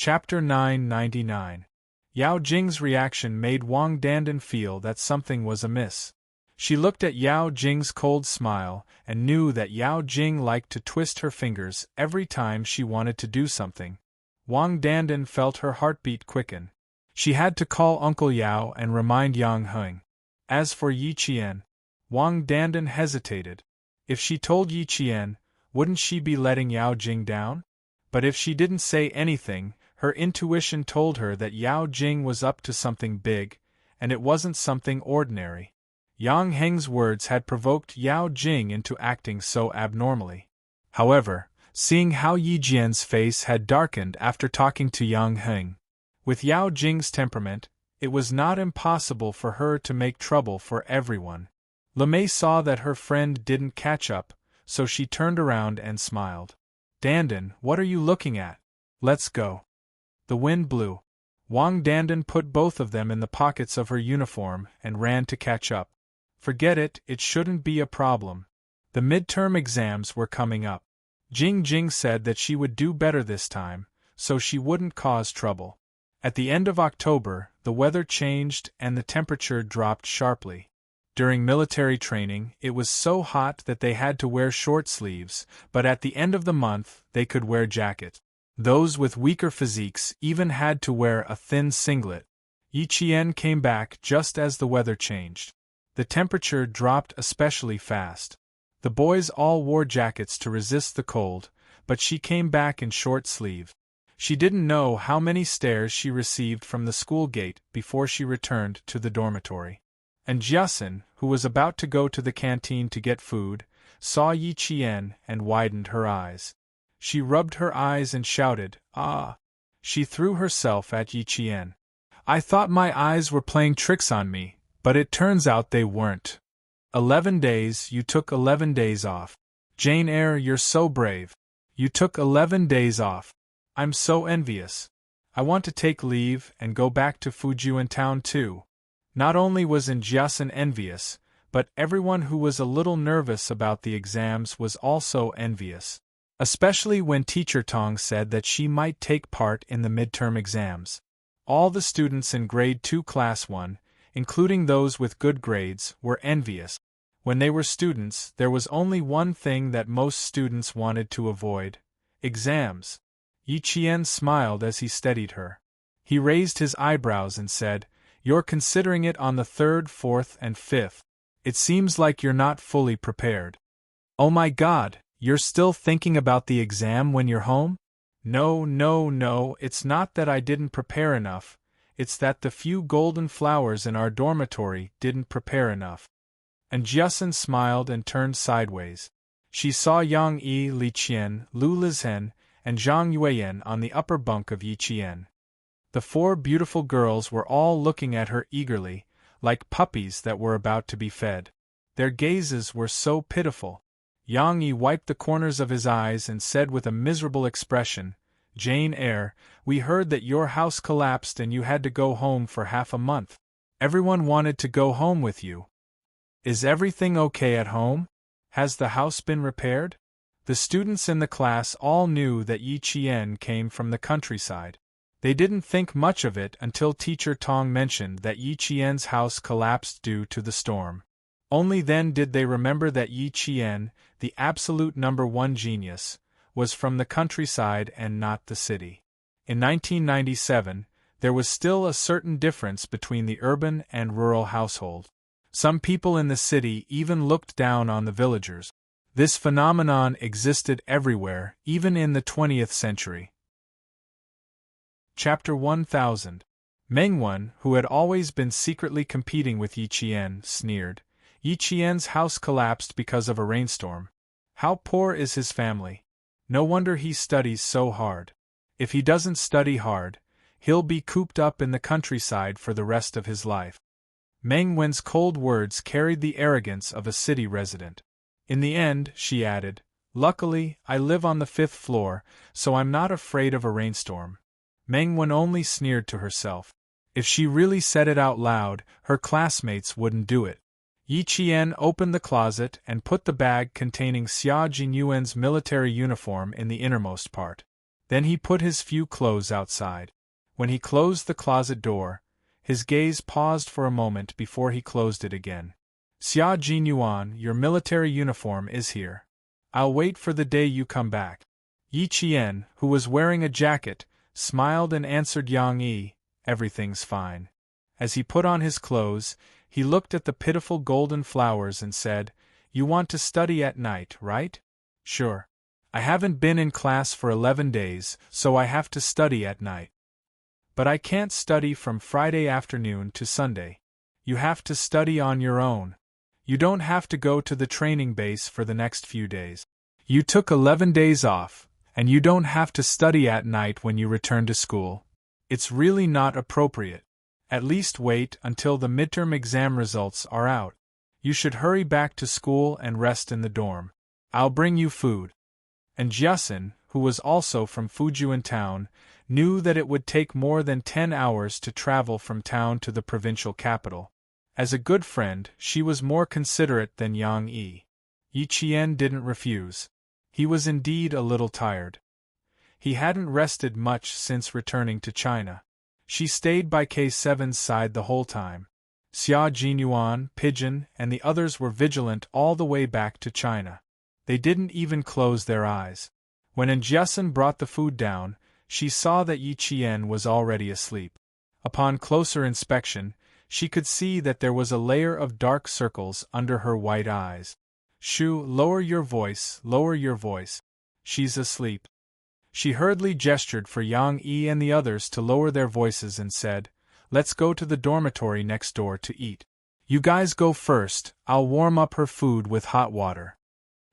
Chapter 999. Yao Jing's reaction made Wang Dandan feel that something was amiss. She looked at Yao Jing's cold smile and knew that Yao Jing liked to twist her fingers every time she wanted to do something. Wang Dandan felt her heartbeat quicken. She had to call Uncle Yao and remind Yang Heng. As for Yi Qian, Wang Dandan hesitated. If she told Yi Qian, wouldn't she be letting Yao Jing down? But if she didn't say anything, her intuition told her that Yao Jing was up to something big, and it wasn't something ordinary. Yang Heng's words had provoked Yao Jing into acting so abnormally. However, seeing how Yi Jian's face had darkened after talking to Yang Heng, with Yao Jing's temperament, it was not impossible for her to make trouble for everyone. Lemay saw that her friend didn't catch up, so she turned around and smiled. Dandan, what are you looking at? Let's go. The wind blew. Wang Dandan put both of them in the pockets of her uniform and ran to catch up. Forget it, it shouldn't be a problem. The midterm exams were coming up. Jing Jing said that she would do better this time, so she wouldn't cause trouble. At the end of October, the weather changed and the temperature dropped sharply. During military training, it was so hot that they had to wear short sleeves, but at the end of the month, they could wear jackets. Those with weaker physiques even had to wear a thin singlet. Yi Qian came back just as the weather changed. The temperature dropped especially fast. The boys all wore jackets to resist the cold, but she came back in short sleeve. She didn't know how many stares she received from the school gate before she returned to the dormitory. And Jiasin, who was about to go to the canteen to get food, saw Yi Qian and widened her eyes. She rubbed her eyes and shouted, "Ah!" She threw herself at Yi Qian. "I thought my eyes were playing tricks on me, but it turns out they weren't. 11 days, you took 11 days off. Jane Eyre, you're so brave. You took 11 days off. I'm so envious. I want to take leave and go back to Fujian town too." Not only was Jiasin envious, but everyone who was a little nervous about the exams was also envious. Especially when Teacher Tong said that she might take part in the midterm exams. All the students in Grade 2 Class 1, including those with good grades, were envious. When they were students, there was only one thing that most students wanted to avoid: exams. Yi Qian smiled as he steadied her. He raised his eyebrows and said, "You're considering it on the 3rd, 4th, and 5th. It seems like you're not fully prepared." "Oh my God, you're still thinking about the exam when you're home?" No, it's not that I didn't prepare enough, it's that the few golden flowers in our dormitory didn't prepare enough." And Jiasin smiled and turned sideways. She saw Yang Yi, Li Qian, Lu Lizhen, and Zhang Yueyan on the upper bunk of Yi Qian. The 4 beautiful girls were all looking at her eagerly, like puppies that were about to be fed. Their gazes were so pitiful. Yang Yi wiped the corners of his eyes and said with a miserable expression, "Jane Eyre, we heard that your house collapsed and you had to go home for half a month. Everyone wanted to go home with you. Is everything okay at home? Has the house been repaired?" The students in the class all knew that Yi Qian came from the countryside. They didn't think much of it until Teacher Tong mentioned that Yi Qian's house collapsed due to the storm. Only then did they remember that Yi Qian, the absolute #1 genius, was from the countryside and not the city. In 1997, there was still a certain difference between the urban and rural household. Some people in the city even looked down on the villagers. This phenomenon existed everywhere, even in the 20th century. Chapter 1000. Mengwen, who had always been secretly competing with Yi Qian, sneered. "Yi Qian's house collapsed because of a rainstorm. How poor is his family? No wonder he studies so hard. If he doesn't study hard, he'll be cooped up in the countryside for the rest of his life." Meng Wen's cold words carried the arrogance of a city resident. In the end, she added, "Luckily, I live on the 5th floor, so I'm not afraid of a rainstorm." Meng Wen only sneered to herself. If she really said it out loud, her classmates wouldn't do it. Yi Qian opened the closet and put the bag containing Xia Jinyuan's military uniform in the innermost part. Then he put his few clothes outside. When he closed the closet door, his gaze paused for a moment before he closed it again. Xia Jinyuan, your military uniform is here. I'll wait for the day you come back. Yi Qian, who was wearing a jacket, smiled and answered Yang Yi, everything's fine. As he put on his clothes, he looked at the pitiful golden flowers and said, You want to study at night, right? Sure. I haven't been in class for 11 days, so I have to study at night. But I can't study from Friday afternoon to Sunday. You have to study on your own. You don't have to go to the training base for the next few days. You took 11 days off, and you don't have to study at night when you return to school. It's really not appropriate. At least wait until the midterm exam results are out. You should hurry back to school and rest in the dorm. I'll bring you food. And Jiasin, who was also from Fujian town, knew that it would take more than 10 hours to travel from town to the provincial capital. As a good friend, she was more considerate than Yang Yi. Yi Qian didn't refuse. He was indeed a little tired. He hadn't rested much since returning to China. She stayed by K7's side the whole time. Xia Jinyuan, Pigeon, and the others were vigilant all the way back to China. They didn't even close their eyes. When Jiasin brought the food down, she saw that Yi Qian was already asleep. Upon closer inspection, she could see that there was a layer of dark circles under her white eyes. Shu, lower your voice, lower your voice. She's asleep. She hurriedly gestured for Yang Yi and the others to lower their voices and said, Let's go to the dormitory next door to eat. You guys go first, I'll warm up her food with hot water.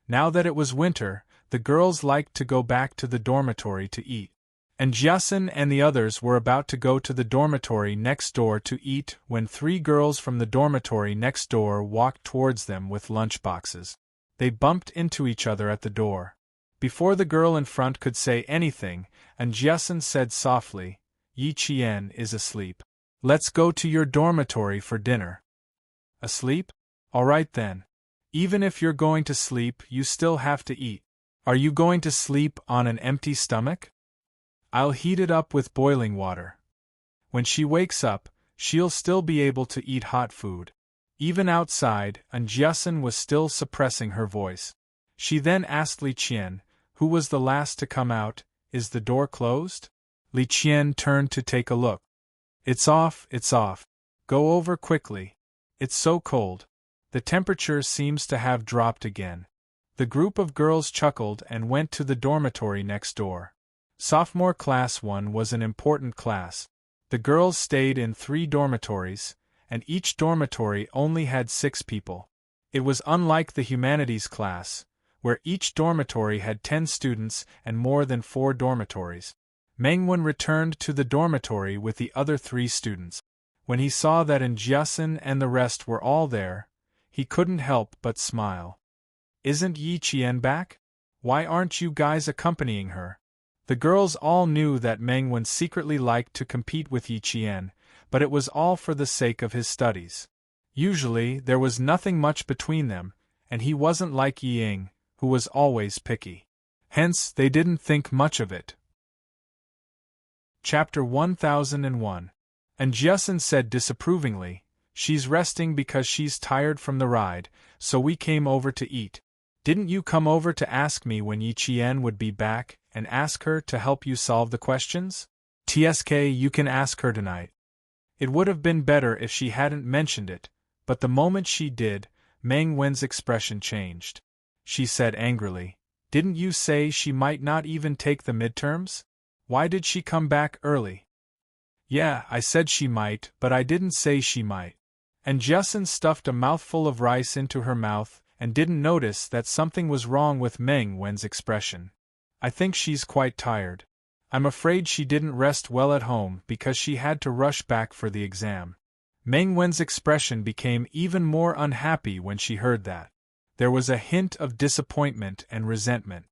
Now that it was winter, the girls liked to go back to the dormitory to eat. And Jiasin and the others were about to go to the dormitory next door to eat when 3 girls from the dormitory next door walked towards them with lunchboxes. They bumped into each other at the door. Before the girl in front could say anything, and Jiasin said softly, Yi Qian is asleep. Let's go to your dormitory for dinner. Asleep? All right then. Even if you're going to sleep, you still have to eat. Are you going to sleep on an empty stomach? I'll heat it up with boiling water. When she wakes up, she'll still be able to eat hot food. Even outside, Jiasin was still suppressing her voice. She then asked Li Qian, who was the last to come out, Is the door closed? Li Qian turned to take a look. It's off, it's off. Go over quickly. It's so cold. The temperature seems to have dropped again. The group of girls chuckled and went to the dormitory next door. Sophomore Class 1 was an important class. The girls stayed in 3 dormitories, and each dormitory only had 6 people. It was unlike the humanities class, where each dormitory had 10 students and more than 4 dormitories. Mengwen returned to the dormitory with the other 3 students. When he saw that Jiasin and the rest were all there, he couldn't help but smile. Isn't Yi Qian back? Why aren't you guys accompanying her? The girls all knew that Mengwen secretly liked to compete with Yi Qian, but it was all for the sake of his studies. Usually, there was nothing much between them, and he wasn't like Yi Ying, who was always picky. Hence, they didn't think much of it. Chapter 1001. And Jiasin said disapprovingly, She's resting because she's tired from the ride, so we came over to eat. Didn't you come over to ask me when Yi Qian would be back, and ask her to help you solve the questions? TSK, you can ask her tonight. It would have been better if she hadn't mentioned it, but the moment she did, Meng Wen's expression changed. She said angrily, Didn't you say she might not even take the midterms? Why did she come back early? Yeah, I said she might, but I didn't say she might. And Jiasin stuffed a mouthful of rice into her mouth and didn't notice that something was wrong with Meng Wen's expression. I think she's quite tired. I'm afraid she didn't rest well at home because she had to rush back for the exam. Meng Wen's expression became even more unhappy when she heard that. There was a hint of disappointment and resentment.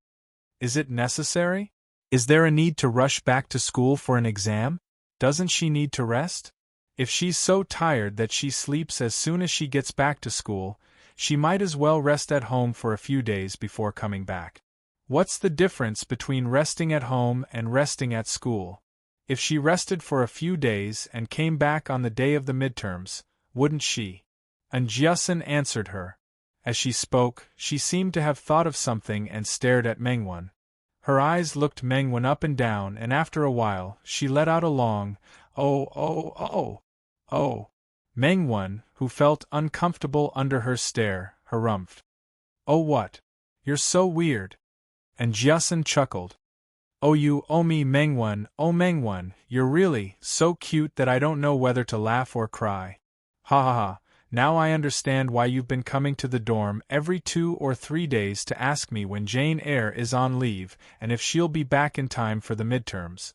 Is it necessary? Is there a need to rush back to school for an exam? Doesn't she need to rest? If she's so tired that she sleeps as soon as she gets back to school, she might as well rest at home for a few days before coming back. What's the difference between resting at home and resting at school? If she rested for a few days and came back on the day of the midterms, wouldn't she? And Jiasun answered her. As she spoke, she seemed to have thought of something and stared at Mengwan. Her eyes looked Mengwan up and down, and after a while, she let out a long, "Oh, oh, oh, oh." Mengwan, who felt uncomfortable under her stare, harumphed. "Oh what? You're so weird." And Jiasun chuckled. "Oh you owe me Mengwan, oh Mengwan, you're really so cute that I don't know whether to laugh or cry. Ha ha ha, now I understand why you've been coming to the dorm every 2 or 3 days to ask me when Jane Eyre is on leave and if she'll be back in time for the midterms.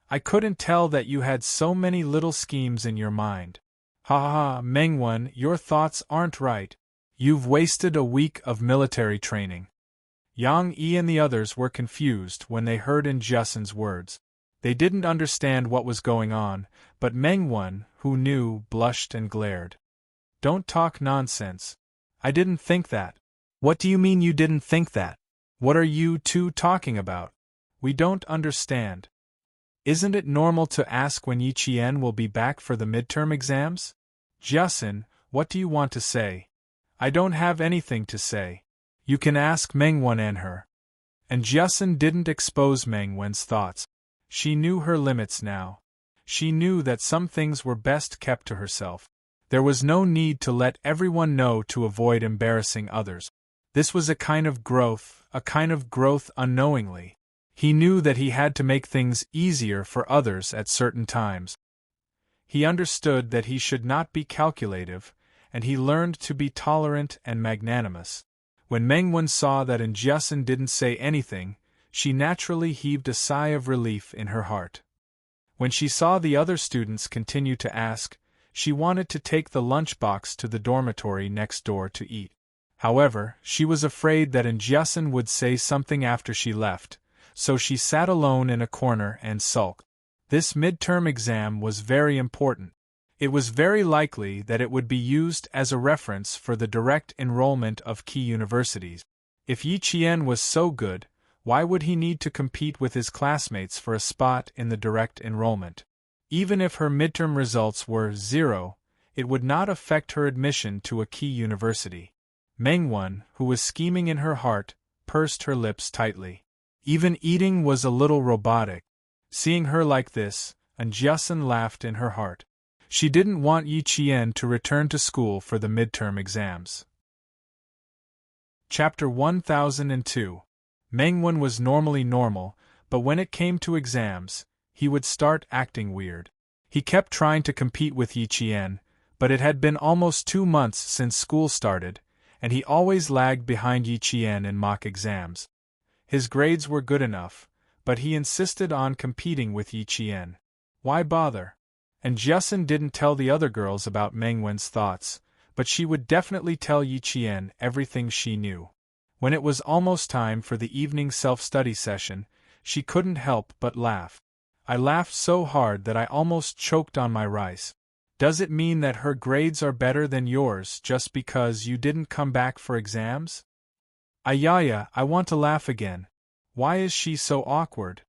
I couldn't tell that you had so many little schemes in your mind. Ha ha ha, Mengwan, your thoughts aren't right. You've wasted a week of military training." Yang Yi and the others were confused when they heard in Jiasun's words. They didn't understand what was going on, but Mengwan, who knew, blushed and glared. "Don't talk nonsense. I didn't think that." "What do you mean you didn't think that? What are you two talking about? We don't understand. Isn't it normal to ask when Yi Qian will be back for the midterm exams? Jiasun, what do you want to say?" "I don't have anything to say. You can ask Mengwan and her." And Jiasun didn't expose Mengwan's thoughts. She knew her limits now. She knew that some things were best kept to herself. There was no need to let everyone know to avoid embarrassing others. This was a kind of growth unknowingly. He knew that he had to make things easier for others at certain times. He understood that he should not be calculative, and he learned to be tolerant and magnanimous. When Mengwan saw that Jiasun didn't say anything, she naturally heaved a sigh of relief in her heart. When she saw the other students continue to ask, she wanted to take the lunchbox to the dormitory next door to eat. However, she was afraid that Jiasun would say something after she left, so she sat alone in a corner and sulked. This midterm exam was very important. It was very likely that it would be used as a reference for the direct enrollment of key universities. If Yi Qian was so good, why would he need to compete with his classmates for a spot in the direct enrollment? Even if her midterm results were 0, it would not affect her admission to a key university. Mengwan, who was scheming in her heart, pursed her lips tightly. Even eating was a little robotic. Seeing her like this, Jiasun laughed in her heart. She didn't want Yi Qian to return to school for the midterm exams. Chapter 1002. Mengwan was normally normal, but when it came to exams, he would start acting weird. He kept trying to compete with Yi Qian, but it had been almost 2 months since school started, and he always lagged behind Yi Qian in mock exams. His grades were good enough, but he insisted on competing with Yi Qian. Why bother? And Jiasun didn't tell the other girls about Mengwan's thoughts, but she would definitely tell Yi Qian everything she knew. When it was almost time for the evening self-study session, she couldn't help but laugh. "I laughed so hard that I almost choked on my rice. Does it mean that her grades are better than yours just because you didn't come back for exams?" "Ayaya, I want to laugh again. Why is she so awkward?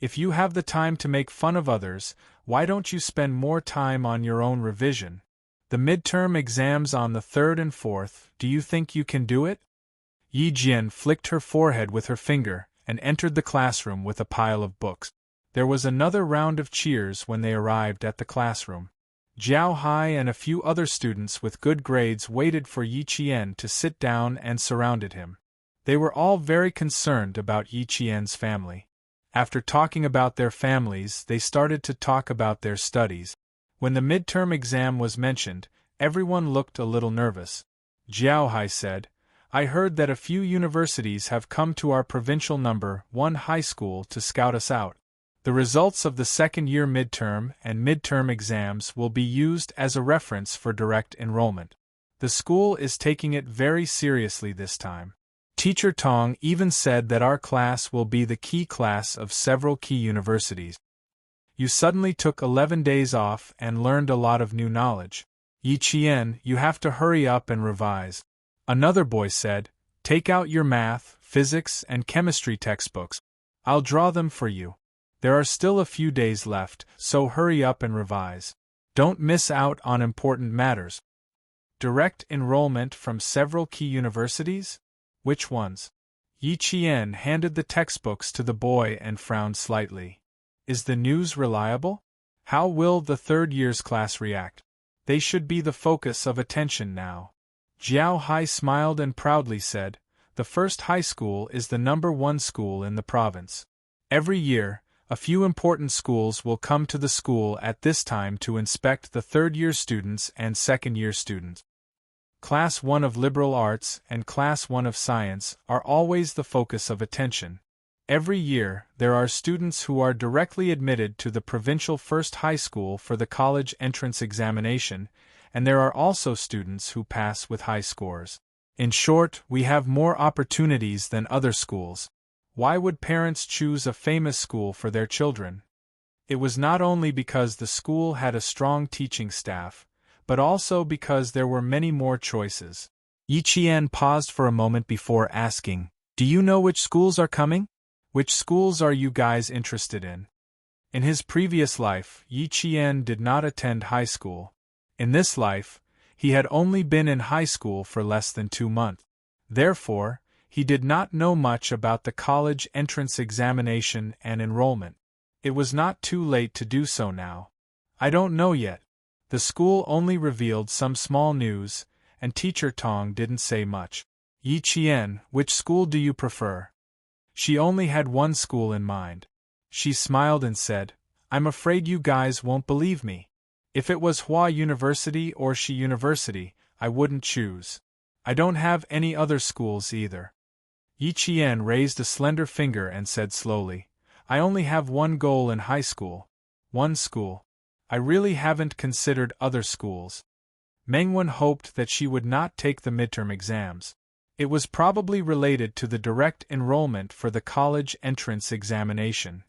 If you have the time to make fun of others, why don't you spend more time on your own revision? The midterm exams on the 3rd and 4th, do you think you can do it?" Yi Jian flicked her forehead with her finger and entered the classroom with a pile of books. There was another round of cheers when they arrived at the classroom. Jiao Hai and a few other students with good grades waited for Yi Qian to sit down and surrounded him. They were all very concerned about Yi Qian's family. After talking about their families, they started to talk about their studies. When the midterm exam was mentioned, everyone looked a little nervous. Jiao Hai said, "I heard that a few universities have come to our provincial number 1 high school to scout us out. The results of the second-year midterm and midterm exams will be used as a reference for direct enrollment. The school is taking it very seriously this time. Teacher Tong even said that our class will be the key class of several key universities. You suddenly took 11 days off and learned a lot of new knowledge. Yi Qian, you have to hurry up and revise." Another boy said, Take out your math, physics, and chemistry textbooks. I'll draw them for you. There are still a few days left, so hurry up and revise. Don't miss out on important matters. Direct enrollment from several key universities? Which ones? Yi Qian handed the textbooks to the boy and frowned slightly. Is the news reliable? How will the third year's class react? They should be the focus of attention now. Jiao Hai smiled and proudly said, the first high school is the #1 school in the province. Every year, a few important schools will come to the school at this time to inspect the third-year students and second-year students. Class 1 of liberal arts and Class 1 of science are always the focus of attention. Every year, there are students who are directly admitted to the provincial first high school for the college entrance examination, and there are also students who pass with high scores. In short, we have more opportunities than other schools. Why would parents choose a famous school for their children? It was not only because the school had a strong teaching staff, but also because there were many more choices. Yi Qian paused for a moment before asking, do you know which schools are coming? Which schools are you guys interested in? In his previous life, Yi Qian did not attend high school. In this life, he had only been in high school for less than 2 months. Therefore, he did not know much about the college entrance examination and enrollment. It was not too late to do so now. I don't know yet. The school only revealed some small news, and Teacher Tong didn't say much. Yi Qian, which school do you prefer? She only had one school in mind. She smiled and said, I'm afraid you guys won't believe me. If it was Hua University or Shi University, I wouldn't choose. I don't have any other schools either. Yi Qian raised a slender finger and said slowly, I only have one goal in high school. One school. I really haven't considered other schools. Mengwen hoped that she would not take the midterm exams. It was probably related to the direct enrollment for the college entrance examination.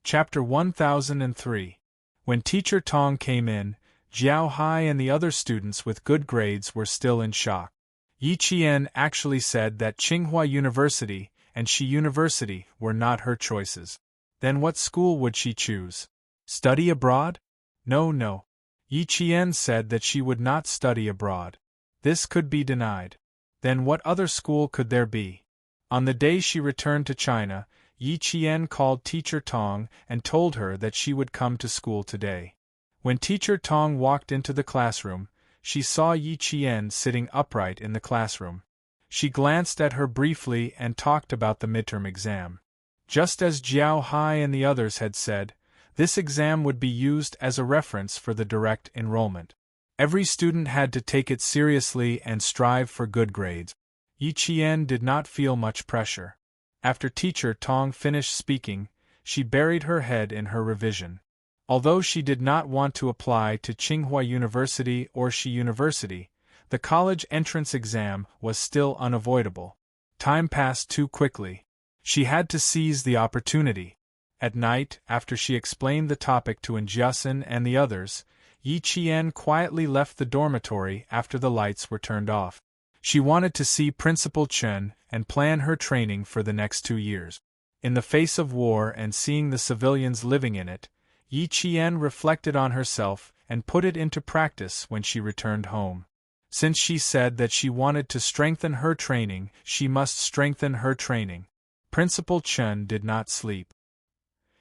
Chapter 1003. When Teacher Tong came in, Jiao Hai and the other students with good grades were still in shock. Yi Qian actually said that Tsinghua University and Shi University were not her choices. Then what school would she choose? Study abroad? No. Yi Qian said that she would not study abroad. This could be denied. Then what other school could there be? On the day she returned to China, Yi Qian called Teacher Tong and told her that she would come to school today. When Teacher Tong walked into the classroom, she saw Yi Qian sitting upright in the classroom. She glanced at her briefly and talked about the midterm exam. Just as Jiao Hai and the others had said, this exam would be used as a reference for the direct enrollment. Every student had to take it seriously and strive for good grades. Yi Qian did not feel much pressure. After Teacher Tong finished speaking, she buried her head in her revision. Although she did not want to apply to Tsinghua University or Shi University, the college entrance exam was still unavoidable. Time passed too quickly. She had to seize the opportunity. At night, after she explained the topic to Njussin and the others, Yi Qian quietly left the dormitory after the lights were turned off. She wanted to see Principal Chen and plan her training for the next 2 years. In the face of war and seeing the civilians living in it, Yi Qian reflected on herself and put it into practice when she returned home. Since she said that she wanted to strengthen her training, she must strengthen her training. Principal Chen did not sleep.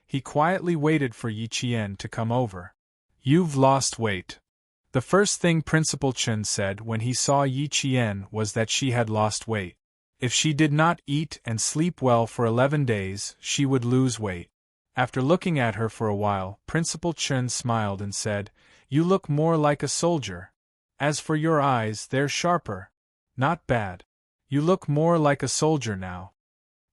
He quietly waited for Yi Qian to come over. You've lost weight. The first thing Principal Chen said when he saw Yi Qian was that she had lost weight. If she did not eat and sleep well for 11 days, she would lose weight. After looking at her for a while, Principal Chen smiled and said, You look more like a soldier. As for your eyes, they're sharper. Not bad. You look more like a soldier now.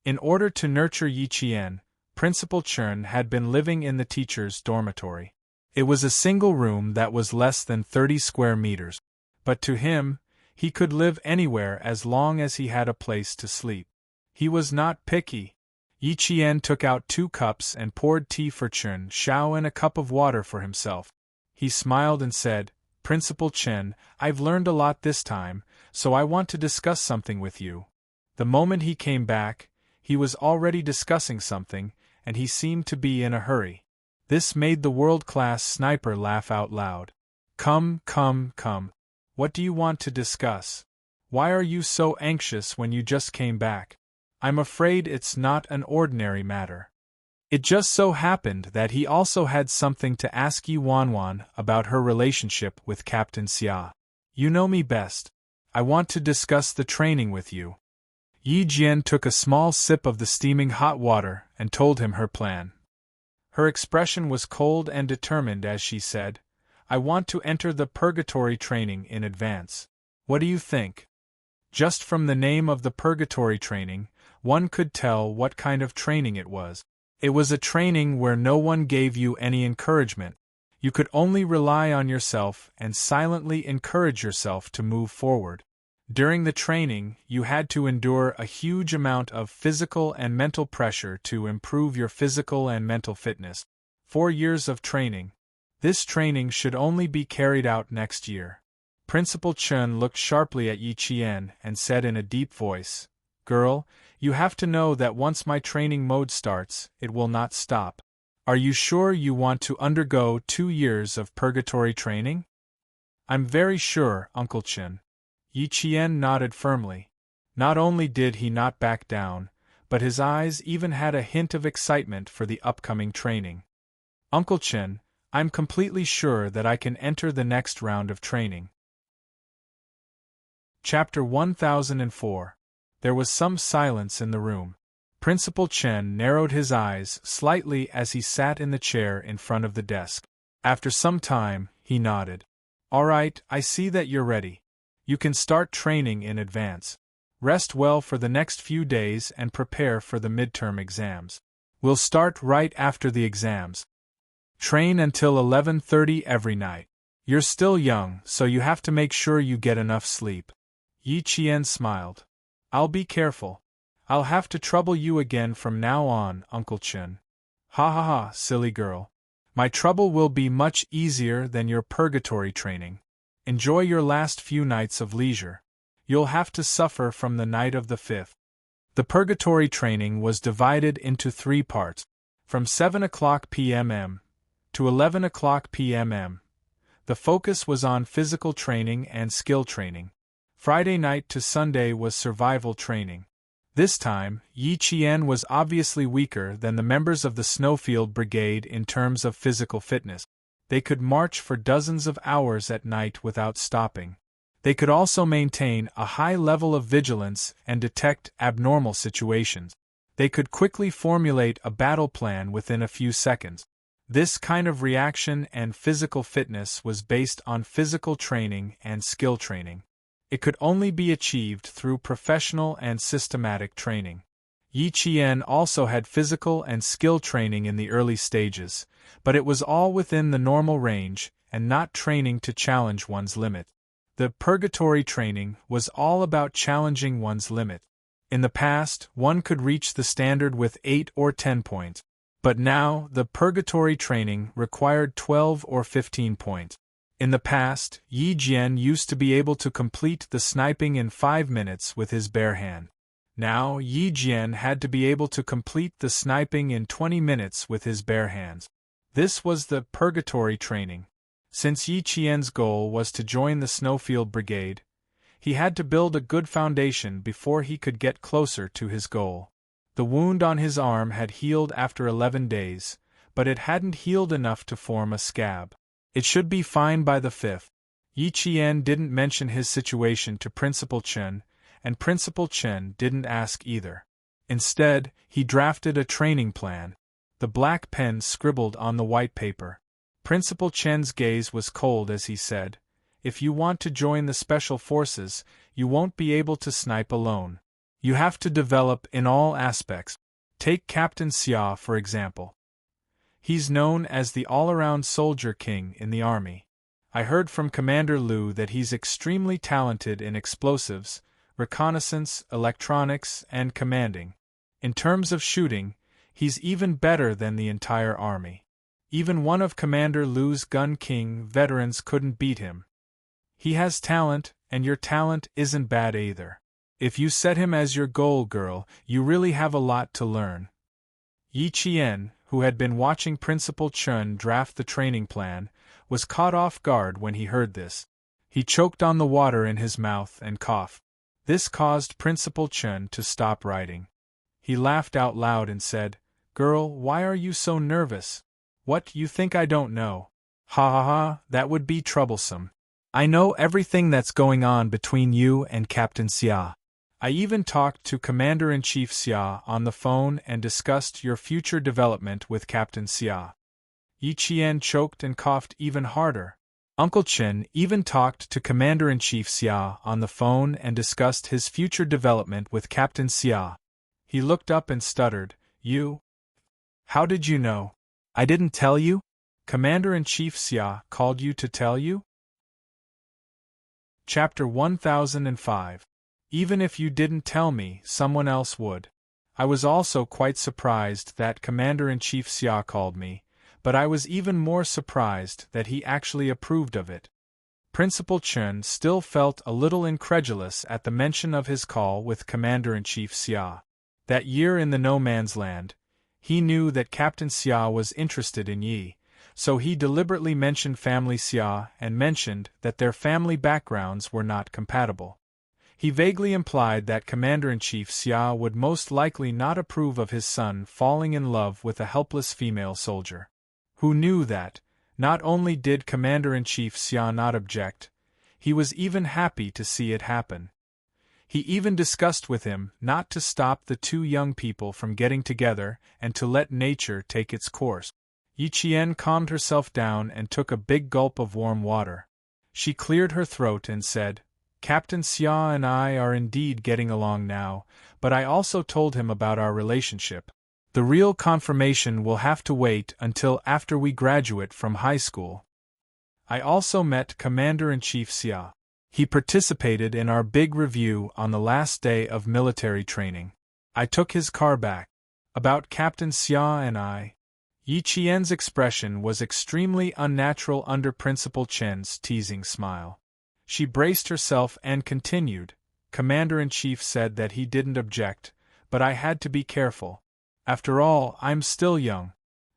In order to nurture Yi Qian, Principal Chen had been living in the teacher's dormitory. It was a single room that was less than 30 square meters. But to him, he could live anywhere as long as he had a place to sleep. He was not picky. Yi Qian took out 2 cups and poured tea for Chen Shao and a cup of water for himself. He smiled and said, Principal Chen, I've learned a lot this time, so I want to discuss something with you." The moment he came back, he was already discussing something, and he seemed to be in a hurry. This made the world-class sniper laugh out loud. "Come, come, come. What do you want to discuss? Why are you so anxious when you just came back? I'm afraid it's not an ordinary matter." It just so happened that he also had something to ask Yi Wanwan about her relationship with Captain Xia. "You know me best. I want to discuss the training with you." Yi Jian took a small sip of the steaming hot water and told him her plan. Her expression was cold and determined as she said, "I want to enter the purgatory training in advance. What do you think?" Just from the name of the purgatory training, one could tell what kind of training it was. It was a training where no one gave you any encouragement. You could only rely on yourself and silently encourage yourself to move forward. During the training, you had to endure a huge amount of physical and mental pressure to improve your physical and mental fitness. 4 years of training. This training should only be carried out next year. Principal Chen looked sharply at Yi Qian and said in a deep voice, "Girl, you have to know that once my training mode starts, it will not stop. Are you sure you want to undergo 2 years of purgatory training?" "I'm very sure, Uncle Chen." Yi Qian nodded firmly. Not only did he not back down, but his eyes even had a hint of excitement for the upcoming training. "Uncle Chen, I'm completely sure that I can enter the next round of training." Chapter 1004. There was some silence in the room. Principal Chen narrowed his eyes slightly as he sat in the chair in front of the desk. After some time, he nodded. "All right, I see that you're ready. You can start training in advance. Rest well for the next few days and prepare for the midterm exams. We'll start right after the exams. Train until 11:30 every night. You're still young, so you have to make sure you get enough sleep." Yi Qian smiled. "I'll be careful. I'll have to trouble you again from now on, Uncle Chen." "Ha ha ha, silly girl. My trouble will be much easier than your purgatory training. Enjoy your last few nights of leisure. You'll have to suffer from the night of the 5th. The purgatory training was divided into 3 parts. From 7 o'clock p.m. to 11 o'clock p.m. The focus was on physical training and skill training. Friday night to Sunday was survival training. This time, Yi Qian was obviously weaker than the members of the Snowfield Brigade in terms of physical fitness. They could march for dozens of hours at night without stopping. They could also maintain a high level of vigilance and detect abnormal situations. They could quickly formulate a battle plan within a few seconds. This kind of reaction and physical fitness was based on physical training and skill training. It could only be achieved through professional and systematic training. Yi Qian also had physical and skill training in the early stages, but it was all within the normal range and not training to challenge one's limit. The purgatory training was all about challenging one's limit. In the past, one could reach the standard with 8 or 10 points, but now the purgatory training required 12 or 15 points. In the past, Yi Jian used to be able to complete the sniping in 5 minutes with his bare hand. Now, Yi Jian had to be able to complete the sniping in 20 minutes with his bare hands. This was the purgatory training. Since Yi Qian's goal was to join the Snowfield Brigade, he had to build a good foundation before he could get closer to his goal. The wound on his arm had healed after 11 days, but it hadn't healed enough to form a scab. It should be fine by the 5th. Yi Qian didn't mention his situation to Principal Chen, and Principal Chen didn't ask either. Instead, he drafted a training plan. The black pen scribbled on the white paper. Principal Chen's gaze was cold as he said, "If you want to join the Special Forces, you won't be able to snipe alone. You have to develop in all aspects. Take Captain Xia for example. He's known as the all-around soldier king in the army. I heard from Commander Liu that he's extremely talented in explosives, reconnaissance, electronics, and commanding. In terms of shooting, he's even better than the entire army. Even one of Commander Liu's Gun King veterans couldn't beat him. He has talent, And your talent isn't bad either. If you set him as your goal, girl, you really have a lot to learn. Yi Qian, who had been watching Principal Chen draft the training plan, was caught off guard when he heard this. He choked on the water in his mouth and coughed. This caused Principal Chen to stop writing. He laughed out loud and said, "Girl, why are you so nervous? What, you think I don't know? Ha ha ha, that would be troublesome. I know everything that's going on between you and Captain Xia. I even talked to Commander-in-Chief Xia on the phone and discussed your future development with Captain Xia." Yi Qian choked and coughed even harder. Uncle Chen even talked to Commander-in-Chief Xia on the phone and discussed his future development with Captain Xia. He looked up and stuttered, "You? How did you know? I didn't tell you? Commander-in-Chief Xia called you to tell you?" Chapter 1005. Even if you didn't tell me, someone else would. I was also quite surprised that Commander-in-Chief Xia called me, but I was even more surprised that he actually approved of it. Principal Chen still felt a little incredulous at the mention of his call with Commander-in-Chief Xia. That year in the No Man's Land, he knew that Captain Xia was interested in Yi, so he deliberately mentioned family Xia and mentioned that their family backgrounds were not compatible. He vaguely implied that Commander-in-Chief Xia would most likely not approve of his son falling in love with a helpless female soldier. Who knew that, not only did Commander-in-Chief Xia not object, he was even happy to see it happen. He even discussed with him not to stop the two young people from getting together and to let nature take its course. Yi Qian calmed herself down and took a big gulp of warm water. She cleared her throat and said, "Captain Xia and I are indeed getting along now, but I also told him about our relationship. The real confirmation will have to wait until after we graduate from high school." I also met Commander-in-Chief Xia. He participated in our big review on the last day of military training. I took his car back. About Captain Xia and I. Yi Qian's expression was extremely unnatural under Principal Chen's teasing smile. She braced herself and continued, "Commander-in-Chief said that he didn't object, but I had to be careful. After all, I'm still young."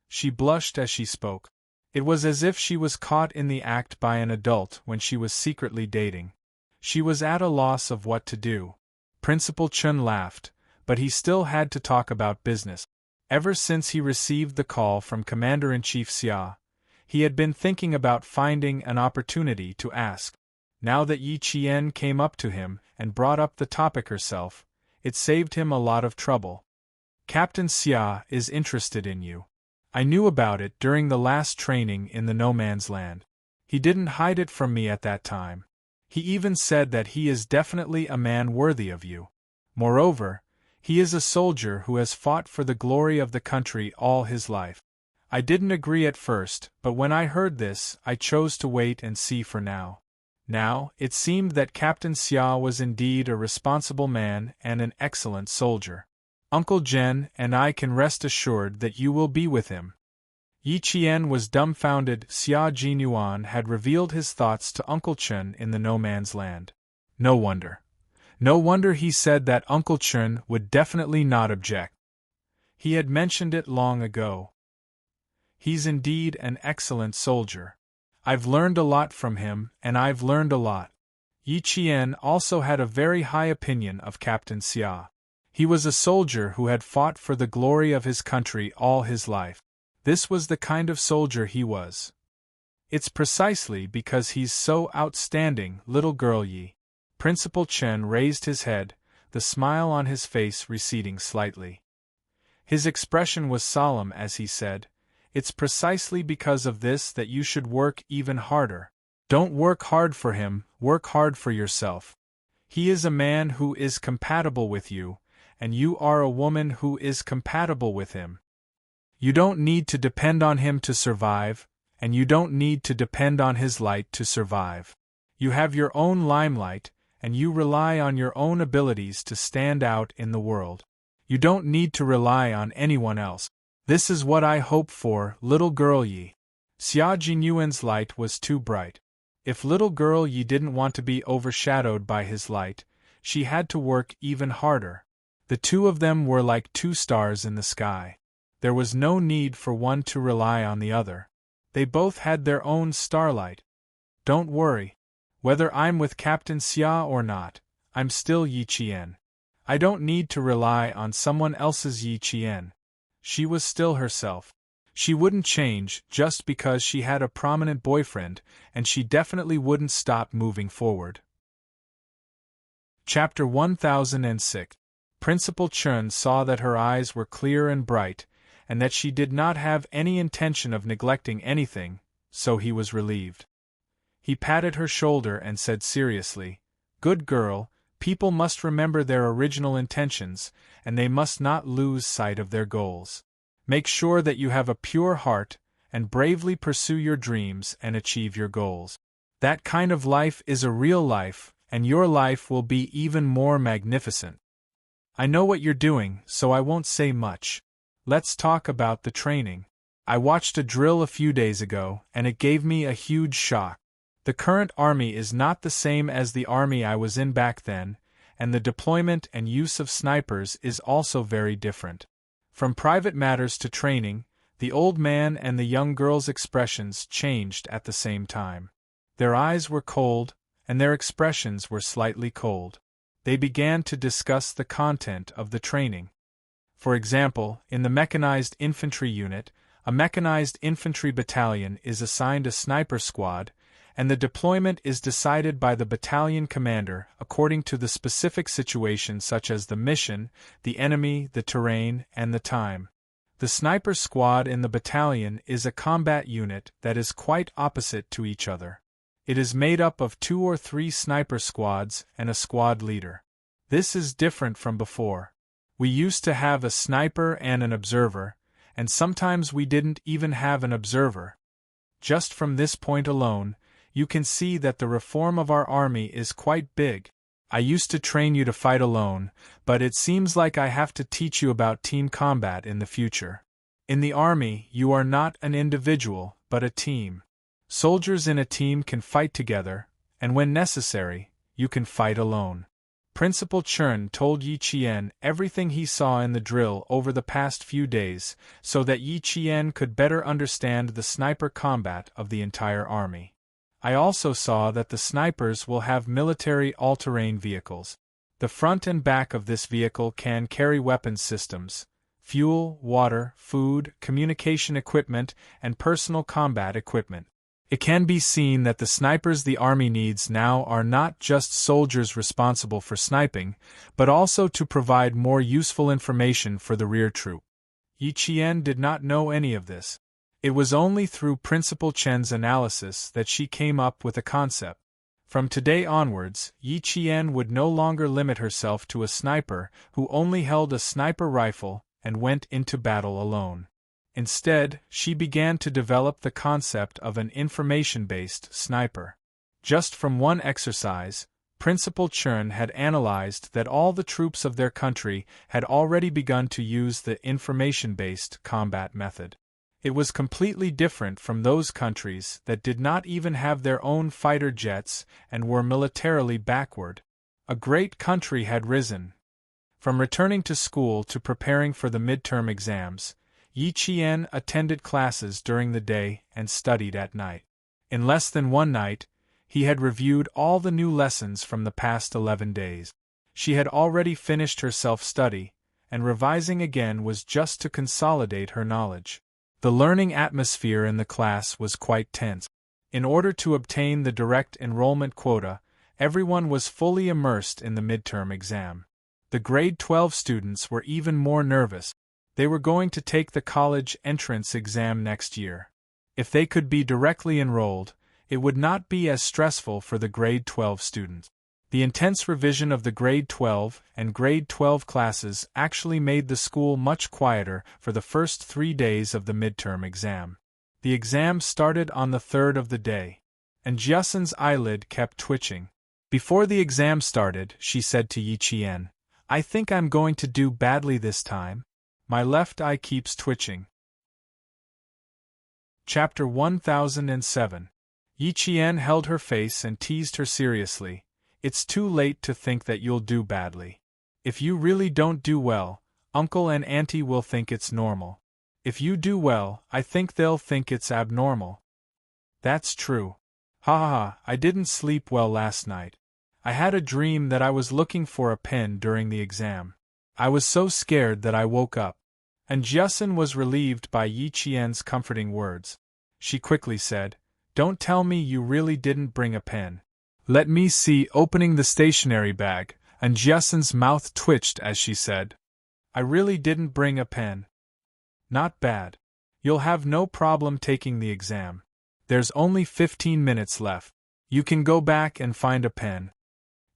She blushed as she spoke. It was as if she was caught in the act by an adult when she was secretly dating. She was at a loss of what to do. Principal Chen laughed, but he still had to talk about business. Ever since he received the call from Commander-in-Chief Xia, he had been thinking about finding an opportunity to ask. Now that Yi Qian came up to him and brought up the topic herself, it saved him a lot of trouble. "Captain Xia is interested in you. I knew about it during the last training in the No Man's Land. He didn't hide it from me at that time. He even said that he is definitely a man worthy of you. Moreover, he is a soldier who has fought for the glory of the country all his life. I didn't agree at first, but when I heard this, I chose to wait and see for now." Now, it seemed that Captain Xia was indeed a responsible man and an excellent soldier. "Uncle Jen and I can rest assured that you will be with him." Yi Qian was dumbfounded. Xia Jinyuan had revealed his thoughts to Uncle Chen in the No Man's Land. No wonder. No wonder he said that Uncle Chen would definitely not object. He had mentioned it long ago. He's indeed an excellent soldier. I've learned a lot from him, and I've learned a lot. Yi Qian also had a very high opinion of Captain Xia. He was a soldier who had fought for the glory of his country all his life. This was the kind of soldier he was. "It's precisely because he's so outstanding, little girl Yi." Principal Chen raised his head, the smile on his face receding slightly. His expression was solemn as he said, "It's precisely because of this that you should work even harder. Don't work hard for him, work hard for yourself. He is a man who is compatible with you, and you are a woman who is compatible with him. You don't need to depend on him to survive, and you don't need to depend on his light to survive. You have your own limelight, and you rely on your own abilities to stand out in the world. You don't need to rely on anyone else. This is what I hope for, little girl Yi." Xia Jinyuan's light was too bright. If little girl Yi didn't want to be overshadowed by his light, she had to work even harder. The two of them were like two stars in the sky. There was no need for one to rely on the other. They both had their own starlight. Don't worry. Whether I'm with Captain Xia or not, I'm still Yi Qian. I don't need to rely on someone else's Yi Qian. She was still herself. She wouldn't change just because she had a prominent boyfriend, and she definitely wouldn't stop moving forward. Chapter 1006. Principal Chun saw that her eyes were clear and bright, and that she did not have any intention of neglecting anything, so he was relieved. He patted her shoulder and said seriously, "Good girl, people must remember their original intentions, and they must not lose sight of their goals. Make sure that you have a pure heart, and bravely pursue your dreams and achieve your goals. That kind of life is a real life, and your life will be even more magnificent. I know what you're doing, so I won't say much. Let's talk about the training. I watched a drill a few days ago, and it gave me a huge shock. The current army is not the same as the army I was in back then, and the deployment and use of snipers is also very different. From private matters to training, the old man and the young girl's expressions changed at the same time. Their eyes were cold, and their expressions were slightly cold. They began to discuss the content of the training. For example, in the mechanized infantry unit, a mechanized infantry battalion is assigned a sniper squad, and the deployment is decided by the battalion commander according to the specific situation such as the mission, the enemy, the terrain, and the time. The sniper squad in the battalion is a combat unit that is quite opposite to each other. It is made up of 2 or 3 sniper squads and a squad leader. This is different from before. We used to have a sniper and an observer, and sometimes we didn't even have an observer. Just from this point alone, you can see that the reform of our army is quite big. I used to train you to fight alone, but it seems like I have to teach you about team combat in the future. In the army, you are not an individual, but a team. Soldiers in a team can fight together, and when necessary, you can fight alone. Principal Chun told Yi Qian everything he saw in the drill over the past few days, so that Yi Qian could better understand the sniper combat of the entire army. I also saw that the snipers will have military all-terrain vehicles. The front and back of this vehicle can carry weapons systems, fuel, water, food, communication equipment, and personal combat equipment. It can be seen that the snipers the army needs now are not just soldiers responsible for sniping, but also to provide more useful information for the rear troop. Yi Qian did not know any of this. It was only through Principal Chen's analysis that she came up with a concept. From today onwards, Yi Qian would no longer limit herself to a sniper who only held a sniper rifle and went into battle alone. Instead, she began to develop the concept of an information-based sniper. Just from one exercise, Principal Chun had analyzed that all the troops of their country had already begun to use the information-based combat method. It was completely different from those countries that did not even have their own fighter jets and were militarily backward. A great country had risen. From returning to school to preparing for the midterm exams, Yi Qian attended classes during the day and studied at night. In less than one night, he had reviewed all the new lessons from the past 11 days. She had already finished her self-study, and revising again was just to consolidate her knowledge. The learning atmosphere in the class was quite tense. In order to obtain the direct enrollment quota, everyone was fully immersed in the midterm exam. The grade 12 students were even more nervous. They were going to take the college entrance exam next year. If they could be directly enrolled, it would not be as stressful for the grade 12 students. The intense revision of the grade 12 and grade 12 classes actually made the school much quieter for the first 3 days of the midterm exam. The exam started on the 3rd of the day, and Jiasen's eyelid kept twitching. Before the exam started, she said to Yi Qian, "I think I'm going to do badly this time. My left eye keeps twitching." Chapter 1007. Yi Qian held her face and teased her seriously. It's too late to think that you'll do badly. If you really don't do well, Uncle and Auntie will think it's normal. If you do well, I think they'll think it's abnormal. That's true. Ha ha ha, I didn't sleep well last night. I had a dream that I was looking for a pen during the exam. I was so scared that I woke up. And Jiasun was relieved by Yi Qian's comforting words. She quickly said, "Don't tell me you really didn't bring a pen." "Let me see," opening the stationery bag, and Jiasun's mouth twitched as she said, "I really didn't bring a pen." "Not bad. You'll have no problem taking the exam. There's only 15 minutes left. You can go back and find a pen."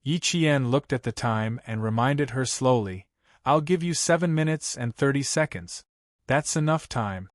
Yi Qian looked at the time and reminded her slowly, "I'll give you 7 minutes and 30 seconds. That's enough time."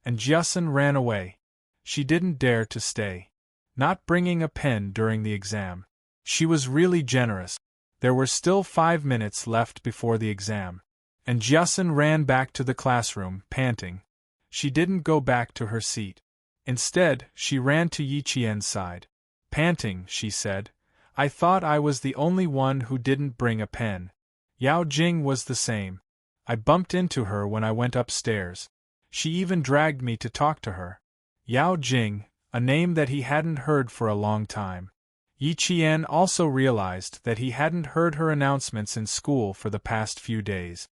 And Jiasun ran away. She didn't dare to stay. Not bringing a pen during the exam. She was really generous. There were still 5 minutes left before the exam. And Jiasun ran back to the classroom, panting. She didn't go back to her seat. Instead, she ran to Yi Qian's side. Panting, she said, "I thought I was the only one who didn't bring a pen. Yao Jing was the same. I bumped into her when I went upstairs. She even dragged me to talk to her." Yao Jing, a name that he hadn't heard for a long time. Yi Qian also realized that he hadn't heard her announcements in school for the past few days.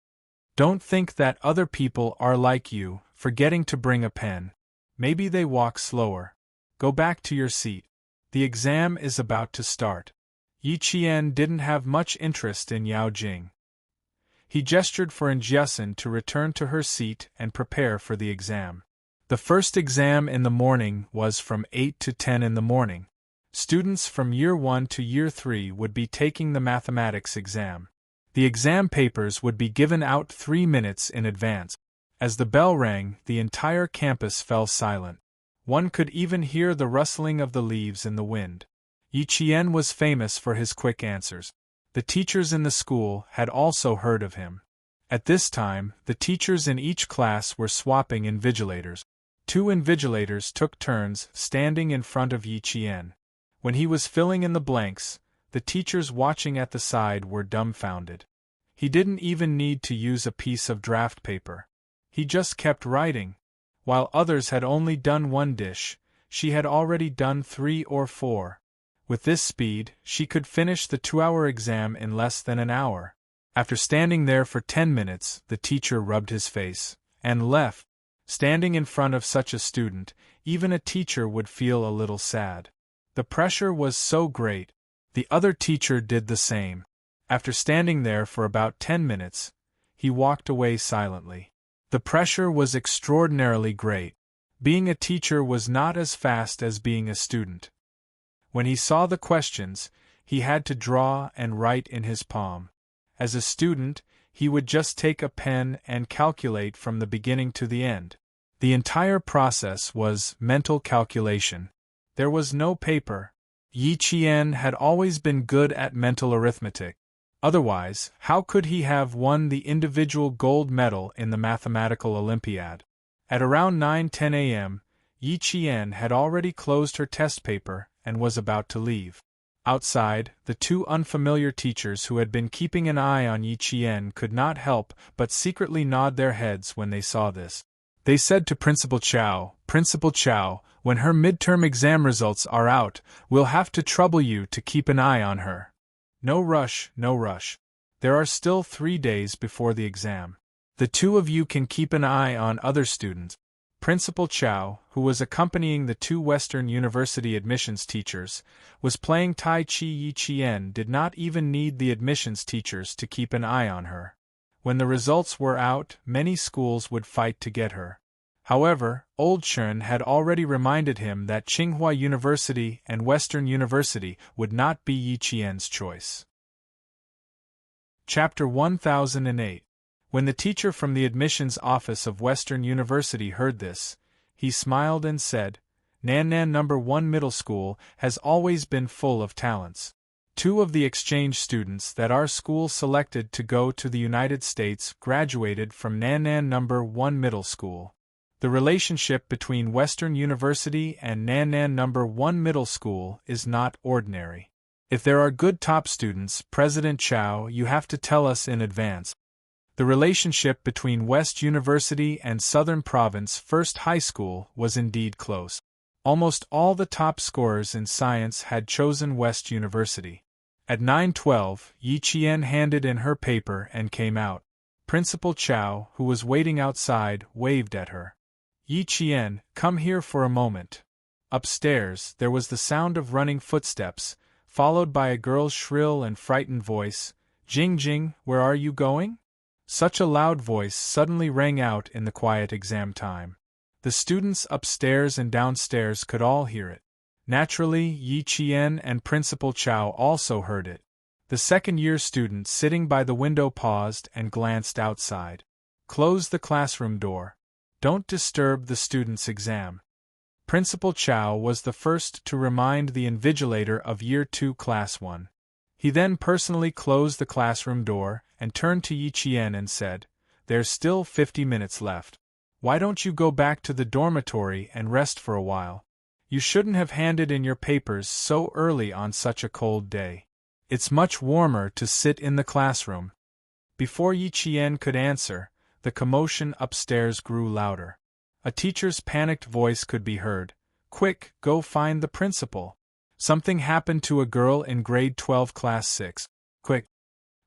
Don't think that other people are like you, forgetting to bring a pen. Maybe they walk slower. Go back to your seat. The exam is about to start. Yi Qian didn't have much interest in Yao Jing. He gestured for Jiasun to return to her seat and prepare for the exam. The first exam in the morning was from 8 to 10 in the morning. Students from Year 1 to Year 3 would be taking the mathematics exam. The exam papers would be given out 3 minutes in advance. As the bell rang, the entire campus fell silent. One could even hear the rustling of the leaves in the wind. Yi Qian was famous for his quick answers. The teachers in the school had also heard of him. At this time, the teachers in each class were swapping invigilators. 2 invigilators took turns standing in front of Yi Qian. When he was filling in the blanks, the teachers watching at the side were dumbfounded. He didn't even need to use a piece of draft paper. He just kept writing. While others had only done 1 dish, she had already done 3 or 4. With this speed, she could finish the 2-hour exam in less than an hour. After standing there for 10 minutes, the teacher rubbed his face and left. Standing in front of such a student, even a teacher would feel a little sad. The pressure was so great. The other teacher did the same. After standing there for about 10 minutes, he walked away silently. The pressure was extraordinarily great. Being a teacher was not as fast as being a student. When he saw the questions, he had to draw and write in his palm. As a student, he would just take a pen and calculate from the beginning to the end. The entire process was mental calculation. There was no paper. Yi Qian had always been good at mental arithmetic. Otherwise, how could he have won the individual gold medal in the mathematical Olympiad? At around 9:10 a.m., Yi Qian had already closed her test paper and was about to leave. Outside, the 2 unfamiliar teachers who had been keeping an eye on Yi Qian could not help but secretly nod their heads when they saw this. They said to Principal Chow, "Principal Chow, when her midterm exam results are out, we'll have to trouble you to keep an eye on her." "No rush, no rush. There are still 3 days before the exam. The 2 of you can keep an eye on other students." Principal Chow, who was accompanying the 2 Western University admissions teachers, was playing Tai Chi. Yi Qian did not even need the admissions teachers to keep an eye on her. When the results were out, many schools would fight to get her. However, Old Chern had already reminded him that Tsinghua University and Western University would not be Yi Qian's choice. Chapter 1008. When the teacher from the admissions office of Western University heard this, he smiled and said, "Nannan No. 1 Middle School has always been full of talents. 2 of the exchange students that our school selected to go to the United States graduated from Nannan No. 1 Middle School. The relationship between Western University and Nannan No. 1 Middle School is not ordinary. If there are good top students, President Chow, you have to tell us in advance. The relationship between West University and Southern Province First High School was indeed close. Almost all the top scorers in science had chosen West University. At 9:12, Yi Qian handed in her paper and came out. Principal Chow, who was waiting outside, waved at her. Yi Qian, come here for a moment. Upstairs, there was the sound of running footsteps, followed by a girl's shrill and frightened voice. Jing Jing, where are you going? Such a loud voice suddenly rang out in the quiet exam time. The students upstairs and downstairs could all hear it. Naturally, Yi Qian and Principal Chow also heard it. The second-year student sitting by the window paused and glanced outside. Close the classroom door. Don't disturb the student's exam. Principal Chow was the first to remind the invigilator of Year 2 Class 1. He then personally closed the classroom door and turned to Yi Qian and said, "There's still 50 minutes left. Why don't you go back to the dormitory and rest for a while? You shouldn't have handed in your papers so early on such a cold day. It's much warmer to sit in the classroom." Before Yi Qian could answer, the commotion upstairs grew louder. A teacher's panicked voice could be heard. "Quick, go find the principal. Something happened to a girl in grade 12 class 6. Quick."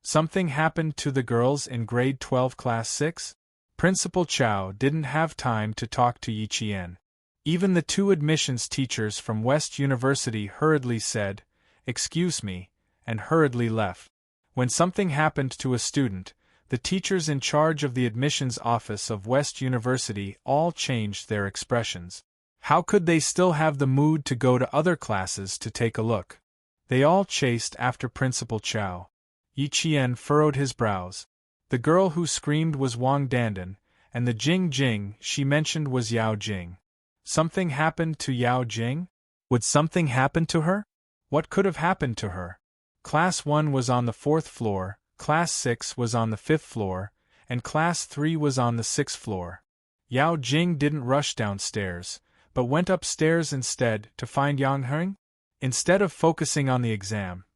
Something happened to the girls in grade 12 class 6? Principal Chow didn't have time to talk to Yi Qian. Even the two admissions teachers from West University hurriedly said, "Excuse me," and hurriedly left. When something happened to a student, the teachers in charge of the admissions office of West University all changed their expressions. How could they still have the mood to go to other classes to take a look? They all chased after Principal Chow. Yi Qian furrowed his brows. The girl who screamed was Wang Dandan, and the Jing Jing she mentioned was Yao Jing. Something happened to Yao Jing? Would something happen to her? What could have happened to her? Class 1 was on the 4th floor, Class 6 was on the 5th floor, and Class 3 was on the 6th floor. Yao Jing didn't rush downstairs, but went upstairs instead to find Yang Heng. Instead of focusing on the exam,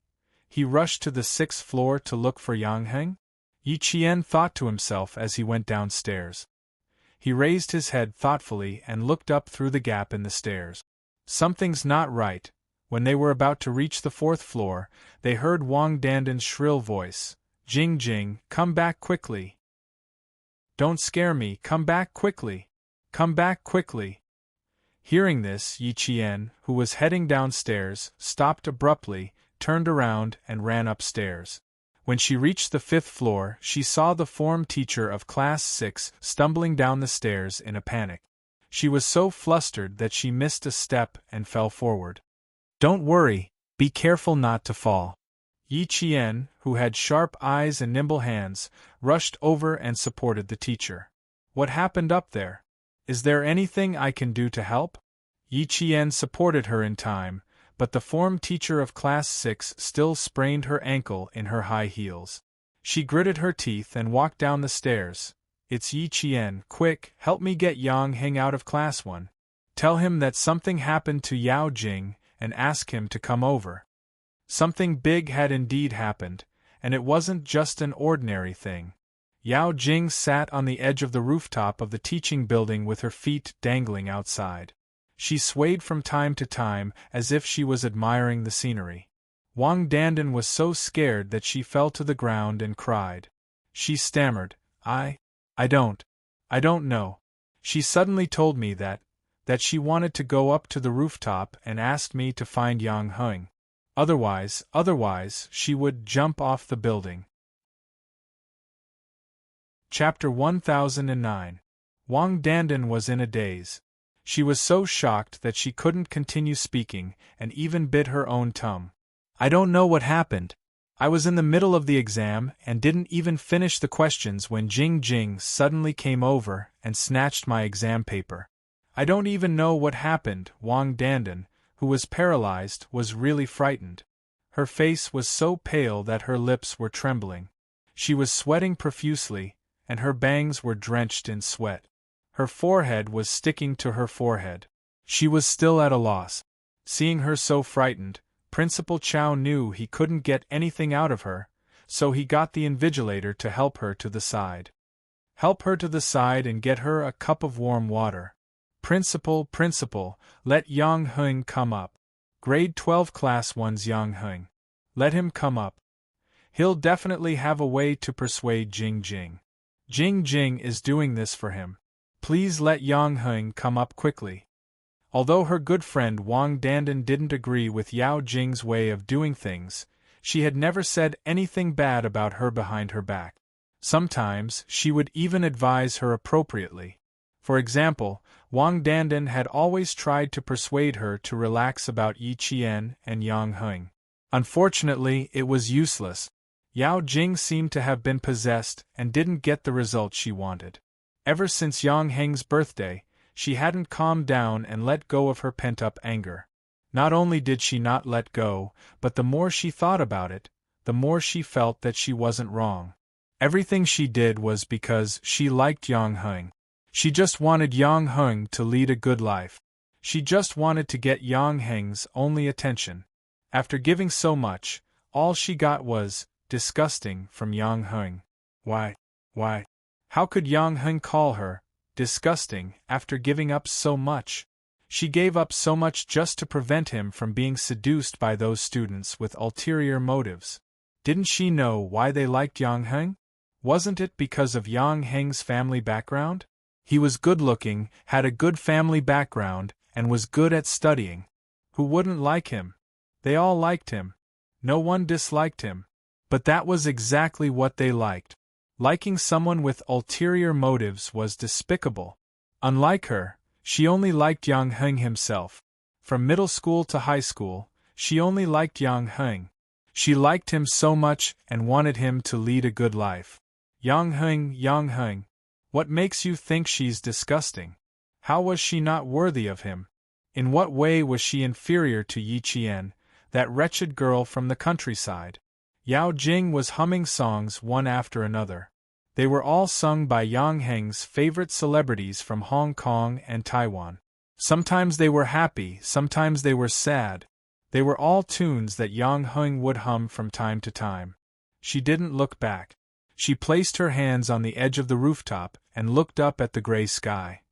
he rushed to the 6th floor to look for Yang Heng. Yi Qian thought to himself as he went downstairs. He raised his head thoughtfully and looked up through the gap in the stairs. Something's not right. When they were about to reach the 4th floor, they heard Wang Dandan's shrill voice. "Jing Jing, come back quickly. Don't scare me, come back quickly. Come back quickly." Hearing this, Yi Qian, who was heading downstairs, stopped abruptly, turned around and ran upstairs. When she reached the 5th floor, she saw the form teacher of Class 6 stumbling down the stairs in a panic. She was so flustered that she missed a step and fell forward. "Don't worry, be careful not to fall." Yi Qian, who had sharp eyes and nimble hands, rushed over and supported the teacher. "What happened up there? Is there anything I can do to help?" Yi Qian supported her in time, but the form teacher of Class 6 still sprained her ankle in her high heels. She gritted her teeth and walked down the stairs. "It's Yi Qian, quick, help me get Yang Heng out of Class 1. Tell him that something happened to Yao Jing, and ask him to come over." Something big had indeed happened, and it wasn't just an ordinary thing. Yao Jing sat on the edge of the rooftop of the teaching building with her feet dangling outside. She swayed from time to time as if she was admiring the scenery. Wang Dandan was so scared that she fell to the ground and cried. She stammered, I don't know. She suddenly told me that she wanted to go up to the rooftop and asked me to find Yang Heng. Otherwise, she would jump off the building. Chapter 1009. Wang Dandan was in a daze. She was so shocked that she couldn't continue speaking, and even bit her own tongue. "I don't know what happened. I was in the middle of the exam and didn't even finish the questions when Jing Jing suddenly came over and snatched my exam paper. I don't even know what happened." Wang Dandan, who was paralyzed, was really frightened. Her face was so pale that her lips were trembling. She was sweating profusely, and her bangs were drenched in sweat. Her forehead was sticking to her forehead. She was still at a loss. Seeing her so frightened, Principal Chow knew he couldn't get anything out of her, so he got the invigilator to help her to the side. Help her to the side and get her a cup of warm water. Principal, let Yang Hung come up. Grade 12 Class 1's Yang Hung. Let him come up. He'll definitely have a way to persuade Jing Jing. Jing Jing is doing this for him. Please let Yang Hung come up quickly. Although her good friend Wang Dandan didn't agree with Yao Jing's way of doing things, she had never said anything bad about her behind her back. Sometimes she would even advise her appropriately. For example, Wang Dandan had always tried to persuade her to relax about Yi Qian and Yang Hung. Unfortunately, it was useless. Yao Jing seemed to have been possessed and didn't get the result she wanted. Ever since Yang Heng's birthday, she hadn't calmed down and let go of her pent-up anger. Not only did she not let go, but the more she thought about it, the more she felt that she wasn't wrong. Everything she did was because she liked Yang Hung. She just wanted Yang Hung to lead a good life. She just wanted to get Yang Heng's only attention. After giving so much, all she got was disgusting from Yang Hung. Why? How could Yang Hung call her disgusting after giving up so much? She gave up so much just to prevent him from being seduced by those students with ulterior motives. Didn't she know why they liked Yang Hung? Wasn't it because of Yang Heng's family background? He was good-looking, had a good family background, and was good at studying. Who wouldn't like him? They all liked him. No one disliked him. But that was exactly what they liked. Liking someone with ulterior motives was despicable. Unlike her, she only liked Yang Hung himself. From middle school to high school, she only liked Yang Hung. She liked him so much and wanted him to lead a good life. Yang Hung, what makes you think she's disgusting? How was she not worthy of him? In what way was she inferior to Yi Qian, that wretched girl from the countryside? Yao Jing was humming songs one after another. They were all sung by Yang Heng's favorite celebrities from Hong Kong and Taiwan. Sometimes they were happy, sometimes they were sad. They were all tunes that Yang Hung would hum from time to time. She didn't look back. She placed her hands on the edge of the rooftop and looked up at the gray sky.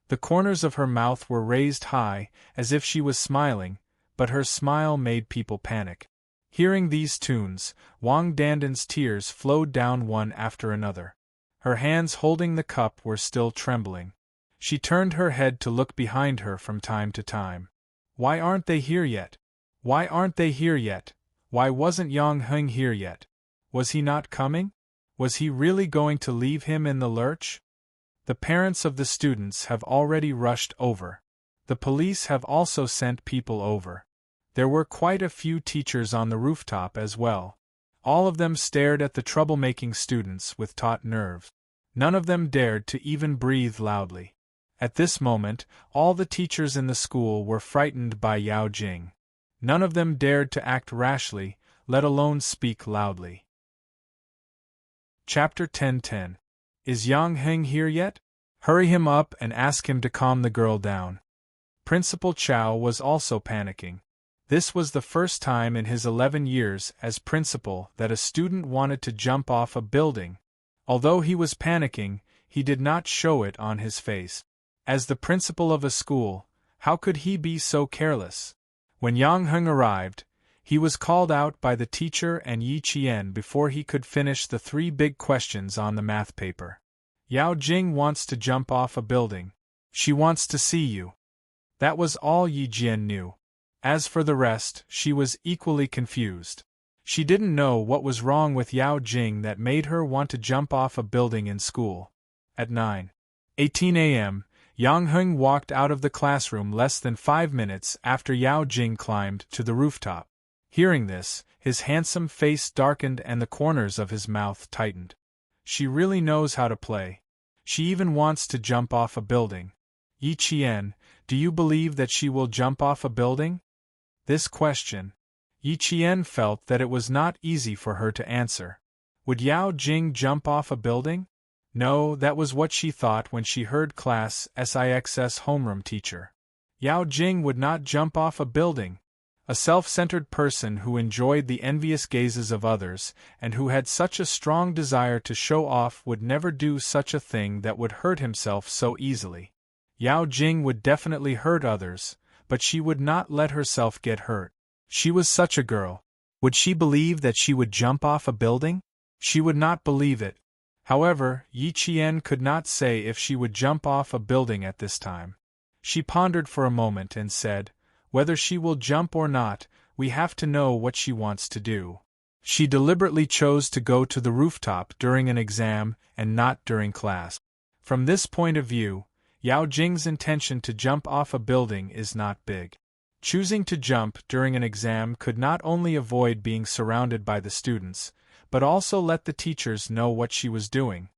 The corners of her mouth were raised high, as if she was smiling, but her smile made people panic. Hearing these tunes, Wang Dandan's tears flowed down one after another. Her hands holding the cup were still trembling. She turned her head to look behind her from time to time. Why aren't they here yet? Why aren't they here yet? Why wasn't Yang Hung here yet? Was he not coming? Was he really going to leave him in the lurch? The parents of the students have already rushed over. The police have also sent people over. There were quite a few teachers on the rooftop as well. All of them stared at the troublemaking students with taut nerves. None of them dared to even breathe loudly. At this moment, all the teachers in the school were frightened by Yao Jing. None of them dared to act rashly, let alone speak loudly. Chapter 1010. Is Yang Hung here yet? Hurry him up and ask him to calm the girl down. Principal Chow was also panicking. This was the first time in his 11 years as principal that a student wanted to jump off a building. Although he was panicking, he did not show it on his face. As the principal of a school, how could he be so careless? When Yang Hung arrived, he was called out by the teacher and Yi Qian before he could finish the 3 big questions on the math paper. Yao Jing wants to jump off a building. She wants to see you. That was all Yi Jian knew. As for the rest, she was equally confused. She didn't know what was wrong with Yao Jing that made her want to jump off a building in school. At 9:18 a.m., Yang Hung walked out of the classroom less than 5 minutes after Yao Jing climbed to the rooftop. Hearing this, his handsome face darkened and the corners of his mouth tightened. She really knows how to play. She even wants to jump off a building. Yi Qian, do you believe that she will jump off a building? This question. Yi Qian felt that it was not easy for her to answer. Would Yao Jing jump off a building? No, that was what she thought when she heard Class SIX's homeroom teacher. Yao Jing would not jump off a building. A self-centered person who enjoyed the envious gazes of others, and who had such a strong desire to show off would never do such a thing that would hurt himself so easily. Yao Jing would definitely hurt others, but she would not let herself get hurt. She was such a girl. Would she believe that she would jump off a building? She would not believe it. However, Yi Qian could not say if she would jump off a building at this time. She pondered for a moment and said, "Whether she will jump or not, we have to know what she wants to do." She deliberately chose to go to the rooftop during an exam and not during class. From this point of view, Yao Jing's intention to jump off a building is not big. Choosing to jump during an exam could not only avoid being surrounded by the students, but also let the teachers know what she was doing.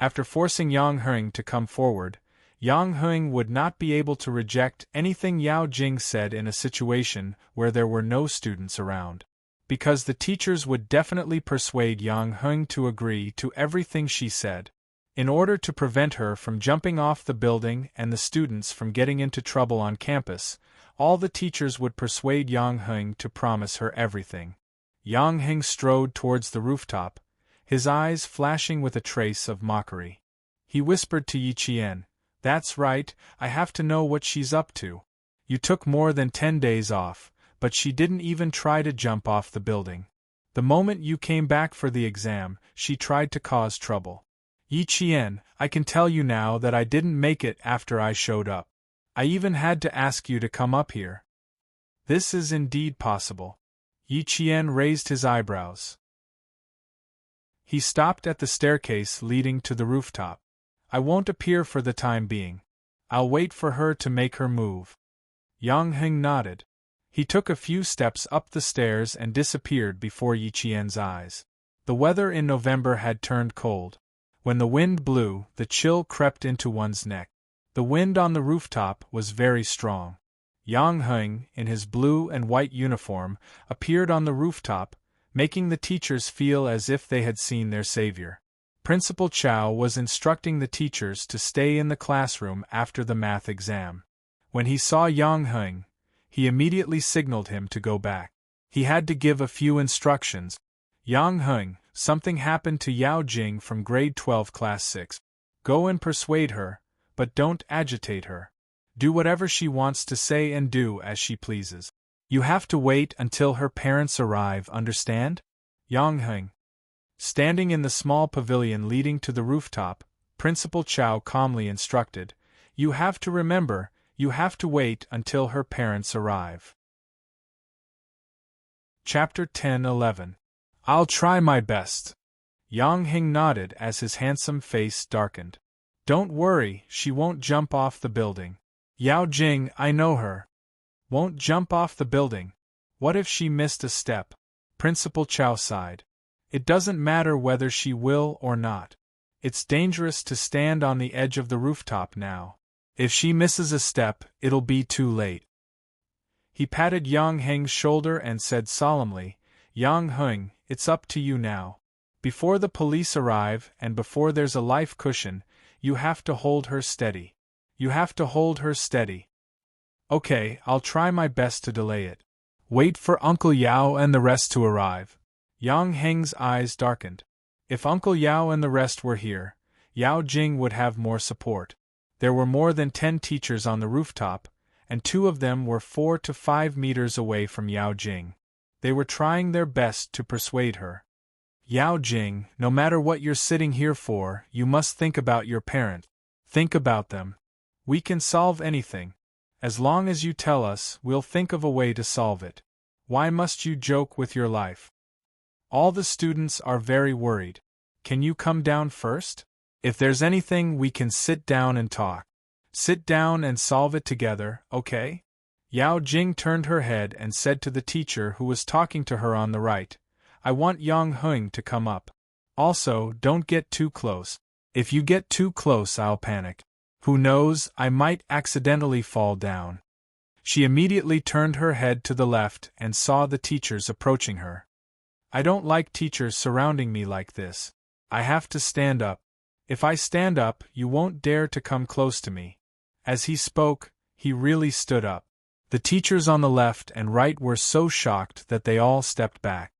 After forcing Yang Heng to come forward, Yang Heng would not be able to reject anything Yao Jing said in a situation where there were no students around. Because the teachers would definitely persuade Yang Heng to agree to everything she said. In order to prevent her from jumping off the building and the students from getting into trouble on campus, all the teachers would persuade Yang Heng to promise her everything. Yang Heng strode towards the rooftop, his eyes flashing with a trace of mockery. He whispered to Yi Qian, "That's right, I have to know what she's up to. You took more than 10 days off, but she didn't even try to jump off the building. The moment you came back for the exam, she tried to cause trouble. Yi Qian, I can tell you now that I didn't make it after I showed up. I even had to ask you to come up here." "This is indeed possible." Yi Qian raised his eyebrows. He stopped at the staircase leading to the rooftop. "I won't appear for the time being. I'll wait for her to make her move." Yang Heng nodded. He took a few steps up the stairs and disappeared before Yi Qian's eyes. The weather in November had turned cold. When the wind blew, the chill crept into one's neck. The wind on the rooftop was very strong. Yang Heng, in his blue and white uniform, appeared on the rooftop, making the teachers feel as if they had seen their savior. Principal Chow was instructing the teachers to stay in the classroom after the math exam. When he saw Yang Heng, he immediately signaled him to go back. He had to give a few instructions. "Yang Heng, something happened to Yao Jing from grade 12 class 6. Go and persuade her, but don't agitate her. Do whatever she wants to say and do as she pleases. You have to wait until her parents arrive, understand?" Yang Heng. Standing in the small pavilion leading to the rooftop, Principal Chow calmly instructed, "You have to remember, you have to wait until her parents arrive." Chapter 10-11. "I'll try my best." Yang Heng nodded as his handsome face darkened. "Don't worry, she won't jump off the building. Yao Jing, I know her. Won't jump off the building. What if she missed a step?" Principal Chow sighed. "It doesn't matter whether she will or not. It's dangerous to stand on the edge of the rooftop now. If she misses a step, it'll be too late." He patted Yang Heng's shoulder and said solemnly, "Yang Heng, it's up to you now. Before the police arrive and before there's a life cushion, you have to hold her steady. You have to hold her steady." "Okay, I'll try my best to delay it. Wait for Uncle Yao and the rest to arrive." Yang Heng's eyes darkened. If Uncle Yao and the rest were here, Yao Jing would have more support. There were more than 10 teachers on the rooftop, and 2 of them were 4 to 5 meters away from Yao Jing. They were trying their best to persuade her. "Yao Jing, no matter what you're sitting here for, you must think about your parents. Think about them. We can solve anything. As long as you tell us, we'll think of a way to solve it. Why must you joke with your life? All the students are very worried. Can you come down first? If there's anything, we can sit down and talk. Sit down and solve it together, okay?" Yao Jing turned her head and said to the teacher who was talking to her on the right, "I want Yang Heng to come up. Also, don't get too close. If you get too close, I'll panic. Who knows, I might accidentally fall down." She immediately turned her head to the left and saw the teachers approaching her. "I don't like teachers surrounding me like this. I have to stand up. If I stand up, you won't dare to come close to me. As he spoke, he really stood up. The teachers on the left and right were so shocked that they all stepped back.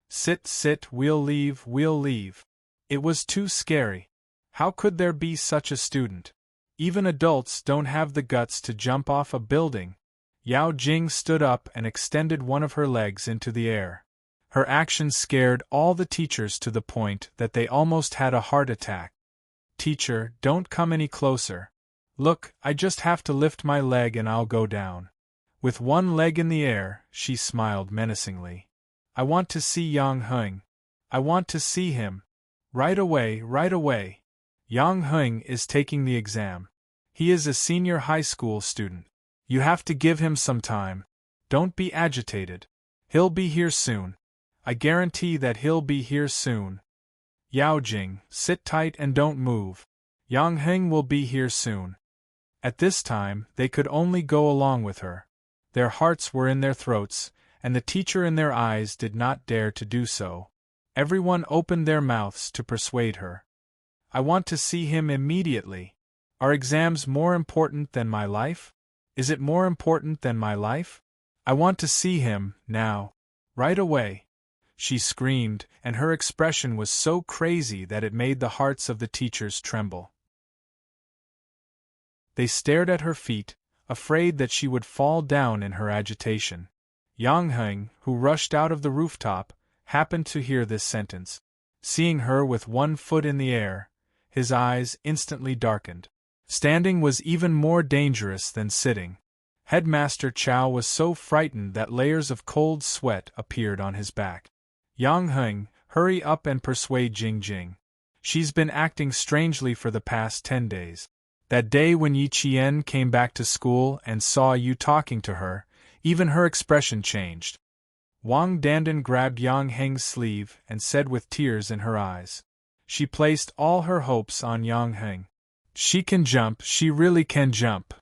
Sit, sit, we'll leave, we'll leave. It was too scary. How could there be such a student? Even adults don't have the guts to jump off a building. Yao Jing stood up and extended one of her legs into the air. Her action scared all the teachers to the point that they almost had a heart attack. Teacher, don't come any closer. Look, I just have to lift my leg and I'll go down. With one leg in the air, she smiled menacingly. I want to see Yang Heng. I want to see him. Right away, right away. Yang Heng is taking the exam. He is a senior high school student. You have to give him some time. Don't be agitated. He'll be here soon. I guarantee that he'll be here soon. Yao Jing, sit tight and don't move. Yang Heng will be here soon. At this time, they could only go along with her. Their hearts were in their throats, and the teacher in their eyes did not dare to do so. Everyone opened their mouths to persuade her. I want to see him immediately. Are exams more important than my life? Is it more important than my life? I want to see him, now. Right away. She screamed, and her expression was so crazy that it made the hearts of the teachers tremble. They stared at her feet, afraid that she would fall down in her agitation. Yang Heng, who rushed out of the rooftop, happened to hear this sentence. Seeing her with one foot in the air, his eyes instantly darkened. Standing was even more dangerous than sitting. Headmaster Chow was so frightened that layers of cold sweat appeared on his back. Yang Heng, hurry up and persuade Jing Jing. She's been acting strangely for the past 10 days. That day when Yi Qian came back to school and saw you talking to her, even her expression changed. Wang Dandan grabbed Yang Heng's sleeve and said with tears in her eyes. She placed all her hopes on Yang Heng. She can jump, she really can jump.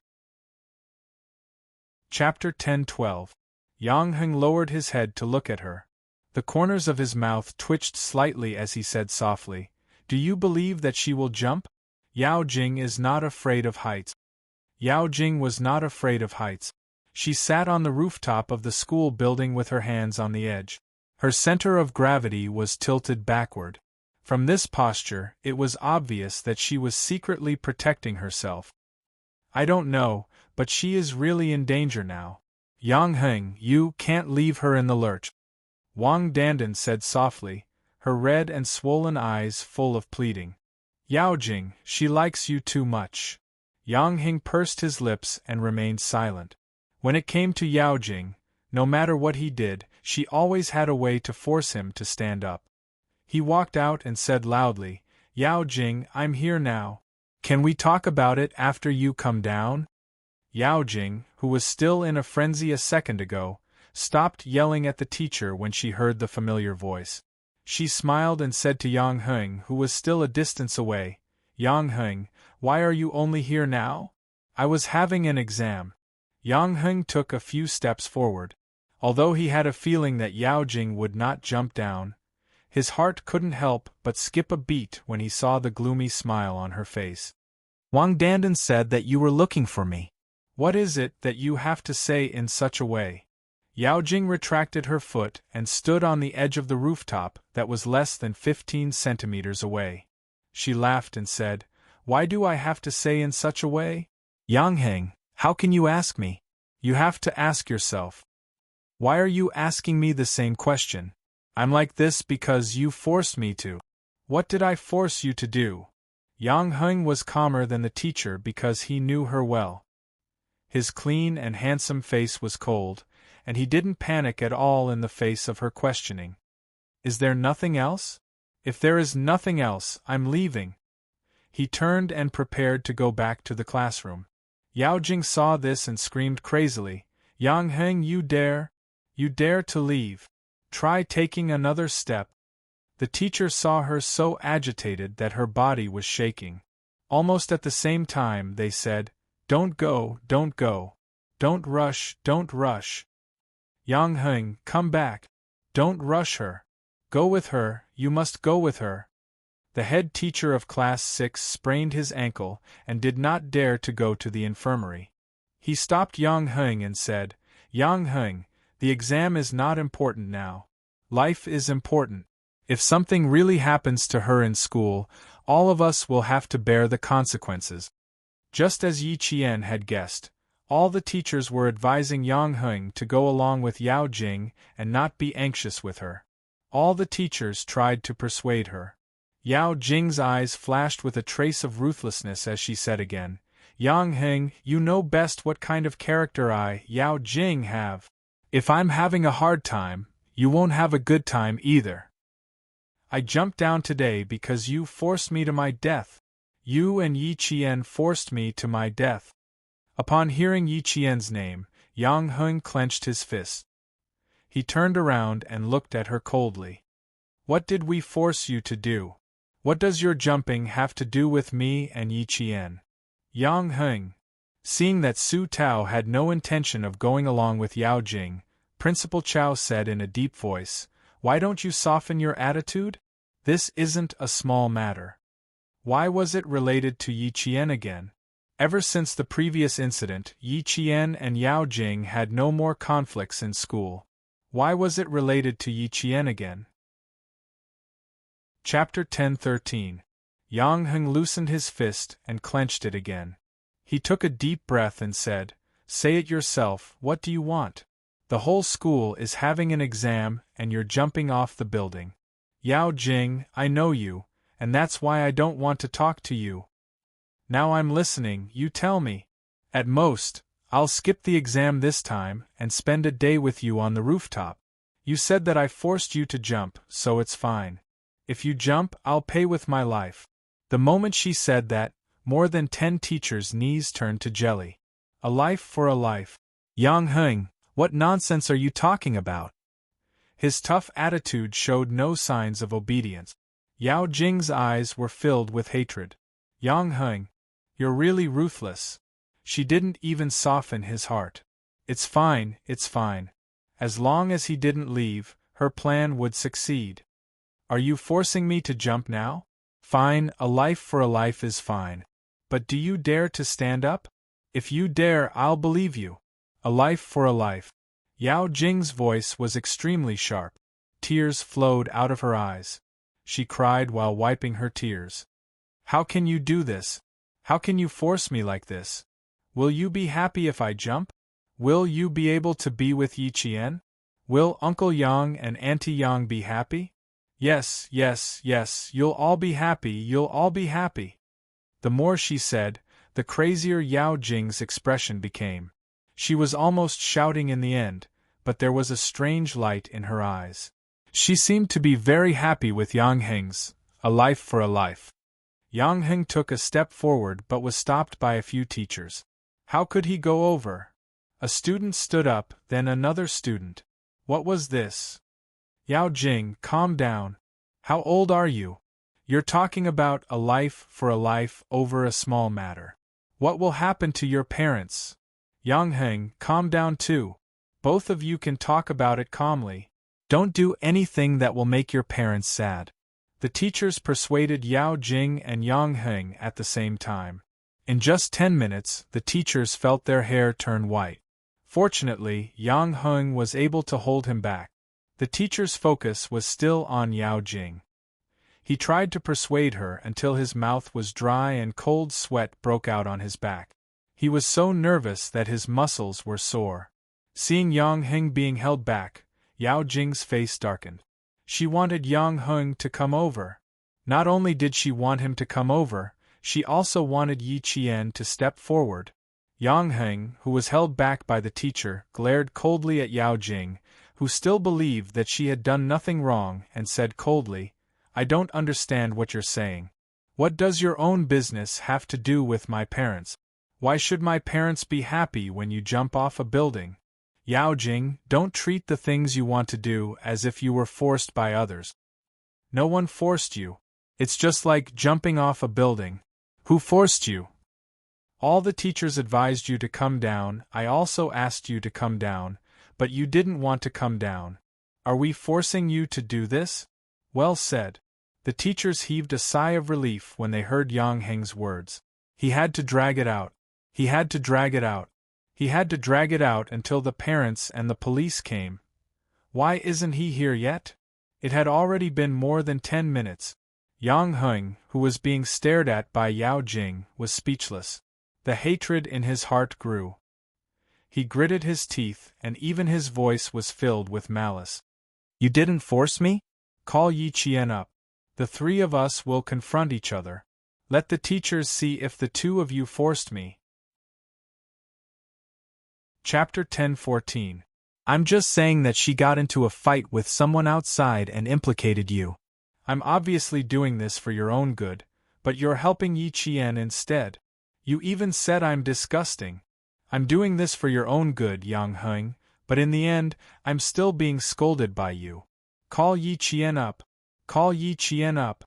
Chapter 10-12. Yang Heng lowered his head to look at her. The corners of his mouth twitched slightly as he said softly, Do you believe that she will jump? Yao Jing is not afraid of heights. Yao Jing was not afraid of heights. She sat on the rooftop of the school building with her hands on the edge. Her center of gravity was tilted backward. From this posture, it was obvious that she was secretly protecting herself. I don't know, but she is really in danger now. Yang Heng, you can't leave her in the lurch. Wang Dandan said softly, her red and swollen eyes full of pleading. Yao Jing, she likes you too much. Yang Heng pursed his lips and remained silent. When it came to Yao Jing, no matter what he did, she always had a way to force him to stand up. He walked out and said loudly, Yao Jing, I'm here now. Can we talk about it after you come down? Yao Jing, who was still in a frenzy a second ago, stopped yelling at the teacher when she heard the familiar voice. She smiled and said to Yang Heng, who was still a distance away, Yang Heng, why are you only here now? I was having an exam. Yang Heng took a few steps forward. Although he had a feeling that Yao Jing would not jump down, his heart couldn't help but skip a beat when he saw the gloomy smile on her face. Wang Dandan said that you were looking for me. What is it that you have to say in such a way? Yao Jing retracted her foot and stood on the edge of the rooftop that was less than 15 centimeters away. She laughed and said, Why do I have to say in such a way? Yang Heng, how can you ask me? You have to ask yourself. Why are you asking me the same question? I'm like this because you forced me to. What did I force you to do? Yang Heng was calmer than the teacher because he knew her well. His clean and handsome face was cold, and he didn't panic at all in the face of her questioning. Is there nothing else? If there is nothing else, I'm leaving. He turned and prepared to go back to the classroom. Yao Jing saw this and screamed crazily, Yang Heng, you dare to leave. Try taking another step. The teacher saw her so agitated that her body was shaking. Almost at the same time they said, Don't go, don't go. Don't rush, don't rush. Yang Heng, come back. Don't rush her. Go with her, you must go with her. The head teacher of Class 6 sprained his ankle and did not dare to go to the infirmary. He stopped Yang Heng and said, "Yang Heng, the exam is not important now. Life is important. If something really happens to her in school, all of us will have to bear the consequences." Just as Yi Qian had guessed, all the teachers were advising Yang Heng to go along with Yao Jing and not be anxious with her. All the teachers tried to persuade her. Yao Jing's eyes flashed with a trace of ruthlessness as she said again, "Yang Heng, you know best what kind of character I, Yao Jing, have. If I'm having a hard time, you won't have a good time either. I jumped down today because you forced me to my death. You and Yi Qian forced me to my death." Upon hearing Yi Qian's name, Yang Heng clenched his fist. He turned around and looked at her coldly. "What did we force you to do? What does your jumping have to do with me and Yi Qian?" Yang Heng. Seeing that Su Tao had no intention of going along with Yao Jing, Principal Chao said in a deep voice, "Why don't you soften your attitude? This isn't a small matter." Why was it related to Yi Qian again? Ever since the previous incident, Yi Qian and Yao Jing had no more conflicts in school. Why was it related to Yi Qian again? Chapter 10:13. Yang Heng loosened his fist and clenched it again. He took a deep breath and said, "Say it yourself, what do you want? The whole school is having an exam and you're jumping off the building. Yao Jing, I know you, and that's why I don't want to talk to you. Now I'm listening, you tell me. At most, I'll skip the exam this time and spend a day with you on the rooftop. You said that I forced you to jump, so it's fine. If you jump, I'll pay with my life." The moment she said that, more than 10 teachers' knees turned to jelly. A life for a life. "Yang Heng, what nonsense are you talking about?" His tough attitude showed no signs of obedience. Yao Jing's eyes were filled with hatred. "Yang Heng, you're really ruthless." She didn't even soften his heart. It's fine. As long as he didn't leave, her plan would succeed. "Are you forcing me to jump now? Fine, a life for a life is fine. But do you dare to stand up? If you dare, I'll believe you. A life for a life." Yao Jing's voice was extremely sharp. Tears flowed out of her eyes. She cried while wiping her tears. "How can you do this? How can you force me like this? Will you be happy if I jump? Will you be able to be with Yi Qian? Will Uncle Yang and Auntie Yang be happy? Yes, you'll all be happy. The more she said, the crazier Yao Jing's expression became. She was almost shouting in the end, but there was a strange light in her eyes. She seemed to be very happy with Yang Heng's "a life for a life." Yang Heng took a step forward but was stopped by a few teachers. How could he go over? A student stood up, then another student. What was this? "Yao Jing, calm down. How old are you? You're talking about a life for a life over a small matter. What will happen to your parents? Yang Heng, calm down too. Both of you can talk about it calmly. Don't do anything that will make your parents sad." The teachers persuaded Yao Jing and Yang Heng at the same time. In just 10 minutes, the teachers felt their hair turn white. Fortunately, Yang Heng was able to hold him back. The teacher's focus was still on Yao Jing. He tried to persuade her until his mouth was dry and cold sweat broke out on his back. He was so nervous that his muscles were sore. Seeing Yang Heng being held back, Yao Jing's face darkened. She wanted Yang Heng to come over. Not only did she want him to come over, she also wanted Yi Qian to step forward. Yang Heng, who was held back by the teacher, glared coldly at Yao Jing, who still believed that she had done nothing wrong, and said coldly, "I don't understand what you're saying. What does your own business have to do with my parents? Why should my parents be happy when you jump off a building? Yao Jing, don't treat the things you want to do as if you were forced by others. No one forced you. It's just like jumping off a building. Who forced you? All the teachers advised you to come down. I also asked you to come down, but you didn't want to come down. Are we forcing you to do this? Well said. The teachers heaved a sigh of relief when they heard Yang Heng's words. He had to drag it out. He had to drag it out. He had to drag it out until the parents and the police came. Why isn't he here yet? It had already been more than 10 minutes. Yang Heng, who was being stared at by Yao Jing, was speechless. The hatred in his heart grew. He gritted his teeth, and even his voice was filled with malice. You didn't force me? Call Yi Qian up. The three of us will confront each other. Let the teachers see if the two of you forced me. Chapter 10:14. I'm just saying that she got into a fight with someone outside and implicated you. I'm obviously doing this for your own good, but you're helping Yi Qian instead. You even said I'm disgusting. I'm doing this for your own good, Yang Heng, but in the end, I'm still being scolded by you. Call Yi Qian up. Call Yi Qian up.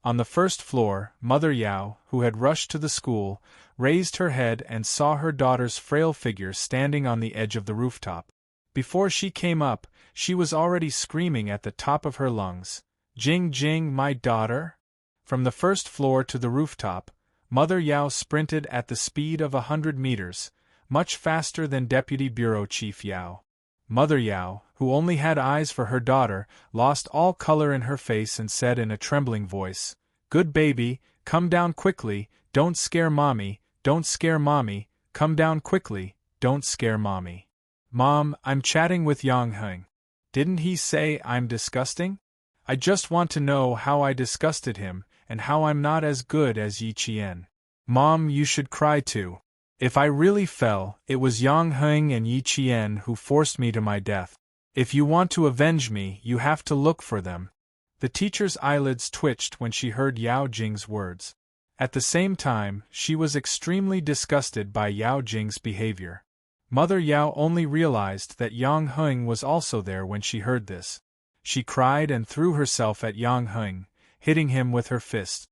On the first floor, Mother Yao, who had rushed to the school, raised her head and saw her daughter's frail figure standing on the edge of the rooftop. Before she came up, she was already screaming at the top of her lungs, Jing Jing, my daughter! From the first floor to the rooftop, Mother Yao sprinted at the speed of 100 meters, much faster than Deputy Bureau Chief Yao. Mother Yao, who only had eyes for her daughter, lost all color in her face and said in a trembling voice, Good baby, come down quickly, don't scare mommy, don't scare mommy, come down quickly, don't scare mommy. Mom, I'm chatting with Yang Heng. Didn't he say I'm disgusting? I just want to know how I disgusted him, and how I'm not as good as Yi Qian. Mom, you should cry too. If I really fell, it was Yang Heng and Yi Qian who forced me to my death. If you want to avenge me, you have to look for them. The teacher's eyelids twitched when she heard Yao Jing's words. At the same time, she was extremely disgusted by Yao Jing's behavior. Mother Yao only realized that Yang Heng was also there when she heard this. She cried and threw herself at Yang Heng, hitting him with her fist.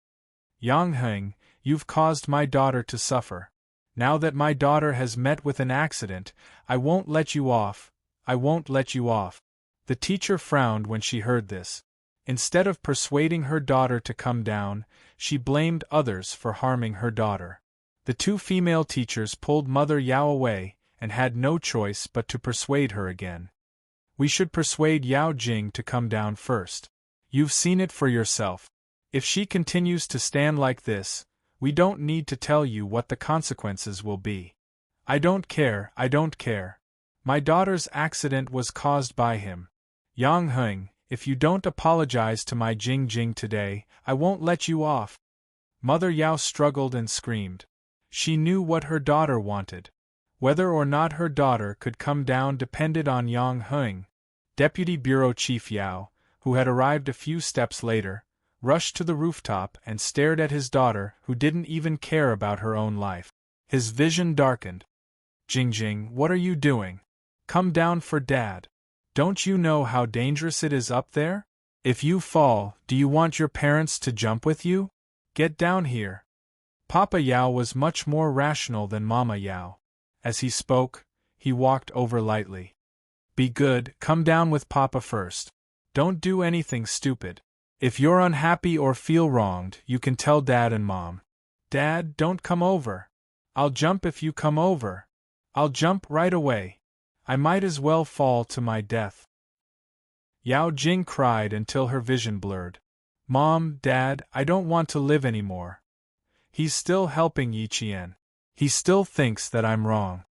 Yang Heng, you've caused my daughter to suffer. Now that my daughter has met with an accident, I won't let you off. I won't let you off. The teacher frowned when she heard this. Instead of persuading her daughter to come down, she blamed others for harming her daughter. The two female teachers pulled Mother Yao away, and had no choice but to persuade her again. We should persuade Yao Jing to come down first. You've seen it for yourself. If she continues to stand like this, we don't need to tell you what the consequences will be. I don't care, I don't care. My daughter's accident was caused by him. Yang Heng, if you don't apologize to my Jing Jing today, I won't let you off. Mother Yao struggled and screamed. She knew what her daughter wanted. Whether or not her daughter could come down depended on Yang Heng. Deputy Bureau Chief Yao, who had arrived a few steps later, rushed to the rooftop and stared at his daughter, who didn't even care about her own life. His vision darkened. Jing Jing, what are you doing? Come down for Dad. Don't you know how dangerous it is up there? If you fall, do you want your parents to jump with you? Get down here. Papa Yao was much more rational than Mama Yao. As he spoke, he walked over lightly. Be good, come down with Papa first. Don't do anything stupid. If you're unhappy or feel wronged, you can tell Dad and Mom. Dad, don't come over. I'll jump if you come over. I'll jump right away. I might as well fall to my death. Yao Jing cried until her vision blurred. Mom, Dad, I don't want to live anymore. He's still helping Yi Qian. He still thinks that I'm wrong.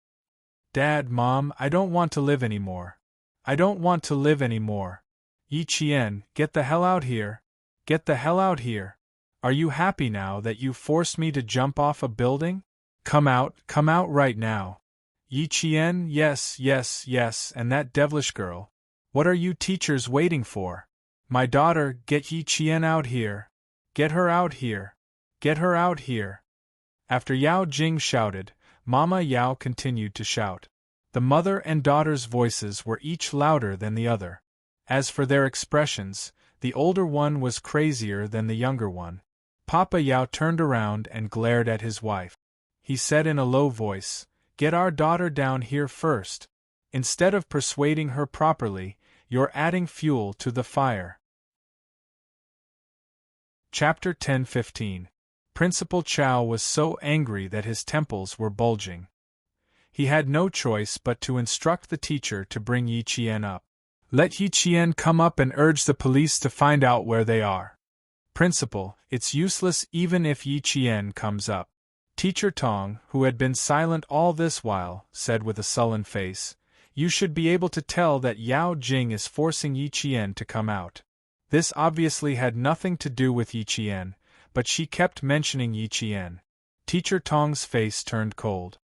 Dad, Mom, I don't want to live anymore. I don't want to live anymore. Yi Qian, get the hell out here. Get the hell out here. Are you happy now that you forced me to jump off a building? Come out right now. Yi Qian, yes, yes, yes, and that devilish girl. What are you teachers waiting for? My daughter, get Yi Qian out here. Get her out here. Get her out here. After Yao Jing shouted, Mama Yao continued to shout. The mother and daughter's voices were each louder than the other. As for their expressions, the older one was crazier than the younger one. Papa Yao turned around and glared at his wife. He said in a low voice, Get our daughter down here first. Instead of persuading her properly, you're adding fuel to the fire. Chapter 10:15. Principal Chow was so angry that his temples were bulging. He had no choice but to instruct the teacher to bring Yi Qian up. Let Yi Qian come up and urge the police to find out where they are. Principal, it's useless even if Yi Qian comes up. Teacher Tong, who had been silent all this while, said with a sullen face, "You should be able to tell that Yao Jing is forcing Yi Qian to come out." This obviously had nothing to do with Yi Qian, but she kept mentioning Yi Qian. Teacher Tong's face turned cold.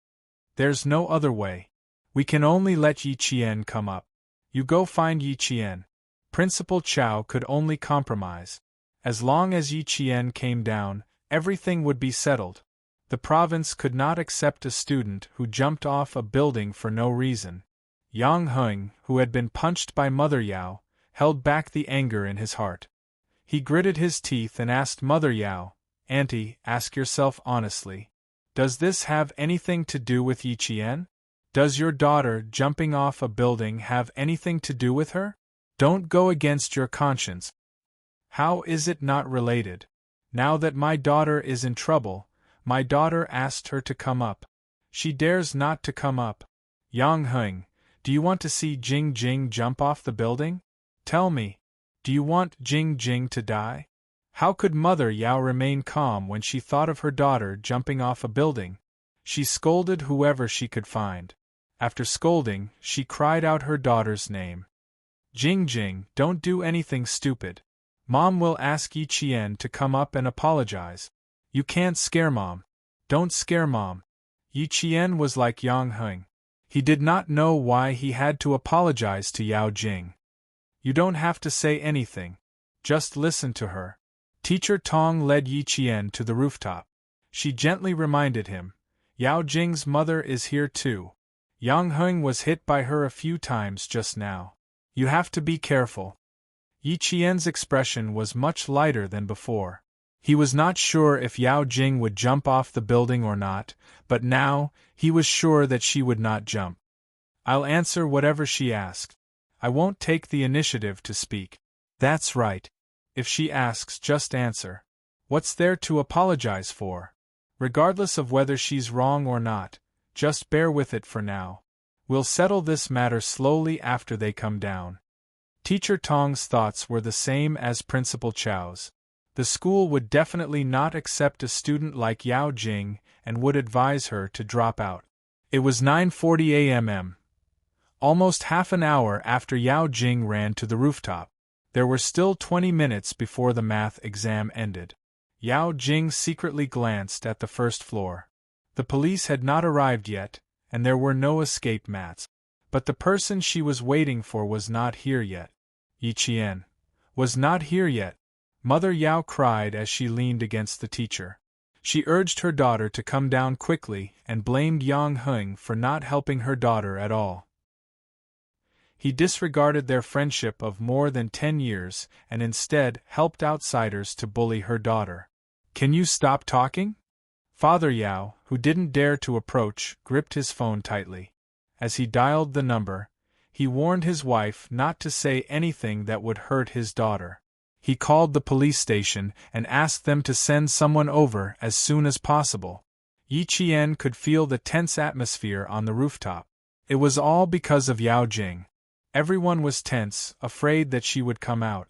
"There's no other way. We can only let Yi Qian come up. You go find Yi Qian." Principal Chow could only compromise. As long as Yi Qian came down, everything would be settled. The province could not accept a student who jumped off a building for no reason. Yang Heng, who had been punched by Mother Yao, held back the anger in his heart. He gritted his teeth and asked Mother Yao, "Auntie, ask yourself honestly. Does this have anything to do with Yi Qian? Does your daughter jumping off a building have anything to do with her? Don't go against your conscience. How is it not related? Now that my daughter is in trouble, my daughter asked her to come up. She dares not to come up. Yang Heng, do you want to see Jing Jing jump off the building? Tell me, do you want Jing Jing to die?" How could Mother Yao remain calm when she thought of her daughter jumping off a building? She scolded whoever she could find. After scolding, she cried out her daughter's name. "Jing Jing, don't do anything stupid. Mom will ask Yi Qian to come up and apologize. You can't scare Mom. Don't scare Mom." Yi Qian was like Yang Heng. He did not know why he had to apologize to Yao Jing. "You don't have to say anything. Just listen to her." Teacher Tong led Yi Qian to the rooftop. She gently reminded him, "Yao Jing's mother is here too. Yang Heng was hit by her a few times just now. You have to be careful." Yi Qian's expression was much lighter than before. He was not sure if Yao Jing would jump off the building or not, but now, he was sure that she would not jump. "I'll answer whatever she asked. I won't take the initiative to speak." "That's right. If she asks, just answer. What's there to apologize for? Regardless of whether she's wrong or not, just bear with it for now. We'll settle this matter slowly after they come down." Teacher Tong's thoughts were the same as Principal Chow's. The school would definitely not accept a student like Yao Jing and would advise her to drop out. It was 9:40 a.m. Almost half an hour after Yao Jing ran to the rooftop. There were still 20 minutes before the math exam ended. Yao Jing secretly glanced at the first floor. The police had not arrived yet, and there were no escape mats. But the person she was waiting for was not here yet. Yi Qian was not here yet. Mother Yao cried as she leaned against the teacher. She urged her daughter to come down quickly and blamed Yang Heng for not helping her daughter at all. He disregarded their friendship of more than 10 years and instead helped outsiders to bully her daughter. "Can you stop talking?" Father Yao, who didn't dare to approach, gripped his phone tightly. As he dialed the number, he warned his wife not to say anything that would hurt his daughter. He called the police station and asked them to send someone over as soon as possible. Yi Qian could feel the tense atmosphere on the rooftop. It was all because of Yao Jing. Everyone was tense, afraid that she would come out.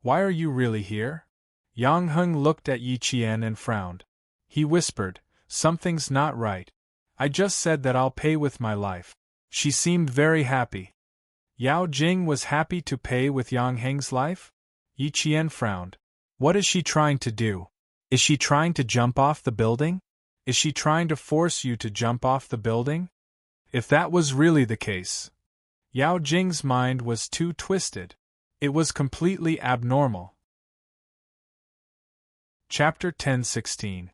"Why are you really here?" Yang Heng looked at Yi Qian and frowned. He whispered, "Something's not right. I just said that I'll pay with my life." She seemed very happy. Yao Jing was happy to pay with Yang Heng's life? Yi Qian frowned. What is she trying to do? Is she trying to jump off the building? Is she trying to force you to jump off the building? If that was really the case, Yao Jing's mind was too twisted. It was completely abnormal. Chapter 10:16.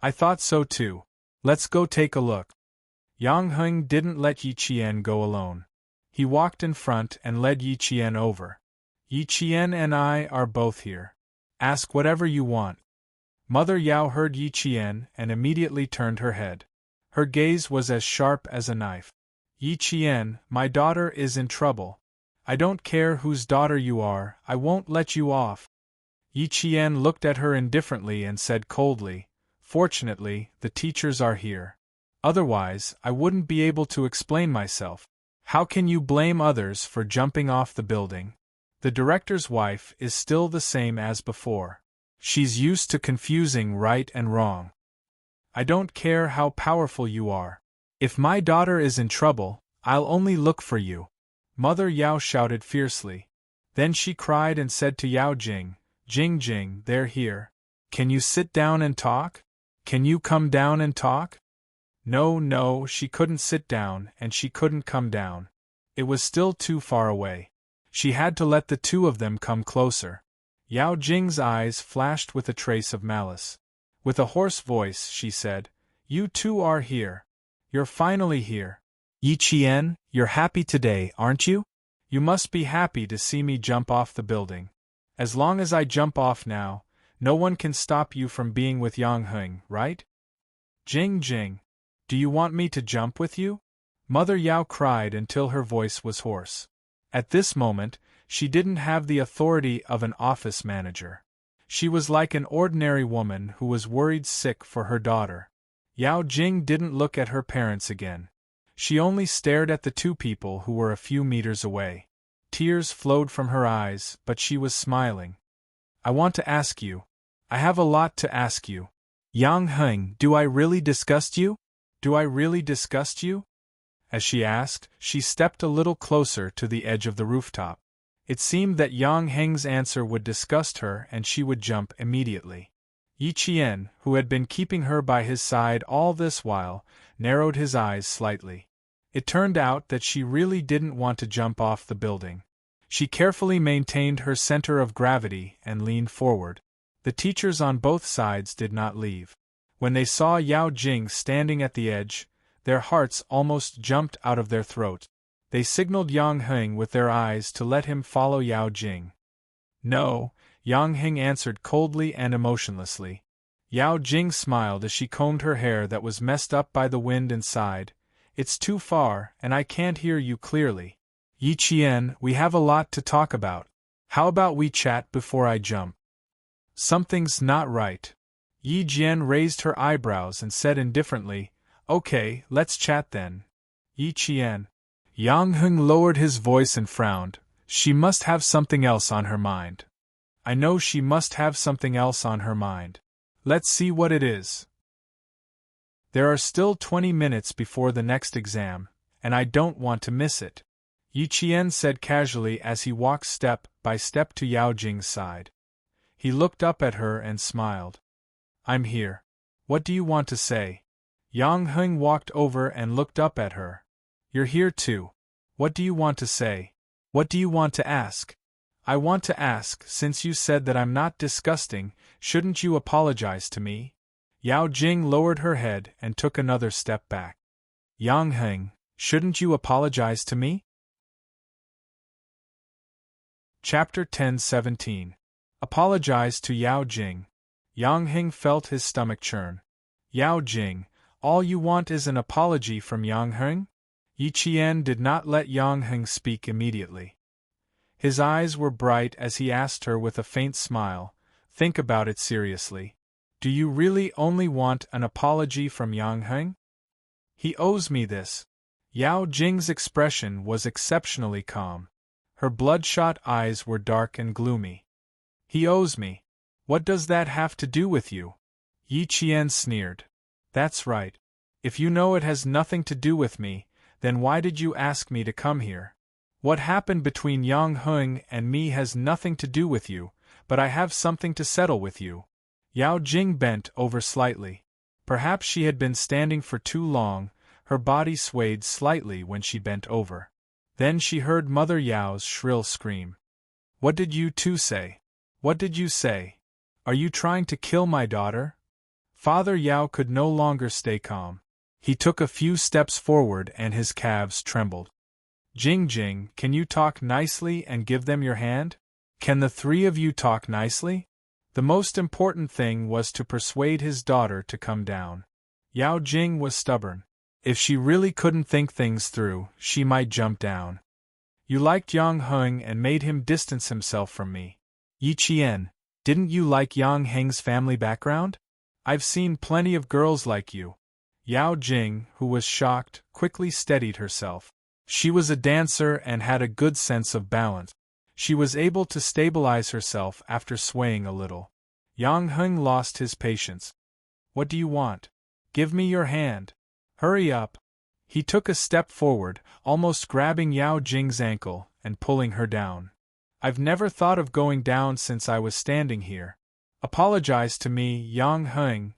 I thought so too. Let's go take a look. Yang Heng didn't let Yi Qian go alone. He walked in front and led Yi Qian over. Yi Qian and I are both here. Ask whatever you want. Mother Yao heard Yi Qian and immediately turned her head. Her gaze was as sharp as a knife. Yi Qian, my daughter is in trouble. I don't care whose daughter you are, I won't let you off. Yi Qian looked at her indifferently and said coldly, "Fortunately, the teachers are here. Otherwise, I wouldn't be able to explain myself. How can you blame others for jumping off the building? The director's wife is still the same as before. She's used to confusing right and wrong. I don't care how powerful you are. If my daughter is in trouble, I'll only look for you." Mother Yao shouted fiercely. Then she cried and said to Yao Jing, "Jing Jing, they're here. Can you sit down and talk? Can you come down and talk?" No, she couldn't sit down and she couldn't come down. It was still too far away. She had to let the two of them come closer. Yao Jing's eyes flashed with a trace of malice. With a hoarse voice, she said, "You two are here. You're finally here. Yi Qian, you're happy today, aren't you? You must be happy to see me jump off the building. As long as I jump off now, no one can stop you from being with Yang Heng, right? Jing Jing, do you want me to jump with you?" Mother Yao cried until her voice was hoarse. At this moment, she didn't have the authority of an office manager. She was like an ordinary woman who was worried sick for her daughter. Yao Jing didn't look at her parents again. She only stared at the two people who were a few meters away. Tears flowed from her eyes, but she was smiling. "I want to ask you. I have a lot to ask you. Yang Heng, do I really disgust you? Do I really disgust you?" As she asked, she stepped a little closer to the edge of the rooftop. It seemed that Yang Heng's answer would disgust her and she would jump immediately. Yi Qian, who had been keeping her by his side all this while, narrowed his eyes slightly. It turned out that she really didn't want to jump off the building. She carefully maintained her center of gravity and leaned forward. The teachers on both sides did not leave. When they saw Yao Jing standing at the edge, their hearts almost jumped out of their throat. They signaled Yang Heng with their eyes to let him follow Yao Jing. "No," Yang Heng answered coldly and emotionlessly. Yao Jing smiled as she combed her hair that was messed up by the wind and sighed, "It's too far, and I can't hear you clearly. Yi Qian, we have a lot to talk about. How about we chat before I jump?" "Something's not right." Yi Jian raised her eyebrows and said indifferently, "Okay, let's chat then." "Yi Qian." Yang Heng lowered his voice and frowned. She must have something else on her mind. I know she must have something else on her mind. Let's see what it is. There are still 20 minutes before the next exam, and I don't want to miss it, Yi Qian said casually as he walked step by step to Yao Jing's side. He looked up at her and smiled. "I'm here. What do you want to say?" Yang Heng walked over and looked up at her. "You're here too. What do you want to say? What do you want to ask?" "I want to ask, since you said that I'm not disgusting, shouldn't you apologize to me?" Yao Jing lowered her head and took another step back. "Yang Heng, shouldn't you apologize to me?" Chapter 10:17. Apologize to Yao Jing. Yang Heng felt his stomach churn. "Yao Jing, all you want is an apology from Yang Heng?" Yi Qian did not let Yang Heng speak immediately. His eyes were bright as he asked her with a faint smile, "Think about it seriously. Do you really only want an apology from Yang Heng?" "He owes me this." Yao Jing's expression was exceptionally calm. Her bloodshot eyes were dark and gloomy. "He owes me. What does that have to do with you?" Yi Qian sneered. "That's right. If you know it has nothing to do with me, then why did you ask me to come here? What happened between Yang Heng and me has nothing to do with you, but I have something to settle with you." Yao Jing bent over slightly. Perhaps she had been standing for too long, her body swayed slightly when she bent over. Then she heard Mother Yao's shrill scream. "What did you two say? What did you say? Are you trying to kill my daughter?" Father Yao could no longer stay calm. He took a few steps forward and his calves trembled. "Jing Jing, can you talk nicely and give them your hand? Can the three of you talk nicely?" The most important thing was to persuade his daughter to come down. Yao Jing was stubborn. If she really couldn't think things through, she might jump down. "You liked Yang Heng and made him distance himself from me. Yi Qian, Didn't you like Yang Heng's family background? I've seen plenty of girls like you. Yao Jing, who was shocked, quickly steadied herself. She was a dancer and had a good sense of balance. She was able to stabilize herself after swaying a little. Yang Heng lost his patience. What do you want? Give me your hand. Hurry up. He took a step forward, almost grabbing Yao Jing's ankle and pulling her down. I've never thought of going down since I was standing here. Apologize to me, Yang Heng.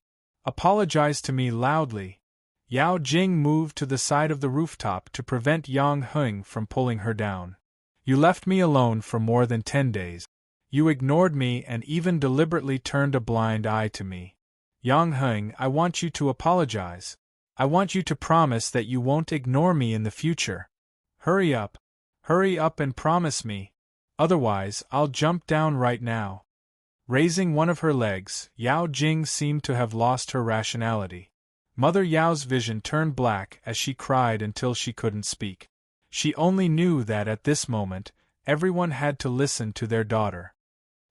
Apologize to me loudly. Yao Jing moved to the side of the rooftop to prevent Yang Heng from pulling her down. You left me alone for more than 10 days. You ignored me and even deliberately turned a blind eye to me. Yang Heng, I want you to apologize. I want you to promise that you won't ignore me in the future. Hurry up. Hurry up and promise me. Otherwise, I'll jump down right now. Raising one of her legs, Yao Jing seemed to have lost her rationality. Mother Yao's vision turned black as she cried until she couldn't speak. She only knew that at this moment, everyone had to listen to their daughter.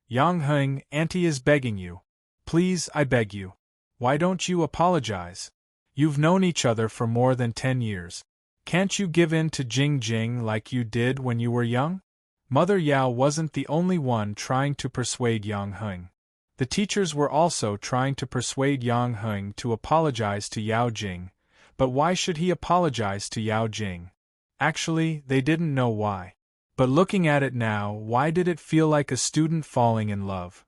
Yang Heng, Auntie is begging you. Please, I beg you. Why don't you apologize? You've known each other for more than 10 years. Can't you give in to Jing Jing like you did when you were young? Mother Yao wasn't the only one trying to persuade Yang Heng. The teachers were also trying to persuade Yang Heng to apologize to Yao Jing, but why should he apologize to Yao Jing? Actually, they didn't know why. But looking at it now, why did it feel like a student falling in love?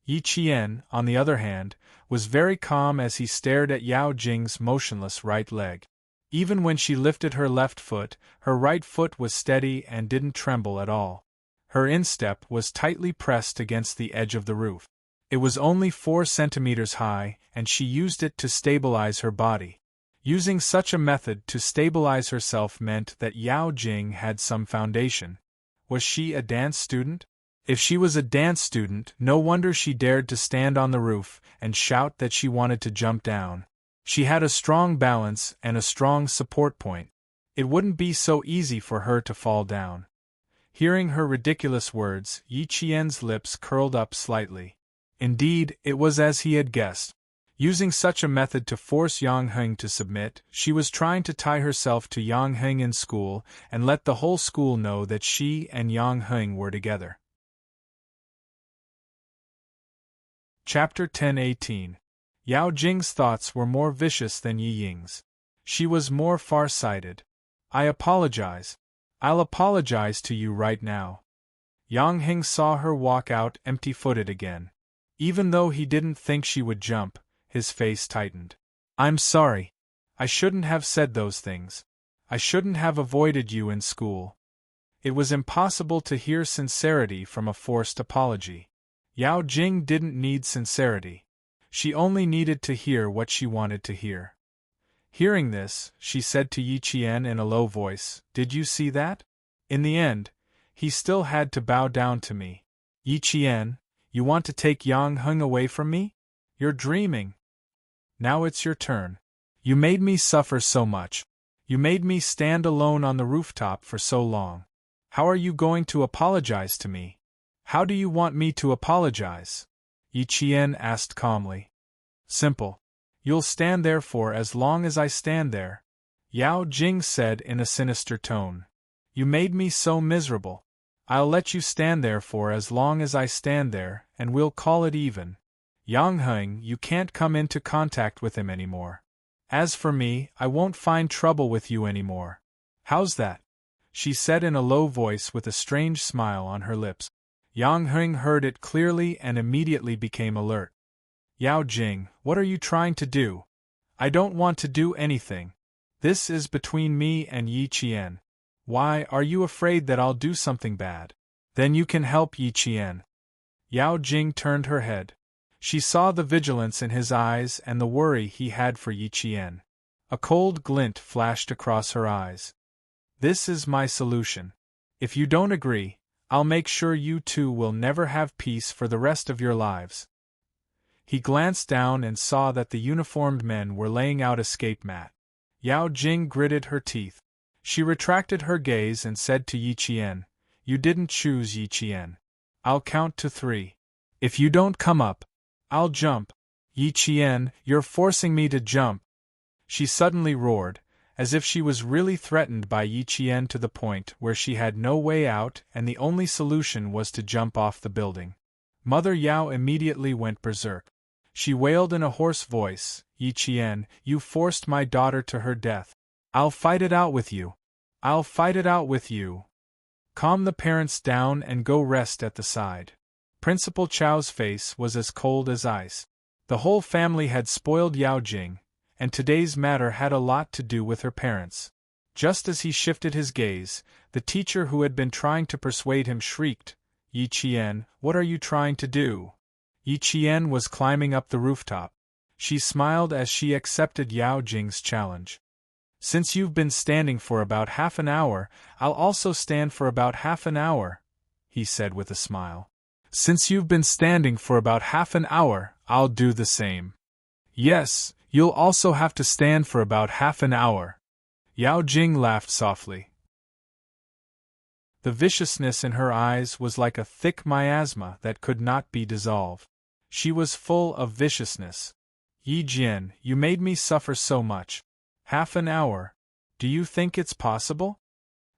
Yi Qian, on the other hand, was very calm as he stared at Yao Jing's motionless right leg. Even when she lifted her left foot, her right foot was steady and didn't tremble at all. Her instep was tightly pressed against the edge of the roof. It was only 4 centimeters high, and she used it to stabilize her body. Using such a method to stabilize herself meant that Yao Jing had some foundation. Was she a dance student? If she was a dance student, no wonder she dared to stand on the roof and shout that she wanted to jump down. She had a strong balance and a strong support point. It wouldn't be so easy for her to fall down. Hearing her ridiculous words, Yi Qian's lips curled up slightly. Indeed, it was as he had guessed. Using such a method to force Yang Heng to submit, she was trying to tie herself to Yang Heng in school and let the whole school know that she and Yang Heng were together. Chapter 10:18. Yao Jing's thoughts were more vicious than Yi Ying's. She was more far-sighted. I apologize. I'll apologize to you right now. Yang Heng saw her walk out empty-footed again. Even though he didn't think she would jump, his face tightened. I'm sorry. I shouldn't have said those things. I shouldn't have avoided you in school. It was impossible to hear sincerity from a forced apology. Yao Jing didn't need sincerity. She only needed to hear what she wanted to hear. Hearing this, she said to Yi Qian in a low voice, Did you see that? In the end, he still had to bow down to me. Yi Qian, you want to take Yang Heng away from me? You're dreaming. Now it's your turn. You made me suffer so much. You made me stand alone on the rooftop for so long. How are you going to apologize to me? How do you want me to apologize? Yi Qian asked calmly. Simple. You'll stand there for as long as I stand there, Yao Jing said in a sinister tone. You made me so miserable. I'll let you stand there for as long as I stand there, and we'll call it even. Yang Heng, you can't come into contact with him anymore. As for me, I won't find trouble with you anymore. How's that? She said in a low voice with a strange smile on her lips. Yang Heng heard it clearly and immediately became alert. Yao Jing, what are you trying to do? I don't want to do anything. This is between me and Yi Qian. Why, are you afraid that I'll do something bad? Then you can help Yi Qian. Yao Jing turned her head. She saw the vigilance in his eyes and the worry he had for Yi Qian. A cold glint flashed across her eyes. This is my solution. If you don't agree, I'll make sure you two will never have peace for the rest of your lives. He glanced down and saw that the uniformed men were laying out escape mat. Yao Jing gritted her teeth. She retracted her gaze and said to Yi Qian, You didn't choose Yi Qian. I'll count to 3. If you don't come up, I'll jump. Yi Qian, you're forcing me to jump. She suddenly roared, as if she was really threatened by Yi Qian to the point where she had no way out and the only solution was to jump off the building. Mother Yao immediately went berserk. She wailed in a hoarse voice, Yi Qian, you forced my daughter to her death. I'll fight it out with you. I'll fight it out with you. Calm the parents down and go rest at the side. Principal Chow's face was as cold as ice. The whole family had spoiled Yao Jing, and today's matter had a lot to do with her parents. Just as he shifted his gaze, the teacher who had been trying to persuade him shrieked, Yi Qian, what are you trying to do? Yi Qian was climbing up the rooftop. She smiled as she accepted Yao Jing's challenge. Since you've been standing for about half an hour, I'll also stand for about half an hour, he said with a smile. Since you've been standing for about half an hour, I'll do the same. Yes, you'll also have to stand for about half an hour. Yao Jing laughed softly. The viciousness in her eyes was like a thick miasma that could not be dissolved. She was full of viciousness. Yi Jian, you made me suffer so much. Half an hour. Do you think it's possible?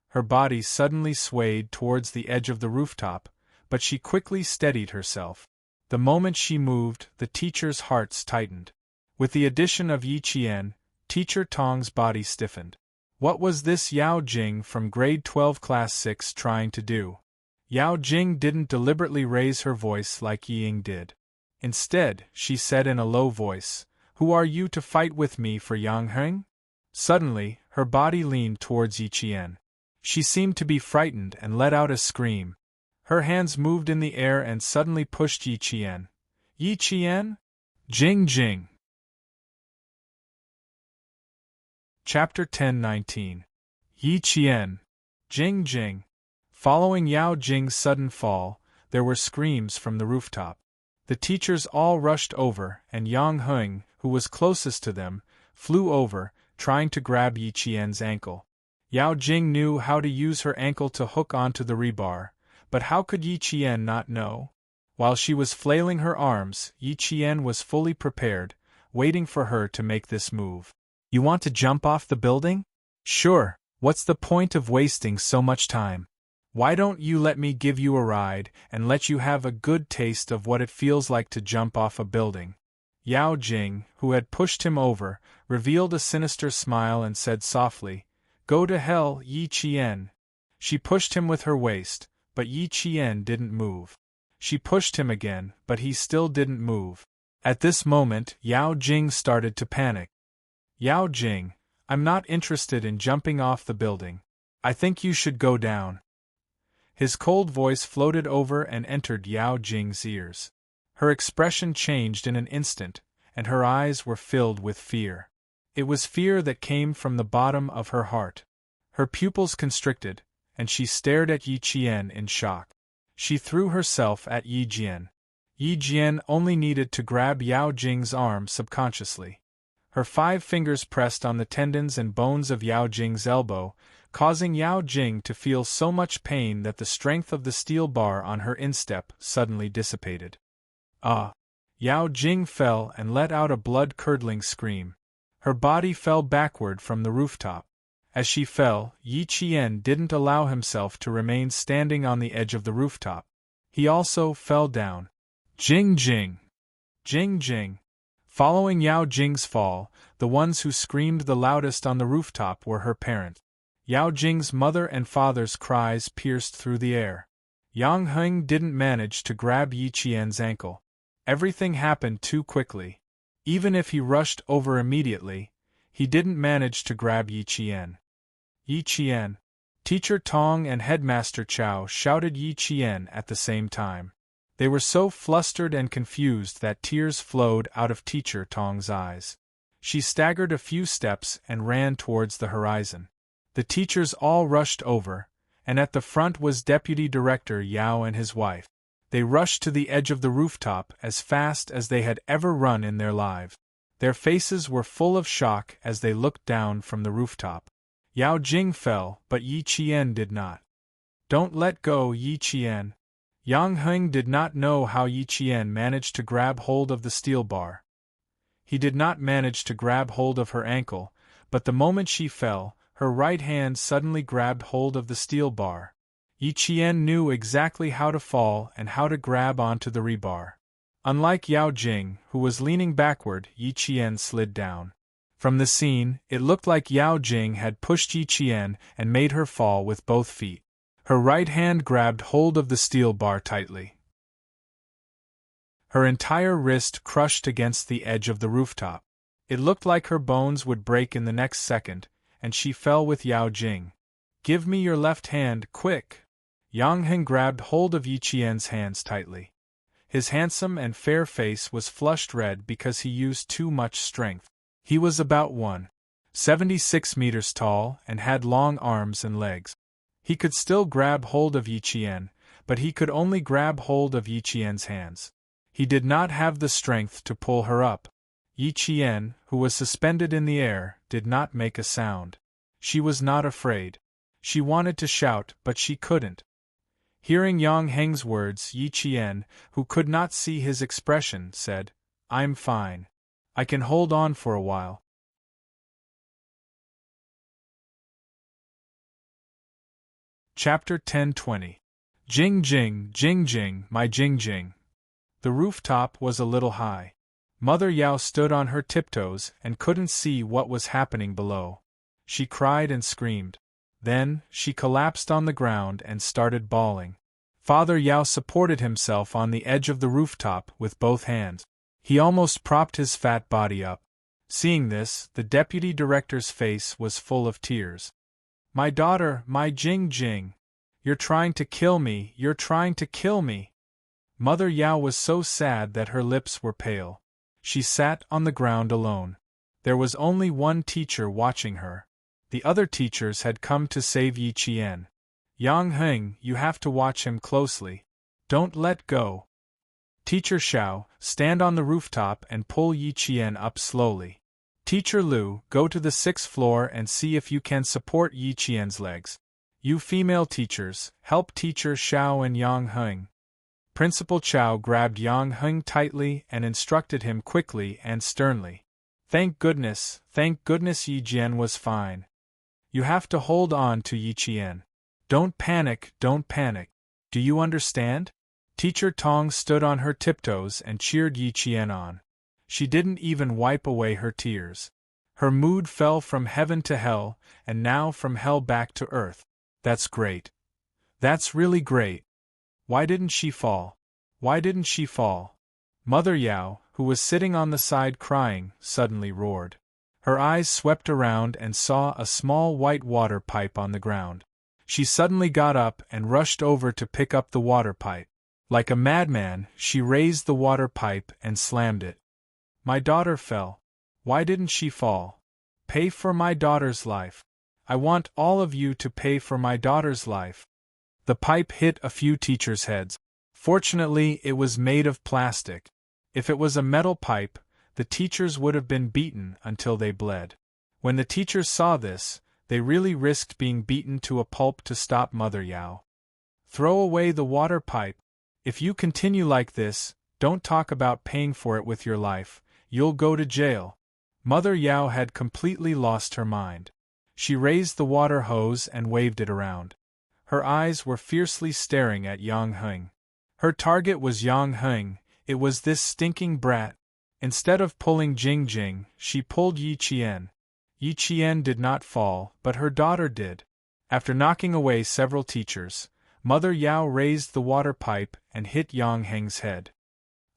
Her body suddenly swayed towards the edge of the rooftop, but she quickly steadied herself. The moment she moved, the teacher's hearts tightened. With the addition of Yi Qian, Teacher Tong's body stiffened. What was this Yao Jing from grade 12 class 6 trying to do? Yao Jing didn't deliberately raise her voice like Yi Ying did. Instead, she said in a low voice, Who are you to fight with me for Yang Heng? Suddenly, her body leaned towards Yi Qian. She seemed to be frightened and let out a scream. Her hands moved in the air and suddenly pushed Yi Qian. Yi Qian? Jing Jing! Chapter 10-19. Yi Qian. Jing Jing. Following Yao Jing's sudden fall, there were screams from the rooftop. The teachers all rushed over, and Yang Heng, who was closest to them, flew over, trying to grab Yi Qian's ankle. Yao Jing knew how to use her ankle to hook onto the rebar, but how could Yi Qian not know? While she was flailing her arms, Yi Qian was fully prepared, waiting for her to make this move. You want to jump off the building? Sure, what's the point of wasting so much time? Why don't you let me give you a ride and let you have a good taste of what it feels like to jump off a building? Yao Jing, who had pushed him over, revealed a sinister smile and said softly, Go to hell, Yi Qian. She pushed him with her waist, but Yi Qian didn't move. She pushed him again, but he still didn't move. At this moment, Yao Jing started to panic. Yao Jing, I'm not interested in jumping off the building. I think you should go down. His cold voice floated over and entered Yao Jing's ears. Her expression changed in an instant, and her eyes were filled with fear. It was fear that came from the bottom of her heart. Her pupils constricted, and she stared at Yi Qian in shock. She threw herself at Yi Jian. Yi Jian only needed to grab Yao Jing's arm subconsciously. Her 5 fingers pressed on the tendons and bones of Yao Jing's elbow, causing Yao Jing to feel so much pain that the strength of the steel bar on her instep suddenly dissipated. Ah! Yao Jing fell and let out a blood-curdling scream. Her body fell backward from the rooftop. As she fell, Yi Qian didn't allow himself to remain standing on the edge of the rooftop. He also fell down. Jing Jing! Jing Jing! Following Yao Jing's fall, the ones who screamed the loudest on the rooftop were her parents. Yao Jing's mother and father's cries pierced through the air. Yang Heng didn't manage to grab Yi Qian's ankle. Everything happened too quickly. Even if he rushed over immediately, he didn't manage to grab Yi Qian. Yi Qian! Teacher Tong and Headmaster Chow shouted Yi Qian at the same time. They were so flustered and confused that tears flowed out of Teacher Tong's eyes. She staggered a few steps and ran towards the horizon. The teachers all rushed over, and at the front was Deputy Director Yao and his wife. They rushed to the edge of the rooftop as fast as they had ever run in their lives. Their faces were full of shock as they looked down from the rooftop. Yao Jing fell, but Yi Qian did not. Don't let go, Yi Qian. Yang Heng did not know how Yi Qian managed to grab hold of the steel bar. He did not manage to grab hold of her ankle, but the moment she fell, her right hand suddenly grabbed hold of the steel bar. Yi Qian knew exactly how to fall and how to grab onto the rebar. Unlike Yao Jing, who was leaning backward, Yi Qian slid down. From the scene, it looked like Yao Jing had pushed Yi Qian and made her fall with both feet. Her right hand grabbed hold of the steel bar tightly. Her entire wrist crushed against the edge of the rooftop. It looked like her bones would break in the next second, and she fell with Yao Jing. "Give me your left hand, quick!" Yang Heng grabbed hold of Yi Qian's hands tightly. His handsome and fair face was flushed red because he used too much strength. He was about 1.76 meters tall and had long arms and legs. He could still grab hold of Yi Qian, but he could only grab hold of Yi Qian's hands. He did not have the strength to pull her up. Yi Qian, who was suspended in the air, did not make a sound. She was not afraid. She wanted to shout, but she couldn't. Hearing Yang Heng's words, Yi Qian, who could not see his expression, said, "I'm fine. I can hold on for a while." Chapter 10:20. Jing Jing, Jing Jing, my Jing Jing. The rooftop was a little high. Mother Yao stood on her tiptoes and couldn't see what was happening below. She cried and screamed. Then, she collapsed on the ground and started bawling. Father Yao supported himself on the edge of the rooftop with both hands. He almost propped his fat body up. Seeing this, the deputy director's face was full of tears. "My daughter, my Jing Jing! You're trying to kill me, you're trying to kill me!" Mother Yao was so sad that her lips were pale. She sat on the ground alone. There was only one teacher watching her. The other teachers had come to save Yi Qian. "Yang Heng, you have to watch him closely. Don't let go. Teacher Xiao, stand on the rooftop and pull Yi Qian up slowly. Teacher Lu, go to the 6th floor and see if you can support Yi Qian's legs. You female teachers, help Teacher Xiao and Yang Heng." Principal Qiao grabbed Yang Heng tightly and instructed him quickly and sternly. Thank goodness Yi Jian was fine. You have to hold on to Yi Qian. Don't panic, don't panic. Do you understand? Teacher Tong stood on her tiptoes and cheered Yi Qian on. She didn't even wipe away her tears. Her mood fell from heaven to hell, and now from hell back to earth. That's great. That's really great. Why didn't she fall? Why didn't she fall? Mother Yao, who was sitting on the side crying, suddenly roared. Her eyes swept around and saw a small white water pipe on the ground. She suddenly got up and rushed over to pick up the water pipe. Like a madman, she raised the water pipe and slammed it. My daughter fell. Why didn't she fall? Pay for my daughter's life. I want all of you to pay for my daughter's life. The pipe hit a few teachers' heads. Fortunately, it was made of plastic. If it was a metal pipe, the teachers would have been beaten until they bled. When the teachers saw this, they really risked being beaten to a pulp to stop Mother Yao. Throw away the water pipe. If you continue like this, don't talk about paying for it with your life, you'll go to jail. Mother Yao had completely lost her mind. She raised the water hose and waved it around. Her eyes were fiercely staring at Yang Heng. Her target was Yang Heng. It was this stinking brat. Instead of pulling Jing Jing, she pulled Yi Qian. Yi Qian did not fall, but her daughter did. After knocking away several teachers, Mother Yao raised the water pipe and hit Yang Heng's head.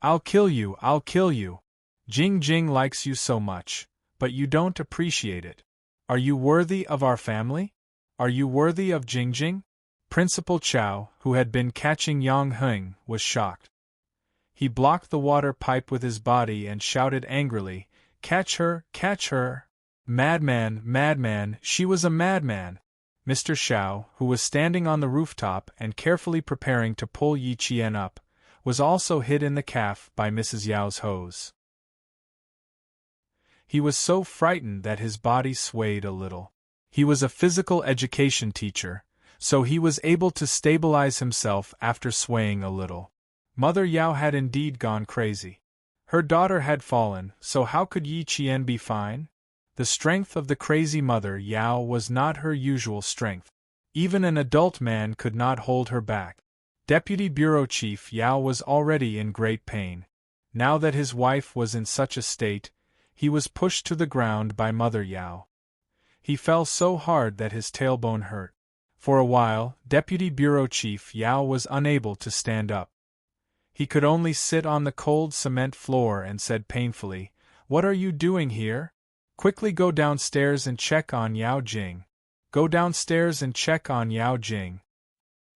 I'll kill you, I'll kill you. Jing Jing likes you so much, but you don't appreciate it. Are you worthy of our family? Are you worthy of Jing Jing? Principal Qiao, who had been catching Yang Heng, was shocked. He blocked the water pipe with his body and shouted angrily, Catch her, catch her! Madman, madman, she was a madman! Mr. Xiao, who was standing on the rooftop and carefully preparing to pull Yi Qian up, was also hit in the calf by Mrs. Yao's hose. He was so frightened that his body swayed a little. He was a physical education teacher, so he was able to stabilize himself after swaying a little. Mother Yao had indeed gone crazy. Her daughter had fallen, so how could Yi Qian be fine? The strength of the crazy Mother Yao was not her usual strength. Even an adult man could not hold her back. Deputy Bureau Chief Yao was already in great pain. Now that his wife was in such a state, he was pushed to the ground by Mother Yao. He fell so hard that his tailbone hurt. For a while, Deputy Bureau Chief Yao was unable to stand up. He could only sit on the cold cement floor and said painfully, "What are you doing here? Quickly go downstairs and check on Yao Jing. Go downstairs and check on Yao Jing.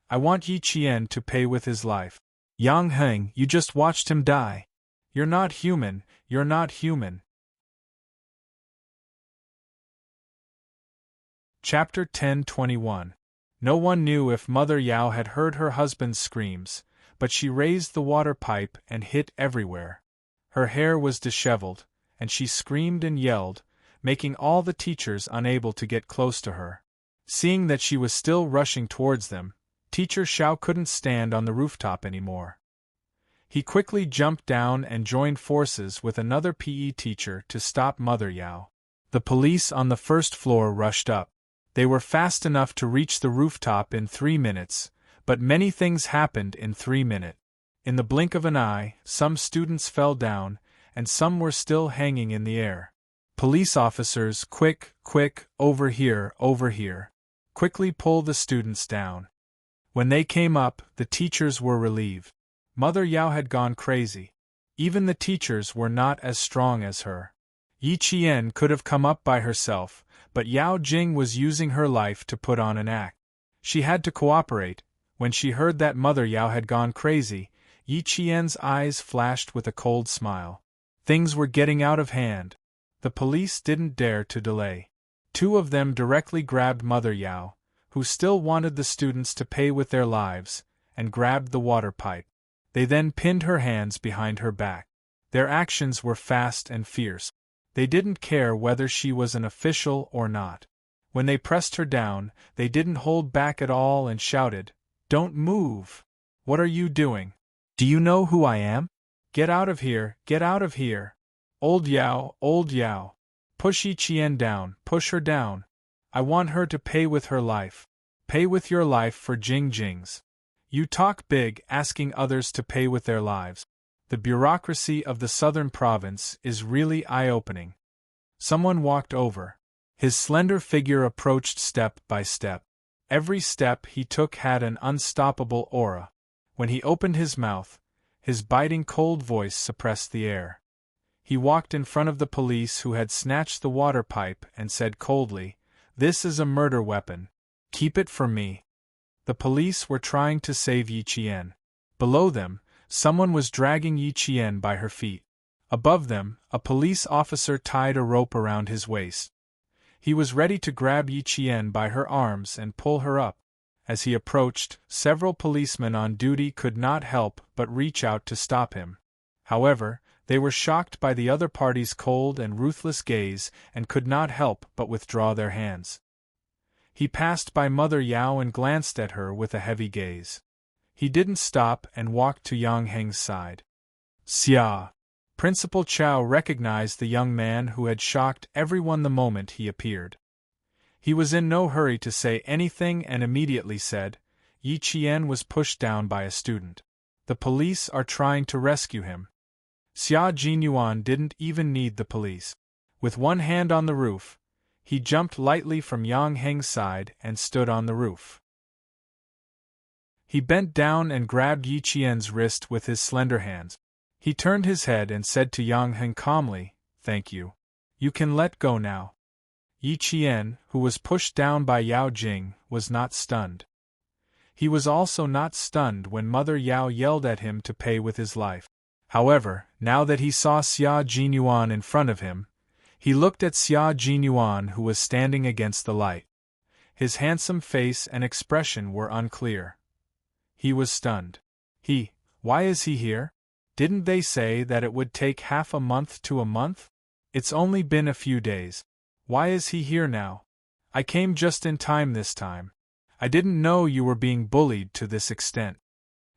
I want Yi Qian to pay with his life. Yang Heng, you just watched him die. You're not human, you're not human." Chapter 10:21. No one knew if Mother Yao had heard her husband's screams, but she raised the water pipe and hit everywhere. Her hair was disheveled, and she screamed and yelled, making all the teachers unable to get close to her. Seeing that she was still rushing towards them, Teacher Xiao couldn't stand on the rooftop anymore. He quickly jumped down and joined forces with another PE teacher to stop Mother Yao. The police on the first floor rushed up. They were fast enough to reach the rooftop in 3 minutes, but many things happened in 3 minutes. In the blink of an eye, some students fell down, and some were still hanging in the air. Police officers, quick, over here, quickly pull the students down. When they came up, the teachers were relieved. Mother Yao had gone crazy. Even the teachers were not as strong as her. Yi Qian could have come up by herself, but Yao Jing was using her life to put on an act. She had to cooperate. When she heard that Mother Yao had gone crazy, Yi Qian's eyes flashed with a cold smile. Things were getting out of hand. The police didn't dare to delay. 2 of them directly grabbed Mother Yao, who still wanted the students to pay with their lives, and grabbed the water pipe. They then pinned her hands behind her back. Their actions were fast and fierce. They didn't care whether she was an official or not. When they pressed her down, they didn't hold back at all and shouted, "Don't move! What are you doing? Do you know who I am? Get out of here, get out of here! Old Yao, push Yi Qian down, push her down. I want her to pay with her life. Pay with your life for Jing Jing's. You talk big, asking others to pay with their lives. The bureaucracy of the southern province is really eye-opening." Someone walked over. His slender figure approached step by step. Every step he took had an unstoppable aura. When he opened his mouth, his biting cold voice suppressed the air. He walked in front of the police who had snatched the water pipe and said coldly, "This is a murder weapon. Keep it for me." The police were trying to save Yi Qian. Below them, someone was dragging Yi Qian by her feet. Above them, a police officer tied a rope around his waist. He was ready to grab Yi Qian by her arms and pull her up. As he approached, several policemen on duty could not help but reach out to stop him. However, they were shocked by the other party's cold and ruthless gaze and could not help but withdraw their hands. He passed by Mother Yao and glanced at her with a heavy gaze. He didn't stop and walked to Yang Heng's side. "Xia." Principal Chao recognized the young man who had shocked everyone the moment he appeared. He was in no hurry to say anything and immediately said, "Yi Qian was pushed down by a student. The police are trying to rescue him." Xia Jinyuan didn't even need the police. With one hand on the roof, he jumped lightly from Yang Heng's side and stood on the roof. He bent down and grabbed Yi Qian's wrist with his slender hands. He turned his head and said to Yang Heng calmly, "Thank you. You can let go now." Yi Qian, who was pushed down by Yao Jing, was not stunned. He was also not stunned when Mother Yao yelled at him to pay with his life. However, now that he saw Xia Jinyuan in front of him, he looked at Xia Jinyuan who was standing against the light. His handsome face and expression were unclear. He was stunned. Why is he here? Didn't they say that it would take half a month to a month? It's only been a few days. Why is he here now? I came just in time this time. I didn't know you were being bullied to this extent.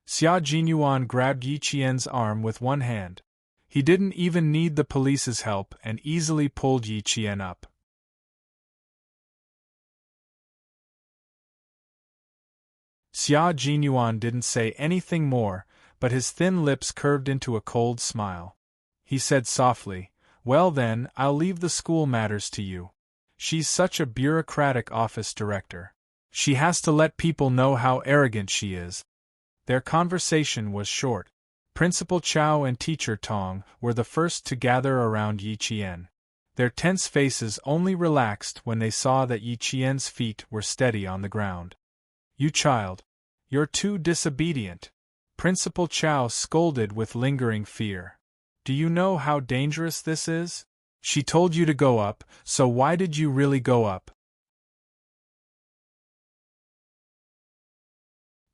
Xia Jinyuan grabbed Yi Qian's arm with one hand. He didn't even need the police's help and easily pulled Yi Qian up. Xia Jinyuan didn't say anything more, but his thin lips curved into a cold smile. He said softly, "Well then, I'll leave the school matters to you. She's such a bureaucratic office director. She has to let people know how arrogant she is." Their conversation was short. Principal Chao and Teacher Tong were the first to gather around Yi Qian. Their tense faces only relaxed when they saw that Yi Qian's feet were steady on the ground. "You child. You're too disobedient," Principal Chao scolded with lingering fear. "Do you know how dangerous this is? She told you to go up, so why did you really go up?"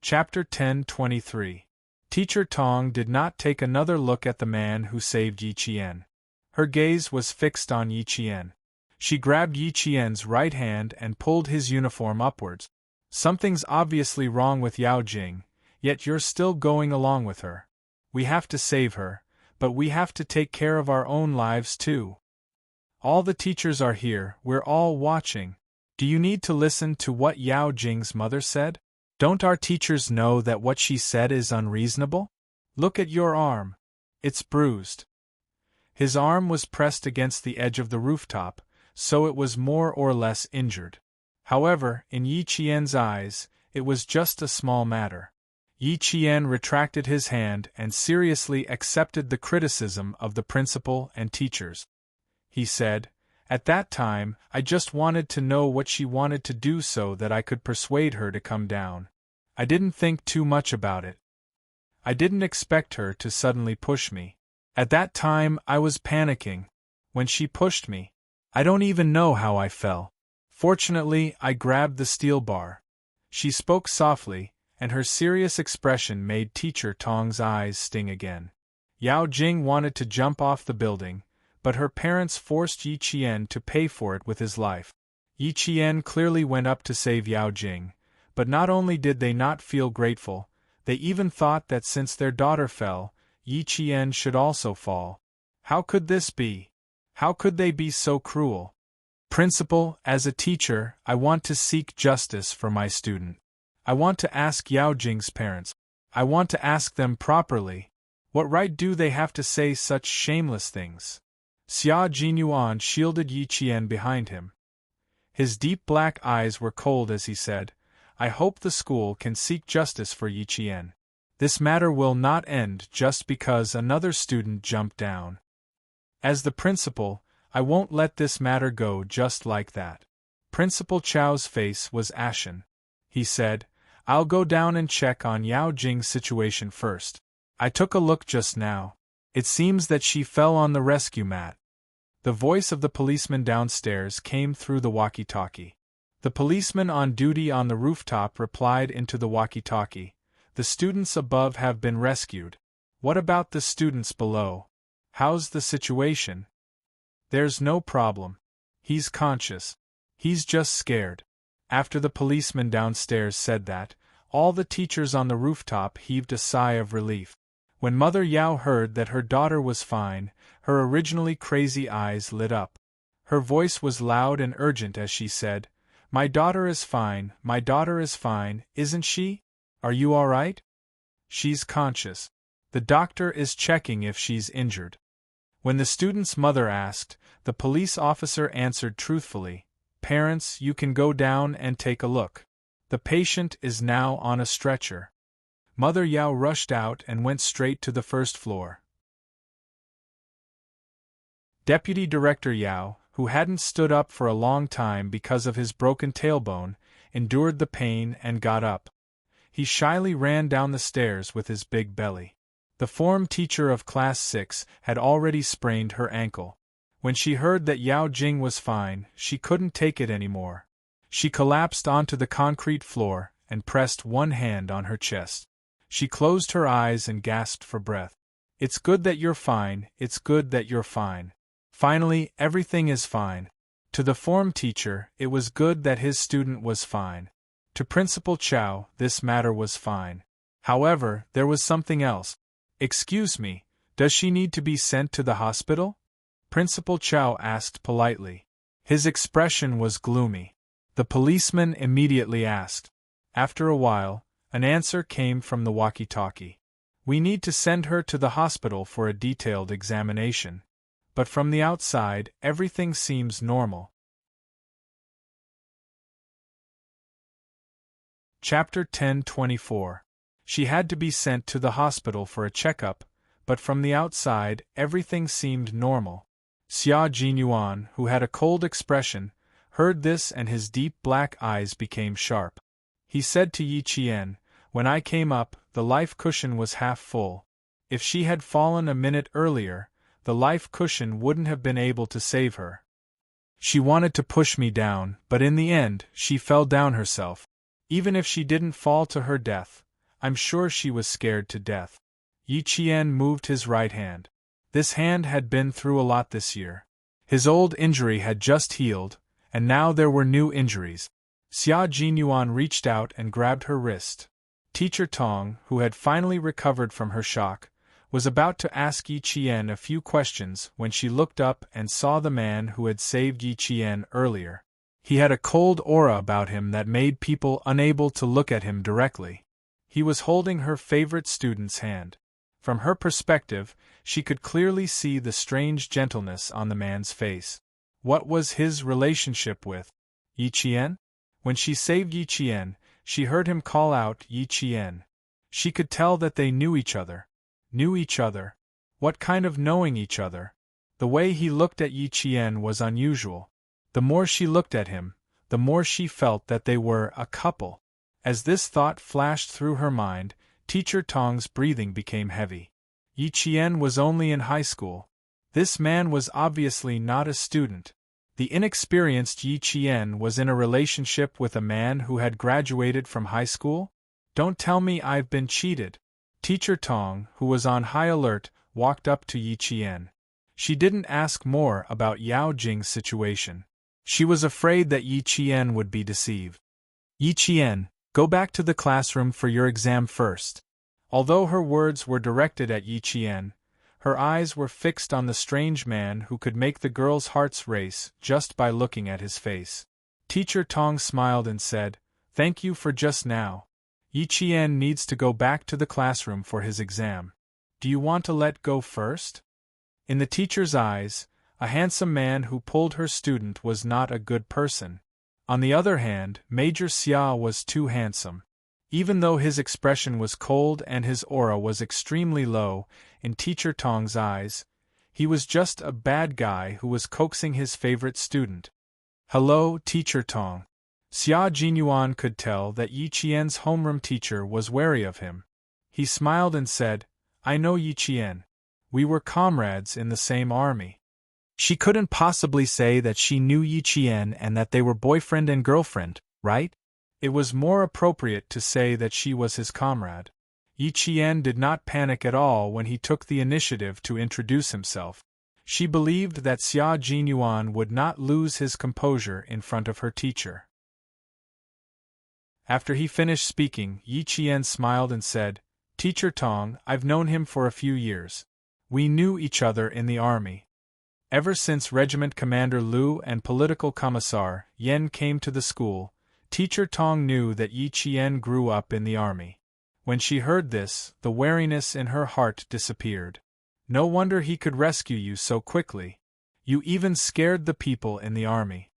Chapter 10:23. Teacher Tong did not take another look at the man who saved Yi Qian. Her gaze was fixed on Yi Qian. She grabbed Yi Qian's right hand and pulled his uniform upwards. "Something's obviously wrong with Yao Jing, yet you're still going along with her. We have to save her, but we have to take care of our own lives too. All the teachers are here, we're all watching. Do you need to listen to what Yao Jing's mother said? Don't our teachers know that what she said is unreasonable? Look at your arm. It's bruised." His arm was pressed against the edge of the rooftop, so it was more or less injured. However, in Yi Qian's eyes, it was just a small matter. Yi Qian retracted his hand and seriously accepted the criticism of the principal and teachers. He said, "At that time, I just wanted to know what she wanted to do so that I could persuade her to come down. I didn't think too much about it. I didn't expect her to suddenly push me. At that time, I was panicking. When she pushed me, I don't even know how I fell. Fortunately, I grabbed the steel bar." She spoke softly, and her serious expression made Teacher Tong's eyes sting again. Yao Jing wanted to jump off the building, but her parents forced Yi Qian to pay for it with his life. Yi Qian clearly went up to save Yao Jing, but not only did they not feel grateful, they even thought that since their daughter fell, Yi Qian should also fall. How could this be? How could they be so cruel? "Principal, as a teacher, I want to seek justice for my student. I want to ask Yao Jing's parents. I want to ask them properly. What right do they have to say such shameless things?" Xia Jinyuan shielded Yi Qian behind him. His deep black eyes were cold as he said, "I hope the school can seek justice for Yi Qian. This matter will not end just because another student jumped down. As the principal, I won't let this matter go just like that." Principal Chao's face was ashen. He said, "I'll go down and check on Yao Jing's situation first. I took a look just now. It seems that she fell on the rescue mat." The voice of the policeman downstairs came through the walkie-talkie. The policeman on duty on the rooftop replied into the walkie-talkie, "The students above have been rescued. What about the students below? How's the situation?" "There's no problem. He's conscious. He's just scared." After the policeman downstairs said that, all the teachers on the rooftop heaved a sigh of relief. When Mother Yao heard that her daughter was fine, her originally crazy eyes lit up. Her voice was loud and urgent as she said, "My daughter is fine, isn't she? Are you all right?" "She's conscious. The doctor is checking if she's injured." When the student's mother asked, the police officer answered truthfully, "Parents, you can go down and take a look. The patient is now on a stretcher." Mother Yao rushed out and went straight to the first floor. Deputy Director Yao, who hadn't stood up for a long time because of his broken tailbone, endured the pain and got up. He shyly ran down the stairs with his big belly. The form teacher of Class 6 had already sprained her ankle. When she heard that Yao Jing was fine, she couldn't take it anymore. She collapsed onto the concrete floor and pressed one hand on her chest. She closed her eyes and gasped for breath. "It's good that you're fine, it's good that you're fine. Finally, everything is fine." To the form teacher, it was good that his student was fine. To Principal Chow, this matter was fine. However, there was something else. Excuse me, does she need to be sent to the hospital? Principal Chow asked politely. His expression was gloomy. The policeman immediately asked. After a while, an answer came from the walkie-talkie. We need to send her to the hospital for a detailed examination. But from the outside, everything seems normal. Chapter 10:24. She had to be sent to the hospital for a checkup, but from the outside, everything seemed normal. Xia Jinyuan, who had a cold expression, heard this and his deep black eyes became sharp. He said to Yi Qian, "When I came up, the life cushion was half full. If she had fallen a minute earlier, the life cushion wouldn't have been able to save her. She wanted to push me down, but in the end, she fell down herself. Even if she didn't fall to her death, I'm sure she was scared to death." Yi Qian moved his right hand. This hand had been through a lot this year. His old injury had just healed, and now there were new injuries. Xia Jinyuan reached out and grabbed her wrist. Teacher Tong, who had finally recovered from her shock, was about to ask Yi Qian a few questions when she looked up and saw the man who had saved Yi Qian earlier. He had a cold aura about him that made people unable to look at him directly. He was holding her favorite student's hand. From her perspective, she could clearly see the strange gentleness on the man's face. What was his relationship with Yi Qian? When she saved Yi Qian, she heard him call out Yi Qian. She could tell that they knew each other. Knew each other? What kind of knowing each other? The way he looked at Yi Qian was unusual. The more she looked at him, the more she felt that they were a couple. As this thought flashed through her mind, Teacher Tong's breathing became heavy. Yi Qian was only in high school. This man was obviously not a student. The inexperienced Yi Qian was in a relationship with a man who had graduated from high school? Don't tell me I've been cheated. Teacher Tong, who was on high alert, walked up to Yi Qian. She didn't ask more about Yao Jing's situation. She was afraid that Yi Qian would be deceived. Yi Qian, go back to the classroom for your exam first. Although her words were directed at Yi Qian, her eyes were fixed on the strange man who could make the girls' hearts race just by looking at his face. Teacher Tong smiled and said, "Thank you for just now. Yi Qian needs to go back to the classroom for his exam. Do you want to let go first?" In the teacher's eyes, a handsome man who pulled her student was not a good person. On the other hand, Major Xia was too handsome. Even though his expression was cold and his aura was extremely low, in Teacher Tong's eyes, he was just a bad guy who was coaxing his favorite student. "Hello, Teacher Tong." Xia Jinyuan could tell that Yi Qian's homeroom teacher was wary of him. He smiled and said, "I know Yi Qian. We were comrades in the same army." She couldn't possibly say that she knew Yi Qian and that they were boyfriend and girlfriend, right? It was more appropriate to say that she was his comrade. Yi Qian did not panic at all when he took the initiative to introduce himself. She believed that Xia Jinyuan would not lose his composure in front of her teacher. After he finished speaking, Yi Qian smiled and said, "Teacher Tong, I've known him for a few years. We knew each other in the army. Ever since Regiment Commander Liu and Political Commissar Yen came to the school, Teacher Tong knew that Yi Qian grew up in the army." When she heard this, the wariness in her heart disappeared. No wonder he could rescue you so quickly. You even scared the people in the army.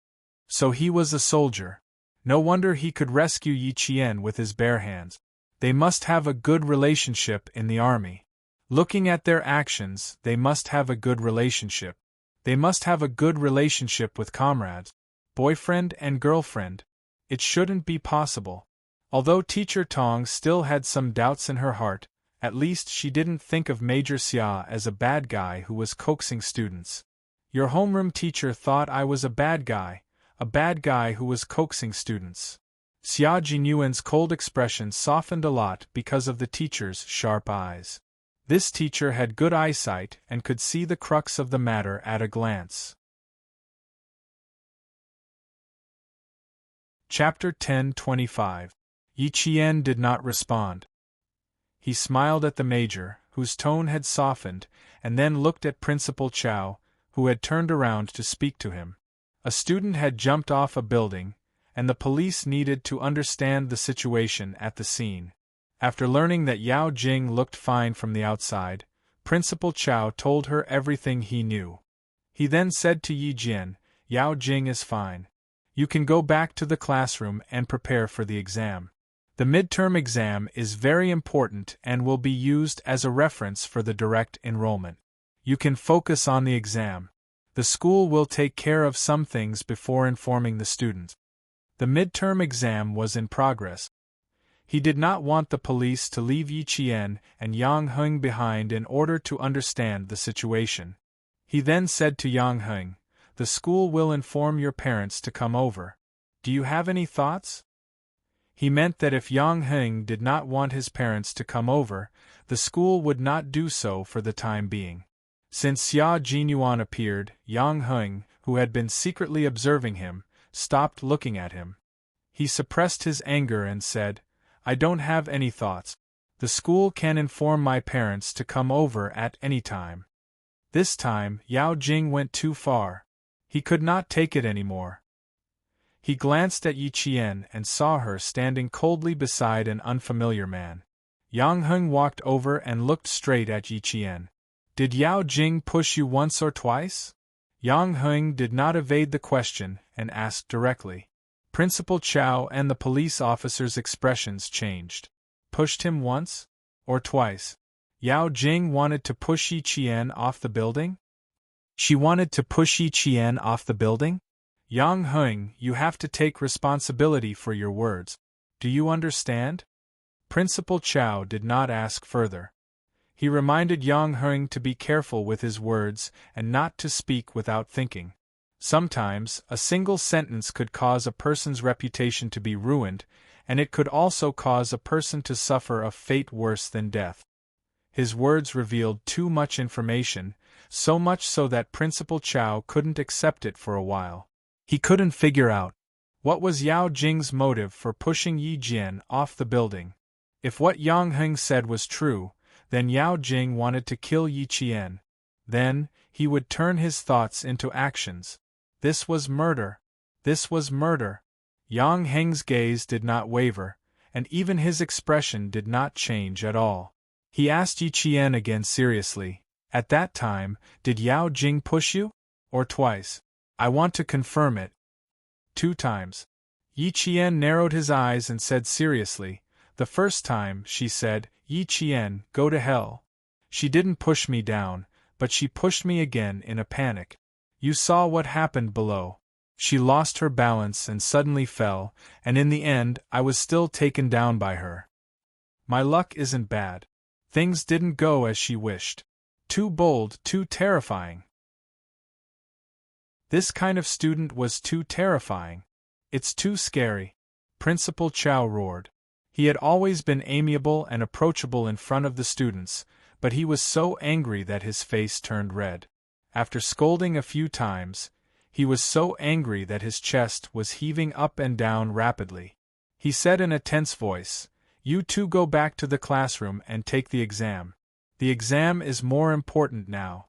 So he was a soldier. No wonder he could rescue Yi Qian with his bare hands. They must have a good relationship in the army. Looking at their actions, they must have a good relationship. They must have a good relationship with comrades. Boyfriend and girlfriend. It shouldn't be possible. Although Teacher Tong still had some doubts in her heart, at least she didn't think of Major Xia as a bad guy who was coaxing students. Your homeroom teacher thought I was a bad guy who was coaxing students. Xia Jinyuan's cold expression softened a lot because of the teacher's sharp eyes. This teacher had good eyesight and could see the crux of the matter at a glance. Chapter 10:25. Yi Qian did not respond. He smiled at the major, whose tone had softened, and then looked at Principal Chow, who had turned around to speak to him. A student had jumped off a building, and the police needed to understand the situation at the scene. After learning that Yao Jing looked fine from the outside, Principal Chow told her everything he knew. He then said to Yi Jian, "Yao Jing is fine. You can go back to the classroom and prepare for the exam. The midterm exam is very important and will be used as a reference for the direct enrollment. You can focus on the exam. The school will take care of some things before informing the students." The midterm exam was in progress. He did not want the police to leave Yi Qian and Yang Heng behind in order to understand the situation. He then said to Yang Heng, "The school will inform your parents to come over. Do you have any thoughts?" He meant that if Yang Heng did not want his parents to come over, the school would not do so for the time being. Since Xia Jinyuan appeared, Yang Heng, who had been secretly observing him, stopped looking at him. He suppressed his anger and said, "I don't have any thoughts. The school can inform my parents to come over at any time." This time, Yao Jing went too far. He could not take it anymore. He glanced at Yi Qian and saw her standing coldly beside an unfamiliar man. Yang Heng walked over and looked straight at Yi Qian. "Did Yao Jing push you once or twice?" Yang Heng did not evade the question and asked directly. Principal Chow and the police officer's expressions changed. Pushed him once? Or twice? Yao Jing wanted to push Yi Qian off the building? She wanted to push Yi Qian off the building? Yang Heng, you have to take responsibility for your words. Do you understand? Principal Chow did not ask further. He reminded Yang Heng to be careful with his words and not to speak without thinking. Sometimes, a single sentence could cause a person's reputation to be ruined, and it could also cause a person to suffer a fate worse than death. His words revealed too much information, so much so that Principal Chow couldn't accept it for a while. He couldn't figure out what was Yao Jing's motive for pushing Yi Jian off the building. If what Yang Heng said was true, then Yao Jing wanted to kill Yi Qian. Then, he would turn his thoughts into actions. This was murder. This was murder. Yang Heng's gaze did not waver, and even his expression did not change at all. He asked Yi Qian again seriously, "At that time, did Yao Jing push you? Or twice? I want to confirm it." 2 times. Yi Qian narrowed his eyes and said seriously, "The first time," she said, "Yi Qian, go to hell. She didn't push me down, but she pushed me again in a panic. You saw what happened below. She lost her balance and suddenly fell, and in the end I was still taken down by her. My luck isn't bad. Things didn't go as she wished. Too bold, too terrifying. This kind of student was too terrifying. It's too scary." Principal Chow roared. He had always been amiable and approachable in front of the students, but he was so angry that his face turned red. After scolding a few times, he was so angry that his chest was heaving up and down rapidly. He said in a tense voice, "You two go back to the classroom and take the exam. The exam is more important now."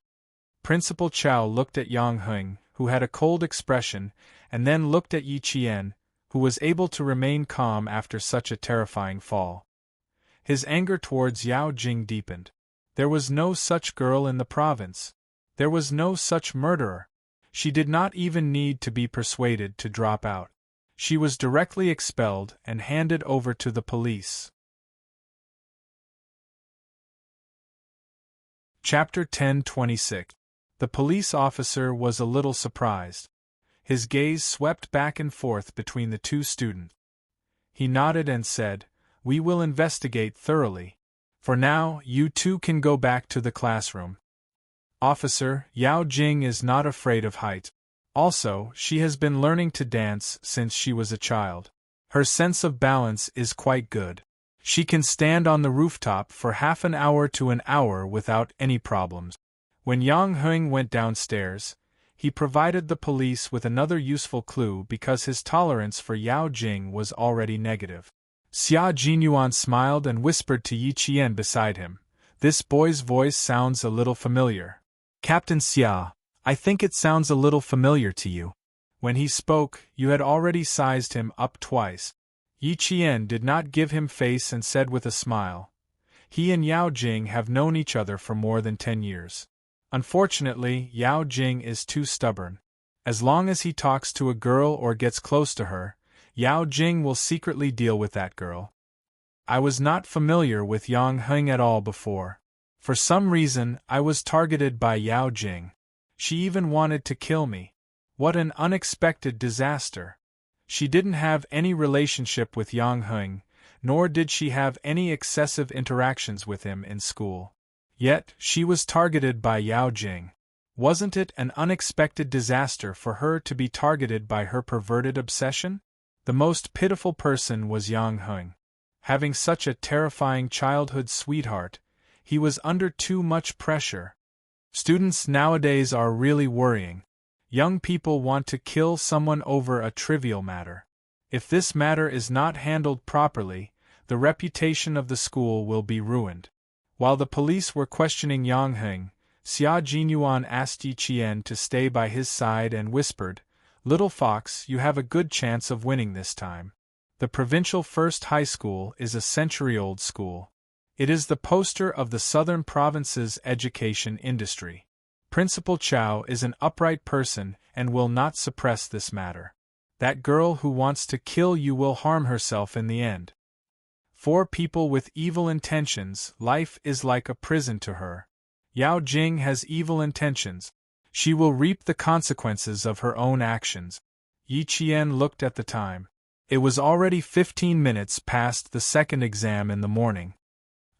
Principal Chow looked at Yang Heng, who had a cold expression, and then looked at Yi Qian, who was able to remain calm after such a terrifying fall. His anger towards Yao Jing deepened. There was no such girl in the province. There was no such murderer. She did not even need to be persuaded to drop out. She was directly expelled and handed over to the police. Chapter 10:26. The police officer was a little surprised. His gaze swept back and forth between the 2 students. He nodded and said, "We will investigate thoroughly. For now, you 2 can go back to the classroom. Officer, Yao Jing is not afraid of height. Also, she has been learning to dance since she was a child. Her sense of balance is quite good. She can stand on the rooftop for half an hour to an hour without any problems." When Yang Heng went downstairs, He provided the police with another useful clue because his tolerance for Yao Jing was already negative. Xia Jinyuan smiled and whispered to Yi Qian beside him, "This boy's voice sounds a little familiar." "Captain Xia, I think it sounds a little familiar to you." When he spoke, you had already sized him up twice. Yi Qian did not give him face and said with a smile, "He and Yao Jing have known each other for more than 10 years. Unfortunately, Yao Jing is too stubborn. As long as he talks to a girl or gets close to her, Yao Jing will secretly deal with that girl. I was not familiar with Yang Heng at all before. For some reason, I was targeted by Yao Jing. She even wanted to kill me. What an unexpected disaster. She didn't have any relationship with Yang Heng, nor did she have any excessive interactions with him in school. Yet, she was targeted by Yao Jing. Wasn't it an unexpected disaster for her to be targeted by her perverted obsession? The most pitiful person was Yang Heng. Having such a terrifying childhood sweetheart, he was under too much pressure. Students nowadays are really worrying. Young people want to kill someone over a trivial matter. If this matter is not handled properly, the reputation of the school will be ruined. While the police were questioning Yang Heng, Xia Jinyuan asked Yi Qian to stay by his side and whispered, "Little fox, you have a good chance of winning this time. The provincial first high school is a century-old school. It is the poster of the southern province's education industry. Principal Chow is an upright person and will not suppress this matter. That girl who wants to kill you will harm herself in the end. For people with evil intentions, life is like a prison to her. Yao Jing has evil intentions. She will reap the consequences of her own actions." Yi Qian looked at the time. It was already 15 minutes past the second exam in the morning.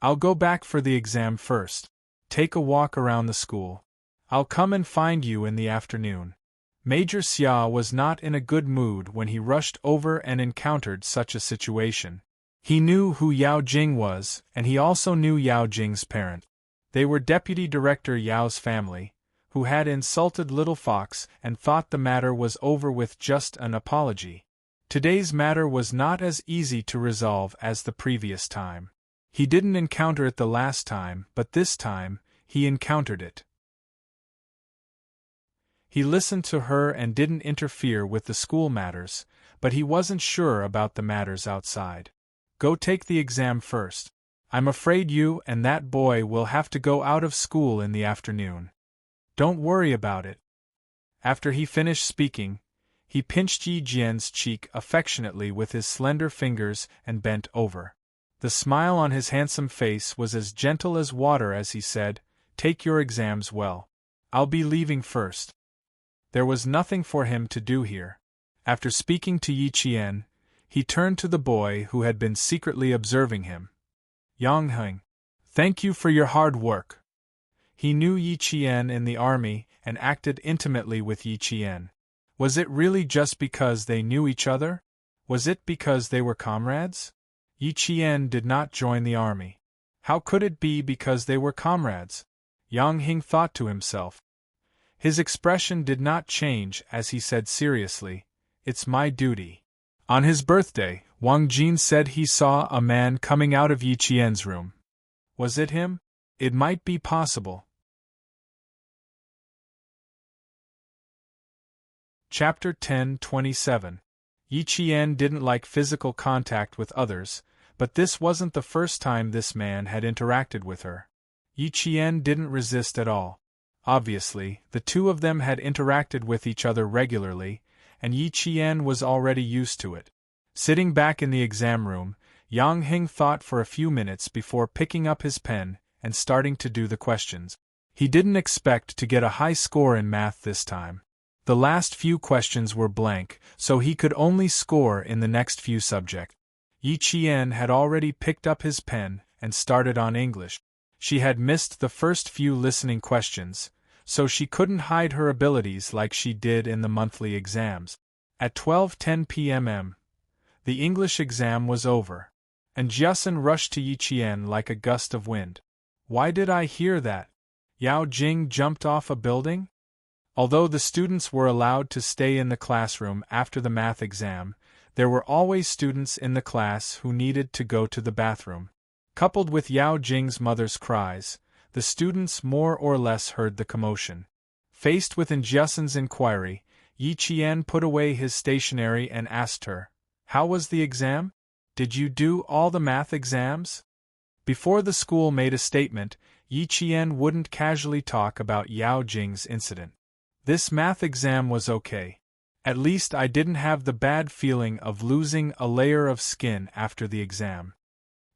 "I'll go back for the exam first. Take a walk around the school. I'll come and find you in the afternoon." Major Xia was not in a good mood when he rushed over and encountered such a situation. He knew who Yao Jing was, and he also knew Yao Jing's parent. They were Deputy Director Yao's family, who had insulted Little Fox and thought the matter was over with just an apology. Today's matter was not as easy to resolve as the previous time. He didn't encounter it the last time, but this time, he encountered it. He listened to her and didn't interfere with the school matters, but he wasn't sure about the matters outside. "Go take the exam first. I'm afraid you and that boy will have to go out of school in the afternoon. Don't worry about it." After he finished speaking, he pinched Yi Jian's cheek affectionately with his slender fingers and bent over. The smile on his handsome face was as gentle as water as he said, "Take your exams well. I'll be leaving first." There was nothing for him to do here. After speaking to Yi Qian, he turned to the boy who had been secretly observing him. "Yang Heng, thank you for your hard work." He knew Yi Qian in the army and acted intimately with Yi Qian. Was it really just because they knew each other? Was it because they were comrades? Yi Qian did not join the army. How could it be because they were comrades? Yang Heng thought to himself. His expression did not change as he said seriously, "It's my duty." On his birthday, Wang Jin said he saw a man coming out of Yi Qian's room. Was it him? It might be possible. Chapter 10:27. Yi Qian didn't like physical contact with others, but this wasn't the first time this man had interacted with her. Yi Qian didn't resist at all. Obviously, the two of them had interacted with each other regularly, and Yi Qian was already used to it. Sitting back in the exam room, Yang Heng thought for a few minutes before picking up his pen and starting to do the questions. He didn't expect to get a high score in math this time. The last few questions were blank, so he could only score in the next few subjects. Yi Qian had already picked up his pen and started on English. She had missed the first few listening questions, so she couldn't hide her abilities like she did in the monthly exams. At 12:10 p.m., the English exam was over, and Jiasen rushed to Yi Qian like a gust of wind. "Why did I hear that? Yao Jing jumped off a building? Although the students were allowed to stay in the classroom after the math exam, there were always students in the class who needed to go to the bathroom. Coupled with Yao Jing's mother's cries, the students more or less heard the commotion. Faced with Jiasen's inquiry, Yi Qian put away his stationery and asked her, "How was the exam? Did you do all the math exams?" Before the school made a statement, Yi Qian wouldn't casually talk about Yao Jing's incident. "This math exam was okay. At least I didn't have the bad feeling of losing a layer of skin after the exam."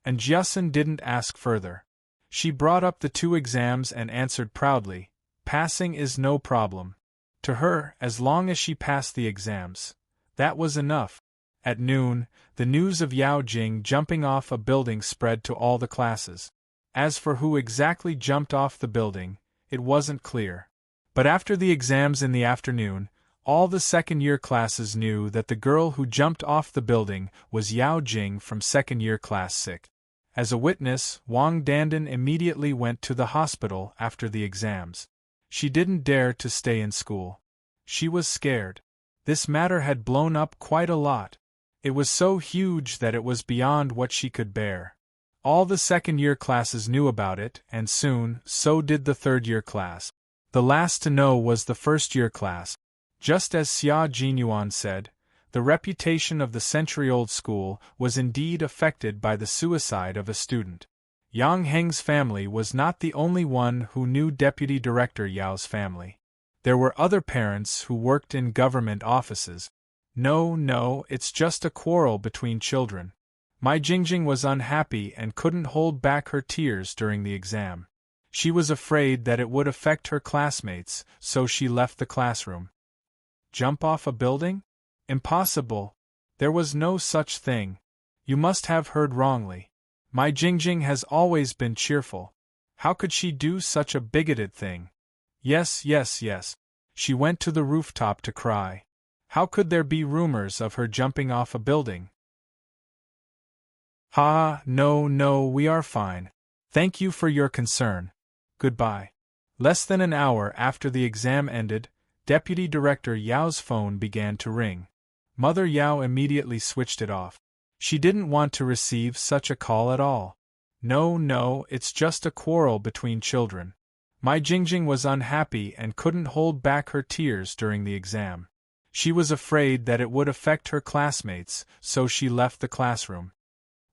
And Jiasen didn't ask further. She brought up the 2 exams and answered proudly, "Passing is no problem." To her, as long as she passed the exams, that was enough. At noon, the news of Yao Jing jumping off a building spread to all the classes. As for who exactly jumped off the building, it wasn't clear. But after the exams in the afternoon, all the second-year classes knew that the girl who jumped off the building was Yao Jing from second-year class 6. As a witness, Wang Dandan immediately went to the hospital after the exams. She didn't dare to stay in school. She was scared. This matter had blown up quite a lot. It was so huge that it was beyond what she could bear. All the second-year classes knew about it, and soon, so did the third-year class. The last to know was the first-year class. Just as Xia Jinyuan said, the reputation of the century-old school was indeed affected by the suicide of a student. Yang Heng's family was not the only one who knew Deputy Director Yao's family. There were other parents who worked in government offices. No, it's just a quarrel between children. My Jingjing was unhappy and couldn't hold back her tears during the exam. She was afraid that it would affect her classmates, so she left the classroom. Jump off a building? Impossible. There was no such thing. You must have heard wrongly. My Jingjing has always been cheerful. How could she do such a bigoted thing? Yes. She went to the rooftop to cry. How could there be rumors of her jumping off a building? No, we are fine. Thank you for your concern. Goodbye. Less than an hour after the exam ended, Deputy Director Yao's phone began to ring. Mother Yao immediately switched it off. She didn't want to receive such a call at all. No, it's just a quarrel between children. My Jingjing was unhappy and couldn't hold back her tears during the exam. She was afraid that it would affect her classmates, so she left the classroom.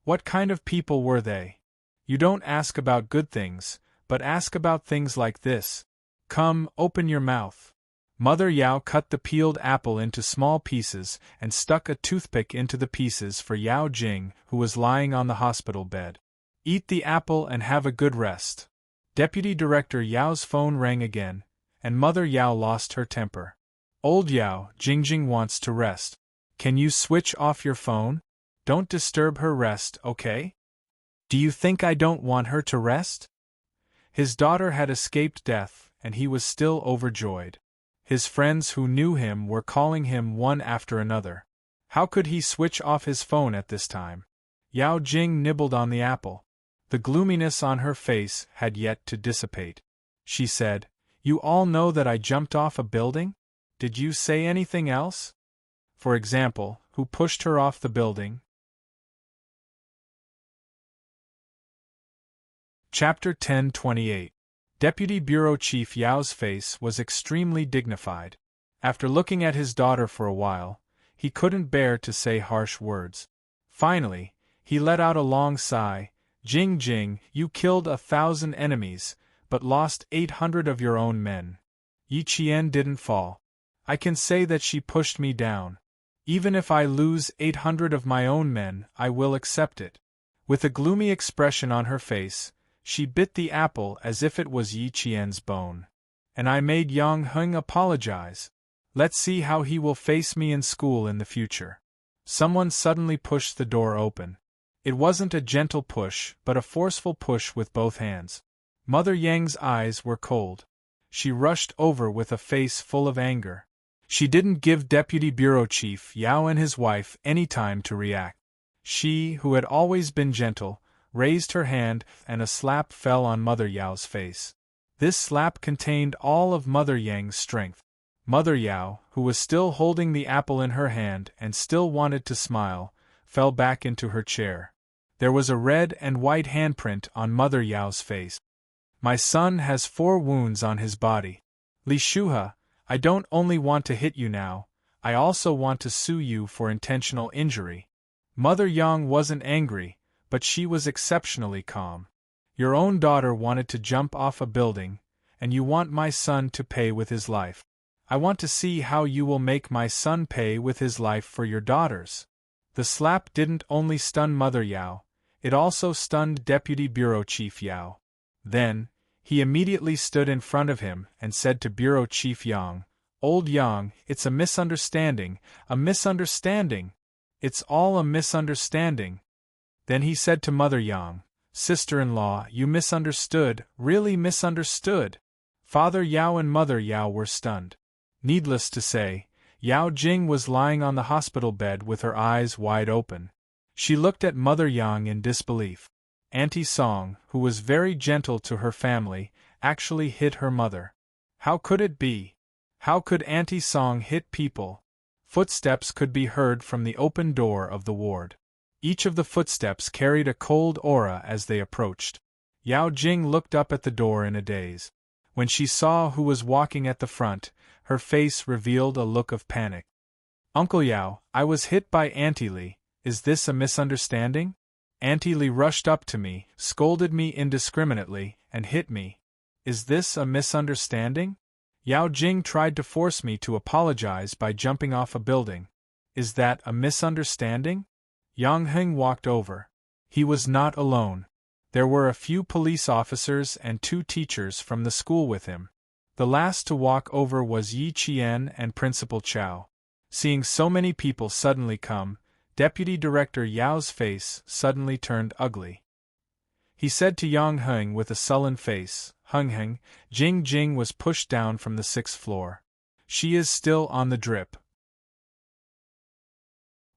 What kind of people were they? You don't ask about good things, but ask about things like this. Come, open your mouth. Mother Yao cut the peeled apple into small pieces and stuck a toothpick into the pieces for Yao Jing, who was lying on the hospital bed. Eat the apple and have a good rest. Deputy Director Yao's phone rang again, and Mother Yao lost her temper. Old Yao, Jingjing wants to rest. Can you switch off your phone? Don't disturb her rest, okay? Do you think I don't want her to rest? His daughter had escaped death, and he was still overjoyed. His friends who knew him were calling him one after another. How could he switch off his phone at this time? Yao Jing nibbled on the apple. The gloominess on her face had yet to dissipate. She said, "You all know that I jumped off a building? Did you say anything else? For example, who pushed her off the building?" Chapter 10:28. Deputy Bureau Chief Yao's face was extremely dignified. After looking at his daughter for a while, he couldn't bear to say harsh words. Finally, he let out a long sigh. Jing, you killed 1,000 enemies, but lost 800 of your own men. Yi Qian didn't fall. I can say that she pushed me down. Even if I lose 800 of my own men, I will accept it. With a gloomy expression on her face, she bit the apple as if it was Yi Qian's bone. And I made Yang Heng apologize. Let's see how he will face me in school in the future. Someone suddenly pushed the door open. It wasn't a gentle push, but a forceful push with both hands. Mother Yang's eyes were cold. She rushed over with a face full of anger. She didn't give Deputy Bureau Chief Yao and his wife any time to react. She, who had always been gentle, raised her hand, and a slap fell on Mother Yao's face. This slap contained all of Mother Yang's strength. Mother Yao, who was still holding the apple in her hand and still wanted to smile, fell back into her chair. There was a red and white handprint on Mother Yao's face. My son has 4 wounds on his body. Li Shuha, I don't only want to hit you now, I also want to sue you for intentional injury. Mother Yang wasn't angry, but she was exceptionally calm. Your own daughter wanted to jump off a building, and you want my son to pay with his life. I want to see how you will make my son pay with his life for your daughters. The slap didn't only stun Mother Yao, it also stunned Deputy Bureau Chief Yao. Then, he immediately stood in front of him and said to Bureau Chief Yang, Old Yang, it's a misunderstanding, a misunderstanding. It's all a misunderstanding. Then he said to Mother Yang, Sister-in-law, you misunderstood, really misunderstood. Father Yao and Mother Yao were stunned. Needless to say, Yao Jing was lying on the hospital bed with her eyes wide open. She looked at Mother Yang in disbelief. Auntie Song, who was very gentle to her family, actually hit her mother. How could it be? How could Auntie Song hit people? Footsteps could be heard from the open door of the ward. Each of the footsteps carried a cold aura as they approached. Yao Jing looked up at the door in a daze. When she saw who was walking at the front, her face revealed a look of panic. Uncle Yao, I was hit by Auntie Li. Is this a misunderstanding? Auntie Li rushed up to me, scolded me indiscriminately, and hit me. Is this a misunderstanding? Yao Jing tried to force me to apologize by jumping off a building. Is that a misunderstanding? Yang Heng walked over. He was not alone. There were a few police officers and 2 teachers from the school with him. The last to walk over was Yi Qian and Principal Chao. Seeing so many people suddenly come, Deputy Director Yao's face suddenly turned ugly. He said to Yang Heng with a sullen face, Heng, Jing Jing was pushed down from the 6th floor. She is still on the drip.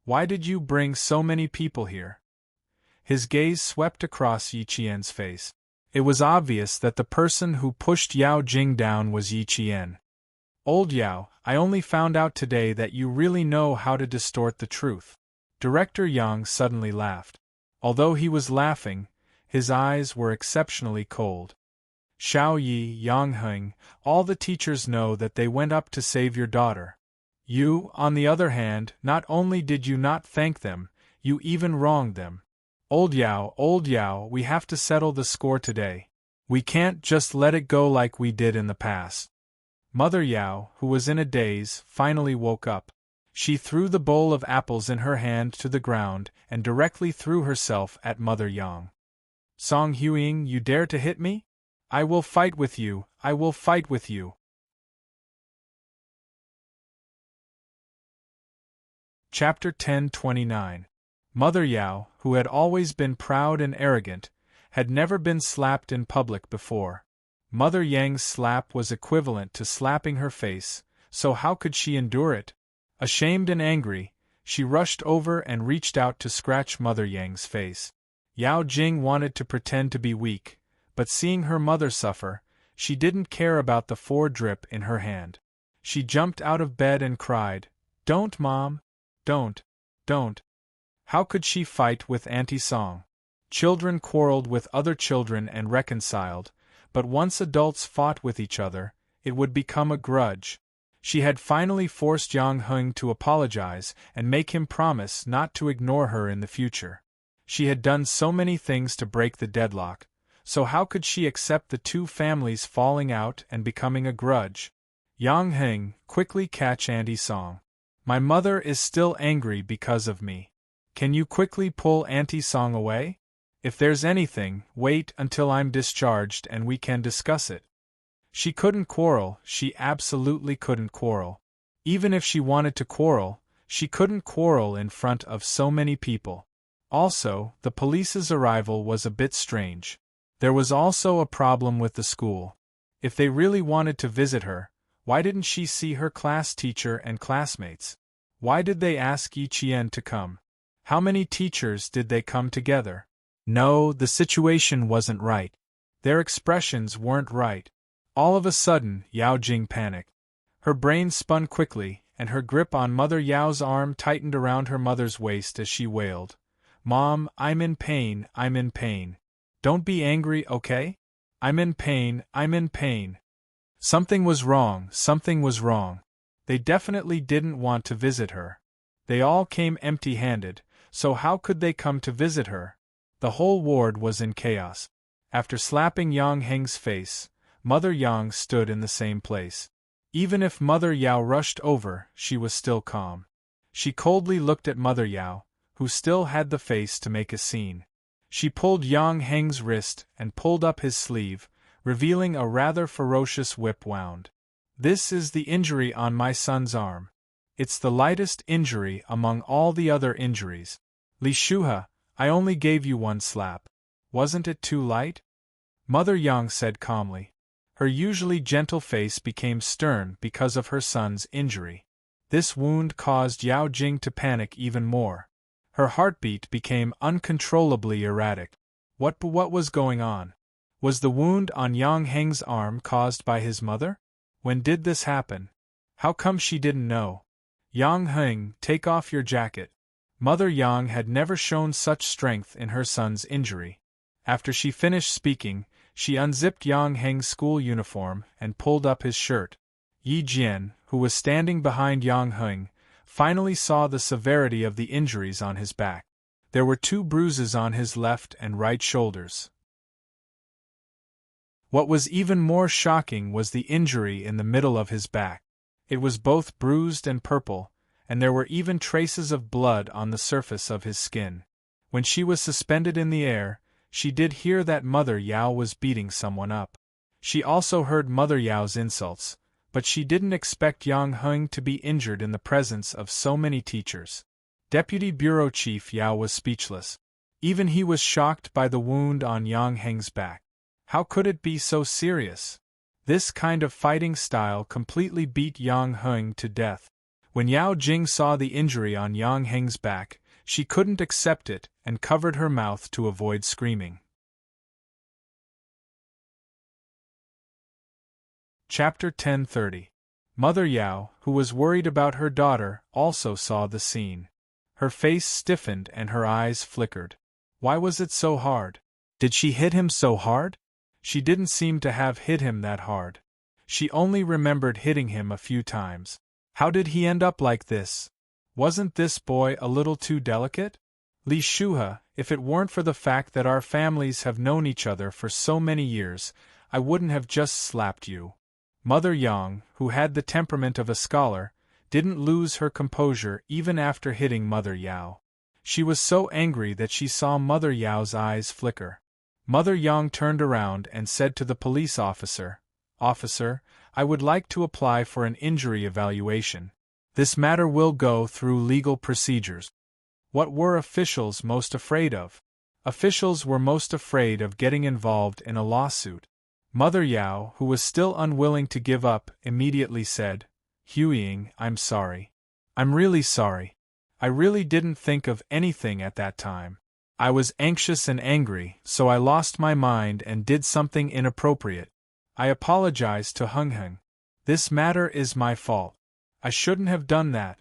Why did you bring so many people here? His gaze swept across Yi Qian's face. It was obvious that the person who pushed Yao Jing down was Yi Qian. Old Yao, I only found out today that you really know how to distort the truth. Director Yang suddenly laughed. Although he was laughing, his eyes were exceptionally cold. Xiao Yi, Yang Heng, all the teachers know that they went up to save your daughter. You, on the other hand, not only did you not thank them, you even wronged them. Old Yao, we have to settle the score today. We can't just let it go like we did in the past. Mother Yao, who was in a daze, finally woke up. She threw the bowl of apples in her hand to the ground and directly threw herself at Mother Yang. Song Huiying, you dare to hit me? I will fight with you, I will fight with you. Chapter 1029. Mother Yao, who had always been proud and arrogant, had never been slapped in public before. Mother Yang's slap was equivalent to slapping her face, so how could she endure it? Ashamed and angry, she rushed over and reached out to scratch Mother Yang's face. Yao Jing wanted to pretend to be weak, but seeing her mother suffer, she didn't care about the 4 drip in her hand. She jumped out of bed and cried, Don't, Mom! Don't! Don't! How could she fight with Auntie Song? Children quarreled with other children and reconciled, but once adults fought with each other, it would become a grudge. She had finally forced Yang Heng to apologize and make him promise not to ignore her in the future. She had done so many things to break the deadlock, so how could she accept the 2 families falling out and becoming a grudge? Yang Heng, quickly catch Auntie Song. My mother is still angry because of me. Can you quickly pull Auntie Song away? If there's anything, wait until I'm discharged and we can discuss it. She couldn't quarrel, she absolutely couldn't quarrel. Even if she wanted to quarrel, she couldn't quarrel in front of so many people. Also, the police's arrival was a bit strange. There was also a problem with the school. If they really wanted to visit her, why didn't she see her class teacher and classmates? Why did they ask Yi Qian to come? How many teachers did they come together? No, the situation wasn't right. Their expressions weren't right. All of a sudden, Yao Jing panicked. Her brain spun quickly, and her grip on Mother Yao's arm tightened around her mother's waist as she wailed. "Mom, I'm in pain, I'm in pain. Don't be angry, okay? I'm in pain, I'm in pain." Something was wrong, something was wrong. They definitely didn't want to visit her. They all came empty-handed, so how could they come to visit her? The whole ward was in chaos. After slapping Yang Heng's face, Mother Yang stood in the same place. Even if Mother Yao rushed over, she was still calm. She coldly looked at Mother Yao, who still had the face to make a scene. She pulled Yang Heng's wrist and pulled up his sleeve, revealing a rather ferocious whip wound. "This is the injury on my son's arm. It's the lightest injury among all the other injuries. Li Shuhe, I only gave you one slap. Wasn't it too light?" Mother Yang said calmly. Her usually gentle face became stern because of her son's injury. This wound caused Yao Jing to panic even more. Her heartbeat became uncontrollably erratic. What was going on? Was the wound on Yang Heng's arm caused by his mother? When did this happen? How come she didn't know? "Yang Heng, take off your jacket." Mother Yang had never shown such strength in her son's injury. After she finished speaking, she unzipped Yang Heng's school uniform and pulled up his shirt. Yi Jian, who was standing behind Yang Heng, finally saw the severity of the injuries on his back. There were 2 bruises on his left and right shoulders. What was even more shocking was the injury in the middle of his back. It was both bruised and purple, and there were even traces of blood on the surface of his skin. When she was suspended in the air, she did hear that Mother Yao was beating someone up. She also heard Mother Yao's insults, but she didn't expect Yang Heng to be injured in the presence of so many teachers. Deputy Bureau Chief Yao was speechless. Even he was shocked by the wound on Yang Heng's back. How could it be so serious? This kind of fighting style completely beat Yang Heng to death. When Yao Jing saw the injury on Yang Heng's back, she couldn't accept it and covered her mouth to avoid screaming. Chapter 1030. Mother Yao, who was worried about her daughter, also saw the scene. Her face stiffened and her eyes flickered. Why was it so hard? Did she hit him so hard? She didn't seem to have hit him that hard. She only remembered hitting him a few times. How did he end up like this? Wasn't this boy a little too delicate? Li Shuhe, if it weren't for the fact that our families have known each other for so many years, I wouldn't have just slapped you. Mother Yang, who had the temperament of a scholar, didn't lose her composure even after hitting Mother Yao. She was so angry that she saw Mother Yao's eyes flicker. Mother Yang turned around and said to the police officer, "Officer, I would like to apply for an injury evaluation. This matter will go through legal procedures." What were officials most afraid of? Officials were most afraid of getting involved in a lawsuit. Mother Yao, who was still unwilling to give up, immediately said, "Huiying, I'm sorry. I'm really sorry. I really didn't think of anything at that time. I was anxious and angry, so I lost my mind and did something inappropriate. I apologize to Heng Heng. This matter is my fault. I shouldn't have done that."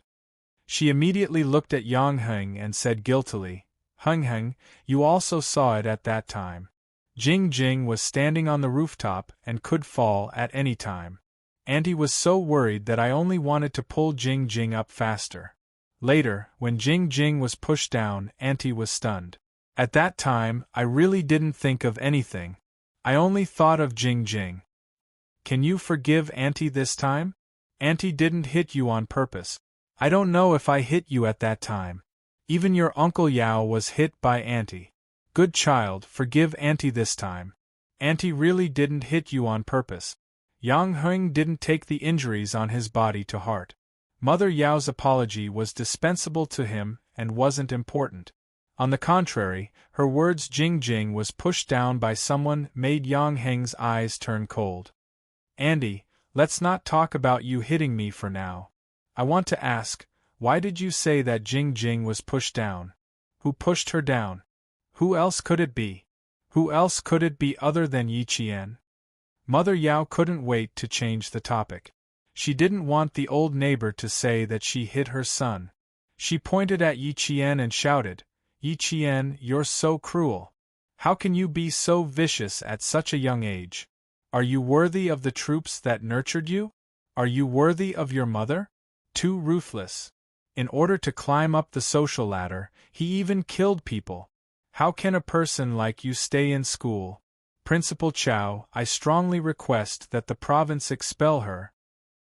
She immediately looked at Yang Heng and said guiltily, "Heng Heng, you also saw it at that time. Jing Jing was standing on the rooftop and could fall at any time. Auntie was so worried that I only wanted to pull Jing Jing up faster. Later, when Jing Jing was pushed down, Auntie was stunned. At that time, I really didn't think of anything. I only thought of Jing Jing. Can you forgive Auntie this time? Auntie didn't hit you on purpose. I don't know if I hit you at that time. Even your Uncle Yao was hit by Auntie. Good child, forgive Auntie this time. Auntie really didn't hit you on purpose. Yang Heng didn't take the injuries on his body to heart. Mother Yao's apology was dispensable to him and wasn't important. On the contrary, her words Jing Jing was pushed down by someone made Yang Heng's eyes turn cold. "Andy, let's not talk about you hitting me for now. I want to ask, why did you say that Jing Jing was pushed down? Who pushed her down? Who else could it be? Who else could it be other than Yi Qian?" Mother Yao couldn't wait to change the topic. She didn't want the old neighbor to say that she hit her son. She pointed at Yi Qian and shouted, "Yi Qian, you're so cruel. How can you be so vicious at such a young age? Are you worthy of the troops that nurtured you? Are you worthy of your mother? Too ruthless. In order to climb up the social ladder, he even killed people. How can a person like you stay in school? Principal Chow, I strongly request that the province expel her."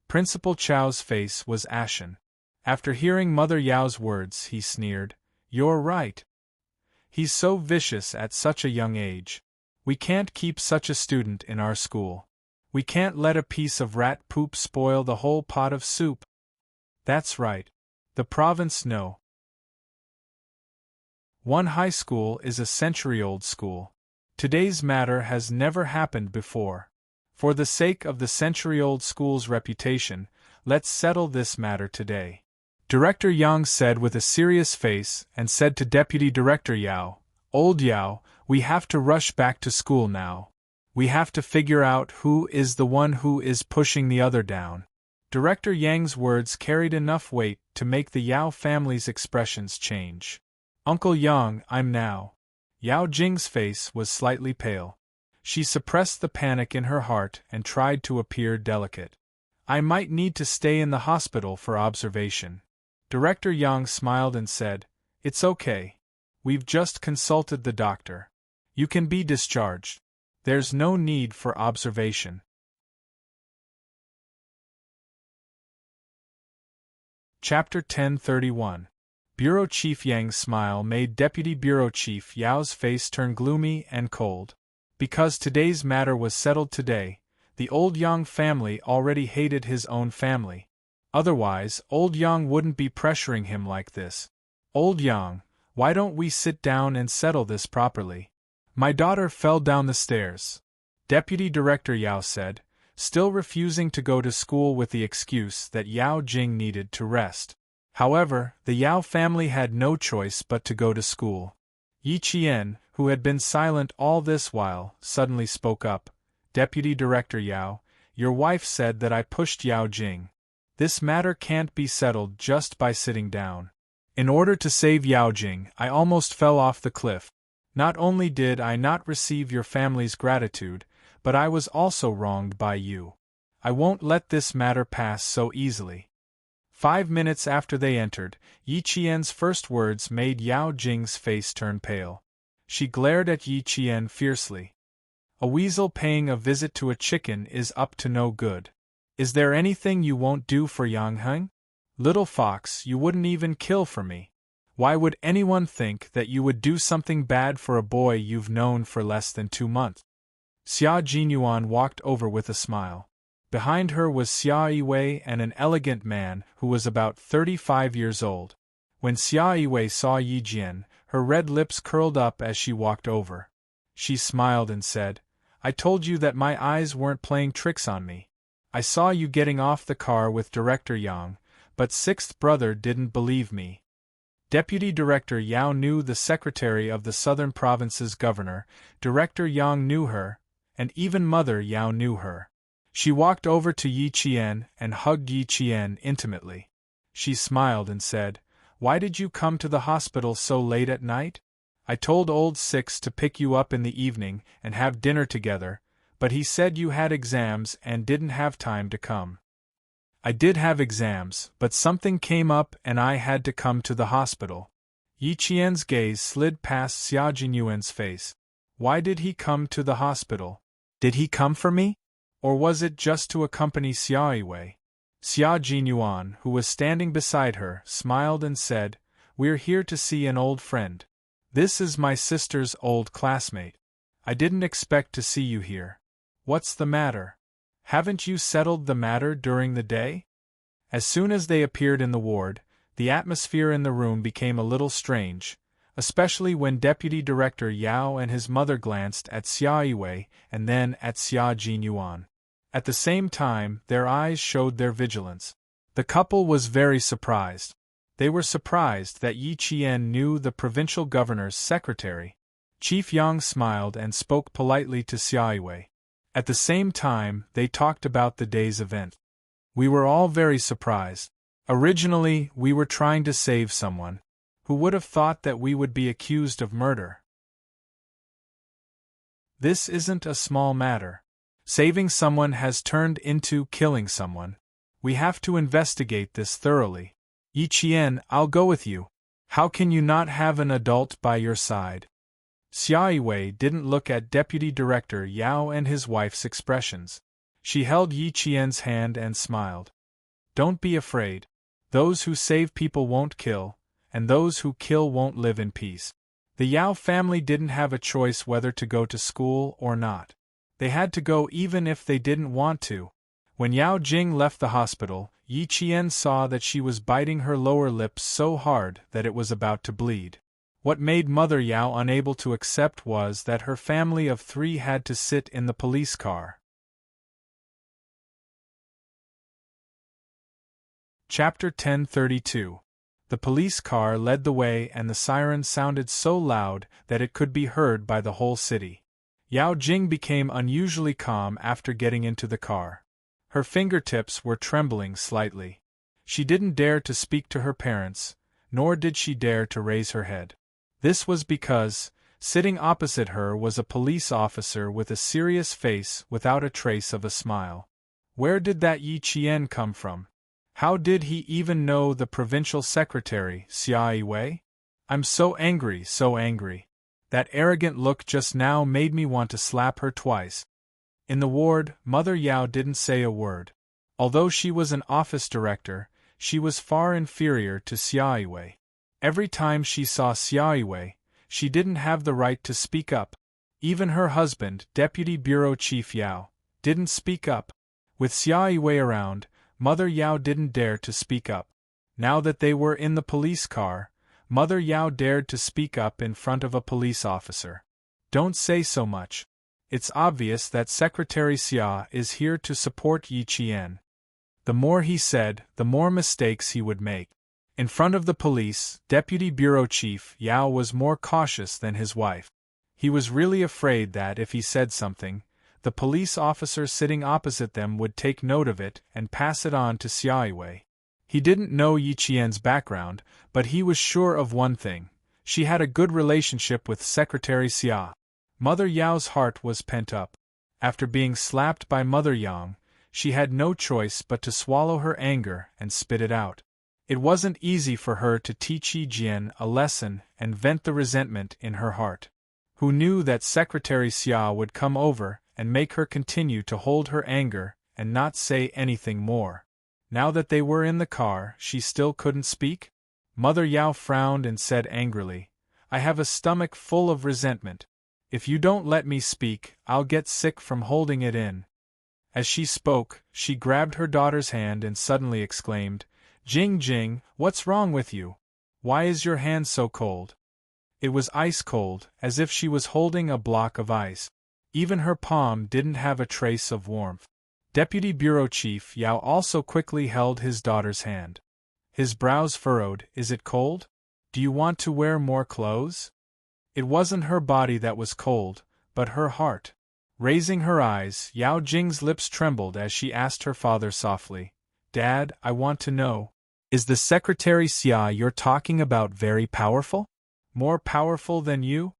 Principal Chow's face was ashen. After hearing Mother Yao's words, he sneered, "You're right. He's so vicious at such a young age. We can't keep such a student in our school. We can't let a piece of rat poop spoil the whole pot of soup." That's right. The province no. One high school is a century-old school. Today's matter has never happened before. For the sake of the century-old school's reputation, let's settle this matter today. Director Yang said with a serious face and said to Deputy Director Yao, "Old Yao, we have to rush back to school now. We have to figure out who is the one who is pushing the other down." Director Yang's words carried enough weight to make the Yao family's expressions change. "Uncle Yang, I'm now." Yao Jing's face was slightly pale. She suppressed the panic in her heart and tried to appear delicate. "I might need to stay in the hospital for observation." Director Yang smiled and said, "It's okay. We've just consulted the doctor. You can be discharged. There's no need for observation." Chapter 1031. Bureau Chief Yang's smile made Deputy Bureau Chief Yao's face turn gloomy and cold. Because today's matter was settled today, the old Yang family already hated his own family. Otherwise, old Yang wouldn't be pressuring him like this. "Old Yang, why don't we sit down and settle this properly? My daughter fell down the stairs," Deputy Director Yao said, still refusing to go to school with the excuse that Yao Jing needed to rest. However, the Yao family had no choice but to go to school. Yi Qian, who had been silent all this while, suddenly spoke up. "Deputy Director Yao, your wife said that I pushed Yao Jing. This matter can't be settled just by sitting down. In order to save Yao Jing, I almost fell off the cliff. Not only did I not receive your family's gratitude, but I was also wronged by you. I won't let this matter pass so easily." 5 minutes after they entered, Yi Qian's first words made Yao Jing's face turn pale. She glared at Yi Qian fiercely. "A weasel paying a visit to a chicken is up to no good. Is there anything you won't do for Yang Heng? Little fox, you wouldn't even kill for me. Why would anyone think that you would do something bad for a boy you've known for less than 2 months?" Xia Jinyuan walked over with a smile. Behind her was Xia Yiwei and an elegant man who was about 35 years old. When Xia Yiwei saw Yi Jian, her red lips curled up as she walked over. She smiled and said, "I told you that my eyes weren't playing tricks on me. I saw you getting off the car with Director Yang, but Sixth Brother didn't believe me." Deputy Director Yao knew the secretary of the Southern Province's governor, Director Yang knew her, and even Mother Yao knew her. She walked over to Yi Qian and hugged Yi Qian intimately. She smiled and said, "Why did you come to the hospital so late at night? I told old Six to pick you up in the evening and have dinner together, but he said you had exams and didn't have time to come." "I did have exams, but something came up and I had to come to the hospital." Yi Qian's gaze slid past Xia Jinyuan's face. "Why did he come to the hospital? Did he come for me? Or was it just to accompany Xia Yiwei?" Xia Jinyuan, who was standing beside her, smiled and said, "We're here to see an old friend. This is my sister's old classmate. I didn't expect to see you here. What's the matter? Haven't you settled the matter during the day?" As soon as they appeared in the ward, the atmosphere in the room became a little strange, especially when Deputy Director Yao and his mother glanced at Xia Yiwei and then at Xia Jinyuan. At the same time, their eyes showed their vigilance. The couple was very surprised. They were surprised that Yi Qian knew the provincial governor's secretary. Chief Yang smiled and spoke politely to Xia Yiwei. At the same time, they talked about the day's event. We were all very surprised. Originally, we were trying to save someone. Who would have thought that we would be accused of murder? This isn't a small matter. Saving someone has turned into killing someone. We have to investigate this thoroughly. Yi Qian, I'll go with you. How can you not have an adult by your side? Xia Yiwei didn't look at Deputy Director Yao and his wife's expressions. She held Yi Qian's hand and smiled. Don't be afraid. Those who save people won't kill, and those who kill won't live in peace. The Yao family didn't have a choice whether to go to school or not. They had to go even if they didn't want to. When Yao Jing left the hospital, Yi Qian saw that she was biting her lower lip so hard that it was about to bleed. What made Mother Yao unable to accept was that her family of 3 had to sit in the police car. Chapter 1032. The police car led the way and the siren sounded so loud that it could be heard by the whole city. Yao Jing became unusually calm after getting into the car. Her fingertips were trembling slightly. She didn't dare to speak to her parents, nor did she dare to raise her head. This was because, sitting opposite her was a police officer with a serious face without a trace of a smile. Where did that Yi Qian come from? How did he even know the provincial secretary, Xia Yiwei? I'm so angry, so angry. That arrogant look just now made me want to slap her twice. In the ward, Mother Yao didn't say a word. Although she was an office director, she was far inferior to Xia Yiwei. Every time she saw Xia Yiwei, she didn't have the right to speak up. Even her husband, Deputy Bureau Chief Yao, didn't speak up. With Xia Yiwei around, Mother Yao didn't dare to speak up. Now that they were in the police car, Mother Yao dared to speak up in front of a police officer. Don't say so much. It's obvious that Secretary Xia is here to support Yi Qian. The more he said, the more mistakes he would make. In front of the police, Deputy Bureau Chief Yao was more cautious than his wife. He was really afraid that if he said something, the police officer sitting opposite them would take note of it and pass it on to Xia Yiwei. He didn't know Yi Qian's background, but he was sure of one thing: she had a good relationship with Secretary Xia. Mother Yao's heart was pent up. After being slapped by Mother Yang, she had no choice but to swallow her anger and spit it out. It wasn't easy for her to teach Yi Jian a lesson and vent the resentment in her heart. Who knew that Secretary Xia would come over and make her continue to hold her anger and not say anything more? Now that they were in the car, she still couldn't speak? Mother Yao frowned and said angrily, "I have a stomach full of resentment. If you don't let me speak, I'll get sick from holding it in." As she spoke, she grabbed her daughter's hand and suddenly exclaimed, "Jing Jing, what's wrong with you? Why is your hand so cold?" It was ice cold, as if she was holding a block of ice. Even her palm didn't have a trace of warmth. Deputy Bureau Chief Yao also quickly held his daughter's hand. His brows furrowed. "Is it cold? Do you want to wear more clothes?" It wasn't her body that was cold, but her heart. Raising her eyes, Yao Jing's lips trembled as she asked her father softly, "Dad, I want to know, is the Secretary Xia you're talking about very powerful? More powerful than you?"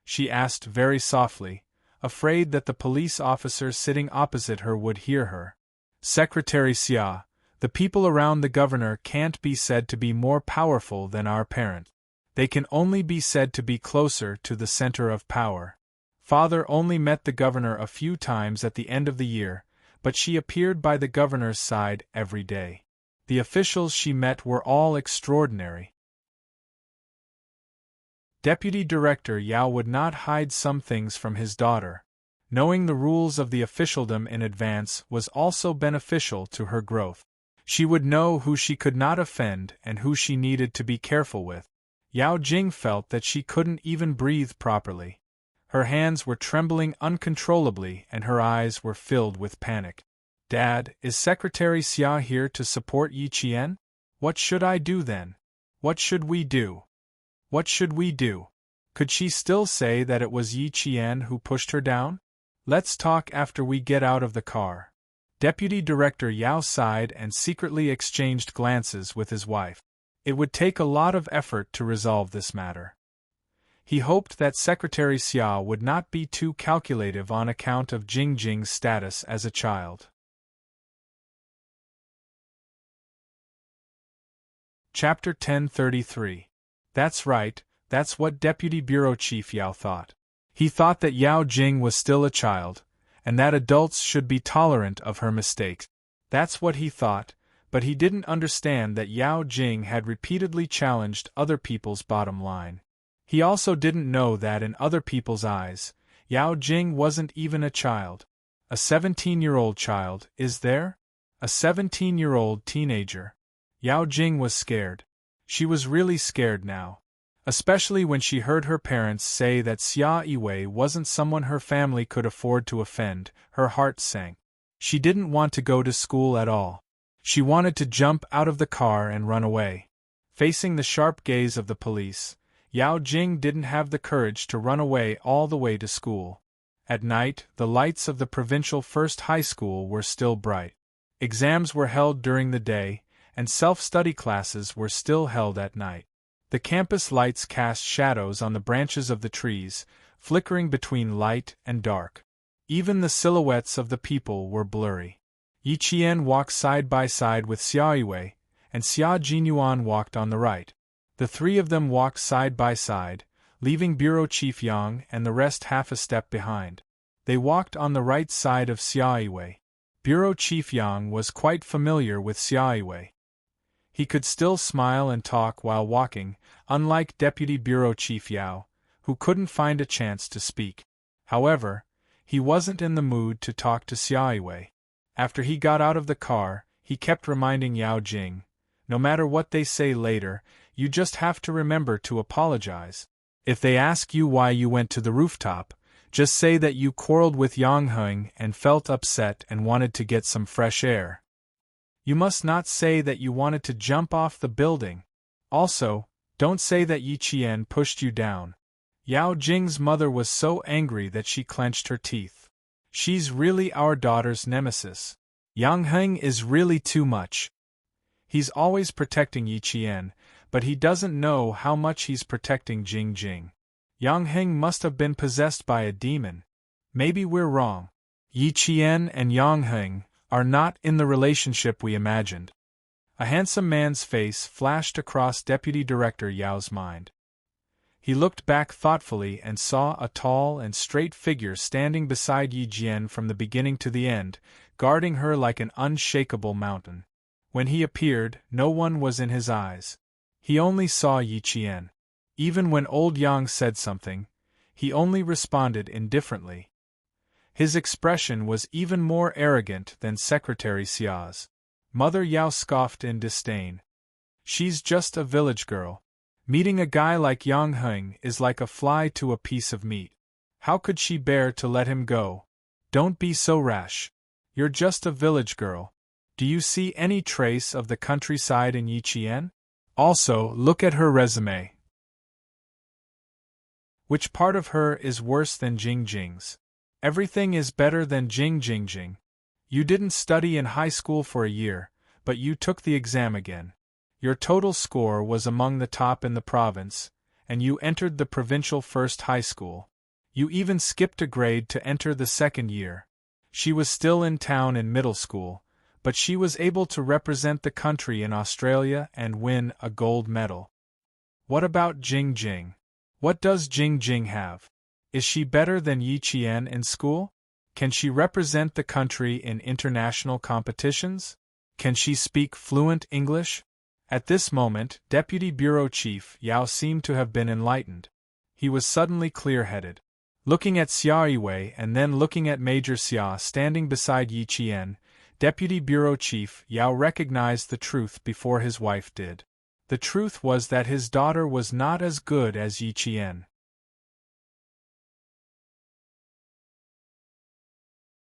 she asked very softly, afraid that the police officer sitting opposite her would hear her. "Secretary Xia, the people around the governor can't be said to be more powerful than our parent. They can only be said to be closer to the center of power. Father only met the governor a few times at the end of the year, but she appeared by the governor's side every day. The officials she met were all extraordinary." Deputy Director Yao would not hide some things from his daughter. Knowing the rules of the officialdom in advance was also beneficial to her growth. She would know who she could not offend and who she needed to be careful with. Yao Jing felt that she couldn't even breathe properly. Her hands were trembling uncontrollably and her eyes were filled with panic. "Dad, is Secretary Xia here to support Yi Qian? What should I do then? What should we do? What should we do?" Could she still say that it was Yi Qian who pushed her down? "Let's talk after we get out of the car." Deputy Director Yao sighed and secretly exchanged glances with his wife. It would take a lot of effort to resolve this matter. He hoped that Secretary Xia would not be too calculative on account of Jingjing's status as a child. Chapter 1033. That's right, that's what Deputy Bureau Chief Yao thought. He thought that Yao Jing was still a child, and that adults should be tolerant of her mistakes. That's what he thought, but he didn't understand that Yao Jing had repeatedly challenged other people's bottom line. He also didn't know that in other people's eyes, Yao Jing wasn't even a child. A 17-year-old child, is there? A 17-year-old teenager. Yao Jing was scared. She was really scared now. Especially when she heard her parents say that Xia Yiwei wasn't someone her family could afford to offend, her heart sank. She didn't want to go to school at all. She wanted to jump out of the car and run away. Facing the sharp gaze of the police, Yao Jing didn't have the courage to run away all the way to school. At night, the lights of the provincial first high school were still bright. Exams were held during the day, and self-study classes were still held at night. The campus lights cast shadows on the branches of the trees, flickering between light and dark. Even the silhouettes of the people were blurry. Yi Qian walked side by side with Xia Yiwei, and Xia Jinyuan walked on the right. The three of them walked side by side, leaving Bureau Chief Yang and the rest half a step behind. They walked on the right side of Xia Yiwei. Bureau Chief Yang was quite familiar with Xia Yiwei. He could still smile and talk while walking, unlike Deputy Bureau Chief Yao, who couldn't find a chance to speak. However, he wasn't in the mood to talk to Xia Yiwei. After he got out of the car, he kept reminding Yao Jing, no matter what they say later, you just have to remember to apologize. If they ask you why you went to the rooftop, just say that you quarreled with Yang Heng and felt upset and wanted to get some fresh air. You must not say that you wanted to jump off the building. Also, don't say that Yi Qian pushed you down. Yao Jing's mother was so angry that she clenched her teeth. She's really our daughter's nemesis. Yang Heng is really too much. He's always protecting Yi Qian, but he doesn't know how much he's protecting Jingjing. Yang Heng must have been possessed by a demon. Maybe we're wrong. Yi Qian and Yang Heng are not in the relationship we imagined. A handsome man's face flashed across Deputy Director Yao's mind. He looked back thoughtfully and saw a tall and straight figure standing beside Yi Jian from the beginning to the end, guarding her like an unshakable mountain. When he appeared, no one was in his eyes. He only saw Yi Qian. Even when old Yang said something, he only responded indifferently. His expression was even more arrogant than Secretary Xia's. Mother Yao scoffed in disdain. She's just a village girl. Meeting a guy like Yang Heng is like a fly to a piece of meat. How could she bear to let him go? Don't be so rash. You're just a village girl. Do you see any trace of the countryside in Yi Qian? Also, look at her resume. Which part of her is worse than Jingjing's? Everything is better than Jingjing. You didn't study in high school for a year, but you took the exam again. Your total score was among the top in the province, and you entered the provincial first high school. You even skipped a grade to enter the second year. She was still in town in middle school, but she was able to represent the country in Australia and win a gold medal. What about Jingjing? What does Jingjing have? Is she better than Yi Qian in school? Can she represent the country in international competitions? Can she speak fluent English? At this moment, Deputy Bureau Chief Yao seemed to have been enlightened. He was suddenly clear-headed. Looking at Xia Yiwei and then looking at Major Xia standing beside Yi Qian, Deputy Bureau Chief Yao recognized the truth before his wife did. The truth was that his daughter was not as good as Yi Qian.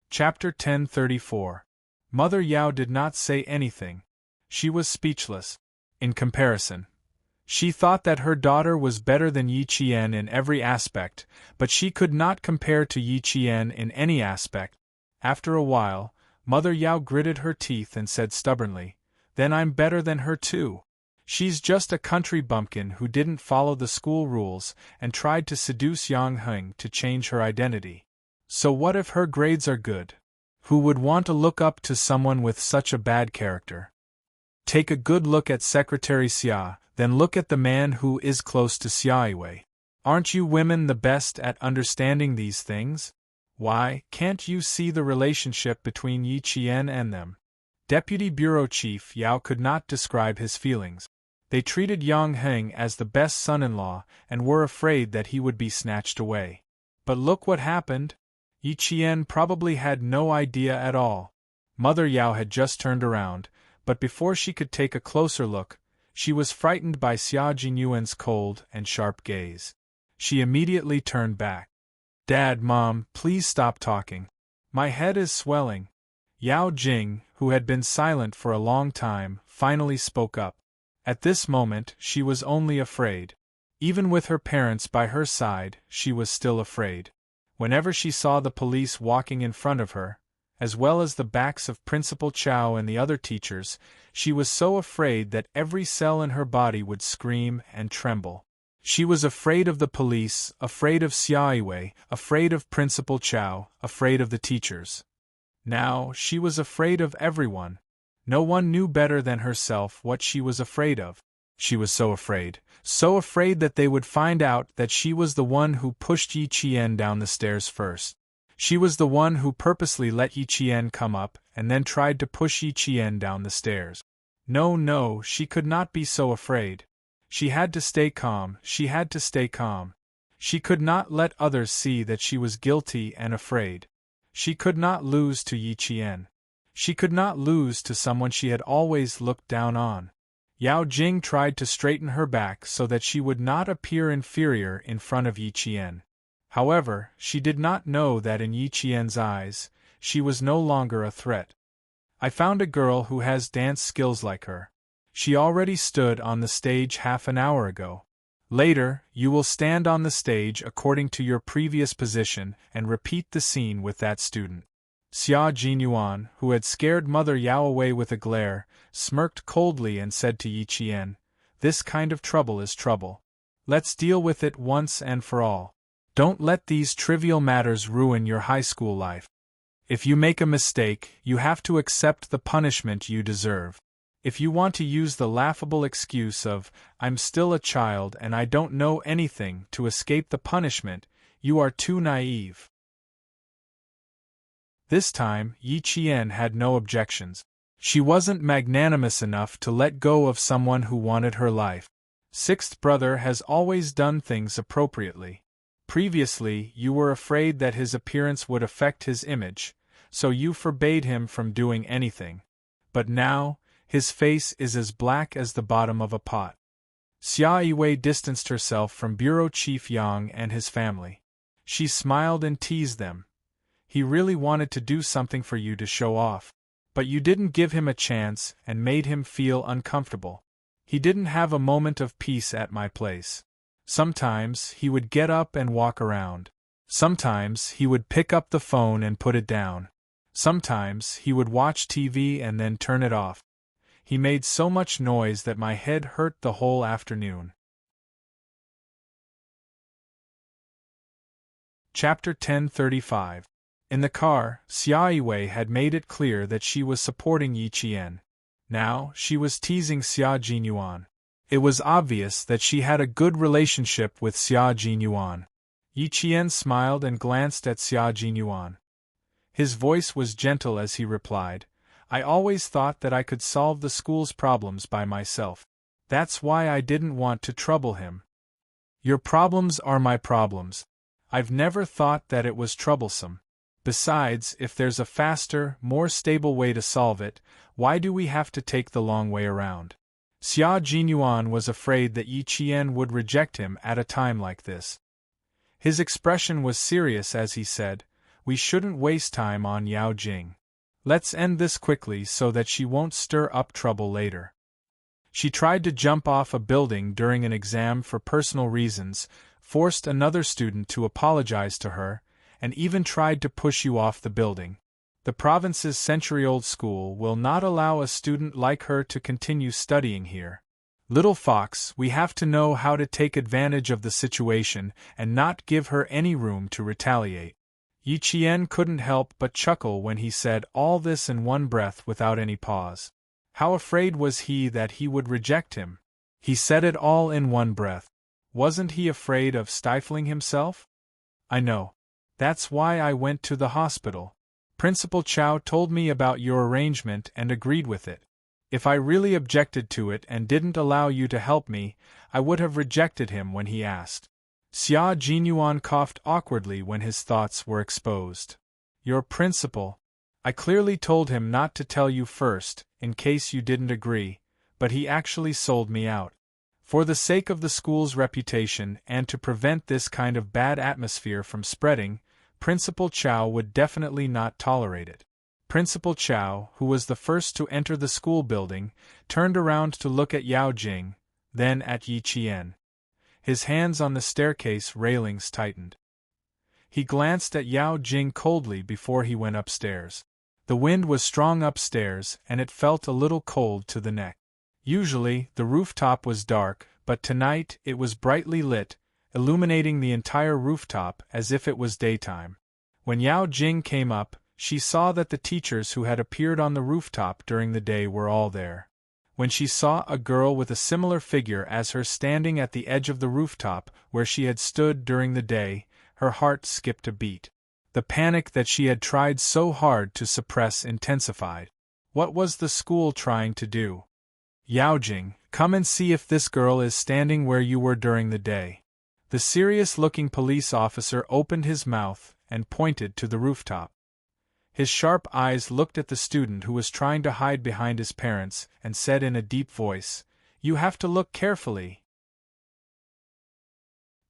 Chapter 1034. Mother Yao did not say anything. She was speechless. In comparison, she thought that her daughter was better than Yi Qian in every aspect, but she could not compare to Yi Qian in any aspect. After a while, Mother Yao gritted her teeth and said stubbornly, "Then I'm better than her too. She's just a country bumpkin who didn't follow the school rules and tried to seduce Yang Heng to change her identity. So what if her grades are good? Who would want to look up to someone with such a bad character? Take a good look at Secretary Xia, then look at the man who is close to Xia Yiwei. Aren't you women the best at understanding these things? Why, can't you see the relationship between Yi Qian and them?" Deputy Bureau Chief Yao could not describe his feelings. They treated Yang Heng as the best son-in-law and were afraid that he would be snatched away. But look what happened. Yi Qian probably had no idea at all. Mother Yao had just turned around, but before she could take a closer look, she was frightened by Xia Jinyuan's cold and sharp gaze. She immediately turned back. "Dad, Mom, please stop talking. My head is swelling." Yao Jing, who had been silent for a long time, finally spoke up. At this moment, she was only afraid. Even with her parents by her side, she was still afraid. Whenever she saw the police walking in front of her, as well as the backs of Principal Chow and the other teachers, she was so afraid that every cell in her body would scream and tremble. She was afraid of the police, afraid of Xia Yiwei, afraid of Principal Chow, afraid of the teachers. Now, she was afraid of everyone. No one knew better than herself what she was afraid of. She was so afraid that they would find out that she was the one who pushed Yi Qian down the stairs first. She was the one who purposely let Yi Qian come up and then tried to push Yi Qian down the stairs. No, she could not be so afraid. She had to stay calm, she had to stay calm. She could not let others see that she was guilty and afraid. She could not lose to Yi Qian. She could not lose to someone she had always looked down on. Yao Jing tried to straighten her back so that she would not appear inferior in front of Yi Qian. However, she did not know that in Yi Qian's eyes, she was no longer a threat. "I found a girl who has dance skills like her. She already stood on the stage half an hour ago. Later, you will stand on the stage according to your previous position and repeat the scene with that student." Xia Jinyuan, who had scared Mother Yao away with a glare, smirked coldly and said to Yi Qian, "This kind of trouble is trouble. Let's deal with it once and for all. Don't let these trivial matters ruin your high school life. If you make a mistake, you have to accept the punishment you deserve. If you want to use the laughable excuse of, 'I'm still a child and I don't know anything' to escape the punishment, you are too naive." This time, Yi Qian had no objections. She wasn't magnanimous enough to let go of someone who wanted her life. Sixth brother has always done things appropriately. Previously, you were afraid that his appearance would affect his image, so you forbade him from doing anything. But now, his face is as black as the bottom of a pot. Xia Yiwei distanced herself from Bureau Chief Yang and his family. She smiled and teased them. "He really wanted to do something for you to show off. But you didn't give him a chance and made him feel uncomfortable. He didn't have a moment of peace at my place. Sometimes he would get up and walk around. Sometimes he would pick up the phone and put it down. Sometimes he would watch TV and then turn it off. He made so much noise that my head hurt the whole afternoon." Chapter 1035. In the car, Xia Yiwei had made it clear that she was supporting Yi Qian. Now, she was teasing Xia Jinyuan. It was obvious that she had a good relationship with Xia Jinyuan. Yi Qian smiled and glanced at Xia Jinyuan. His voice was gentle as he replied, "I always thought that I could solve the school's problems by myself. That's why I didn't want to trouble him. Your problems are my problems. I've never thought that it was troublesome. Besides, if there's a faster, more stable way to solve it, why do we have to take the long way around?" Xia Jinyuan was afraid that Yi Qian would reject him at a time like this. His expression was serious as he said, "We shouldn't waste time on Yao Jing. Let's end this quickly so that she won't stir up trouble later. She tried to jump off a building during an exam for personal reasons, forced another student to apologize to her, and even tried to push you off the building. The province's century-old school will not allow a student like her to continue studying here. Little fox, we have to know how to take advantage of the situation and not give her any room to retaliate. Yi Qian couldn't help but chuckle when he said all this in one breath without any pause. How afraid was he that he would reject him? He said it all in one breath. Wasn't he afraid of stifling himself? I know. That's why I went to the hospital. Principal Chow told me about your arrangement and agreed with it. If I really objected to it and didn't allow you to help me, I would have rejected him when he asked. Xia Jinyuan coughed awkwardly when his thoughts were exposed. Your principal. I clearly told him not to tell you first, in case you didn't agree, but he actually sold me out. For the sake of the school's reputation and to prevent this kind of bad atmosphere from spreading, Principal Chow would definitely not tolerate it. Principal Chow, who was the first to enter the school building, turned around to look at Yao Jing, then at Yi Qian. His hands on the staircase railings tightened. He glanced at Yao Jing coldly before he went upstairs. The wind was strong upstairs and it felt a little cold to the neck. Usually, the rooftop was dark, but tonight it was brightly lit, illuminating the entire rooftop as if it was daytime. When Yao Jing came up, she saw that the teachers who had appeared on the rooftop during the day were all there. When she saw a girl with a similar figure as her standing at the edge of the rooftop where she had stood during the day, her heart skipped a beat. The panic that she had tried so hard to suppress intensified. What was the school trying to do? Yao Jing, come and see if this girl is standing where you were during the day. The serious-looking police officer opened his mouth and pointed to the rooftop. His sharp eyes looked at the student who was trying to hide behind his parents and said in a deep voice, "You have to look carefully."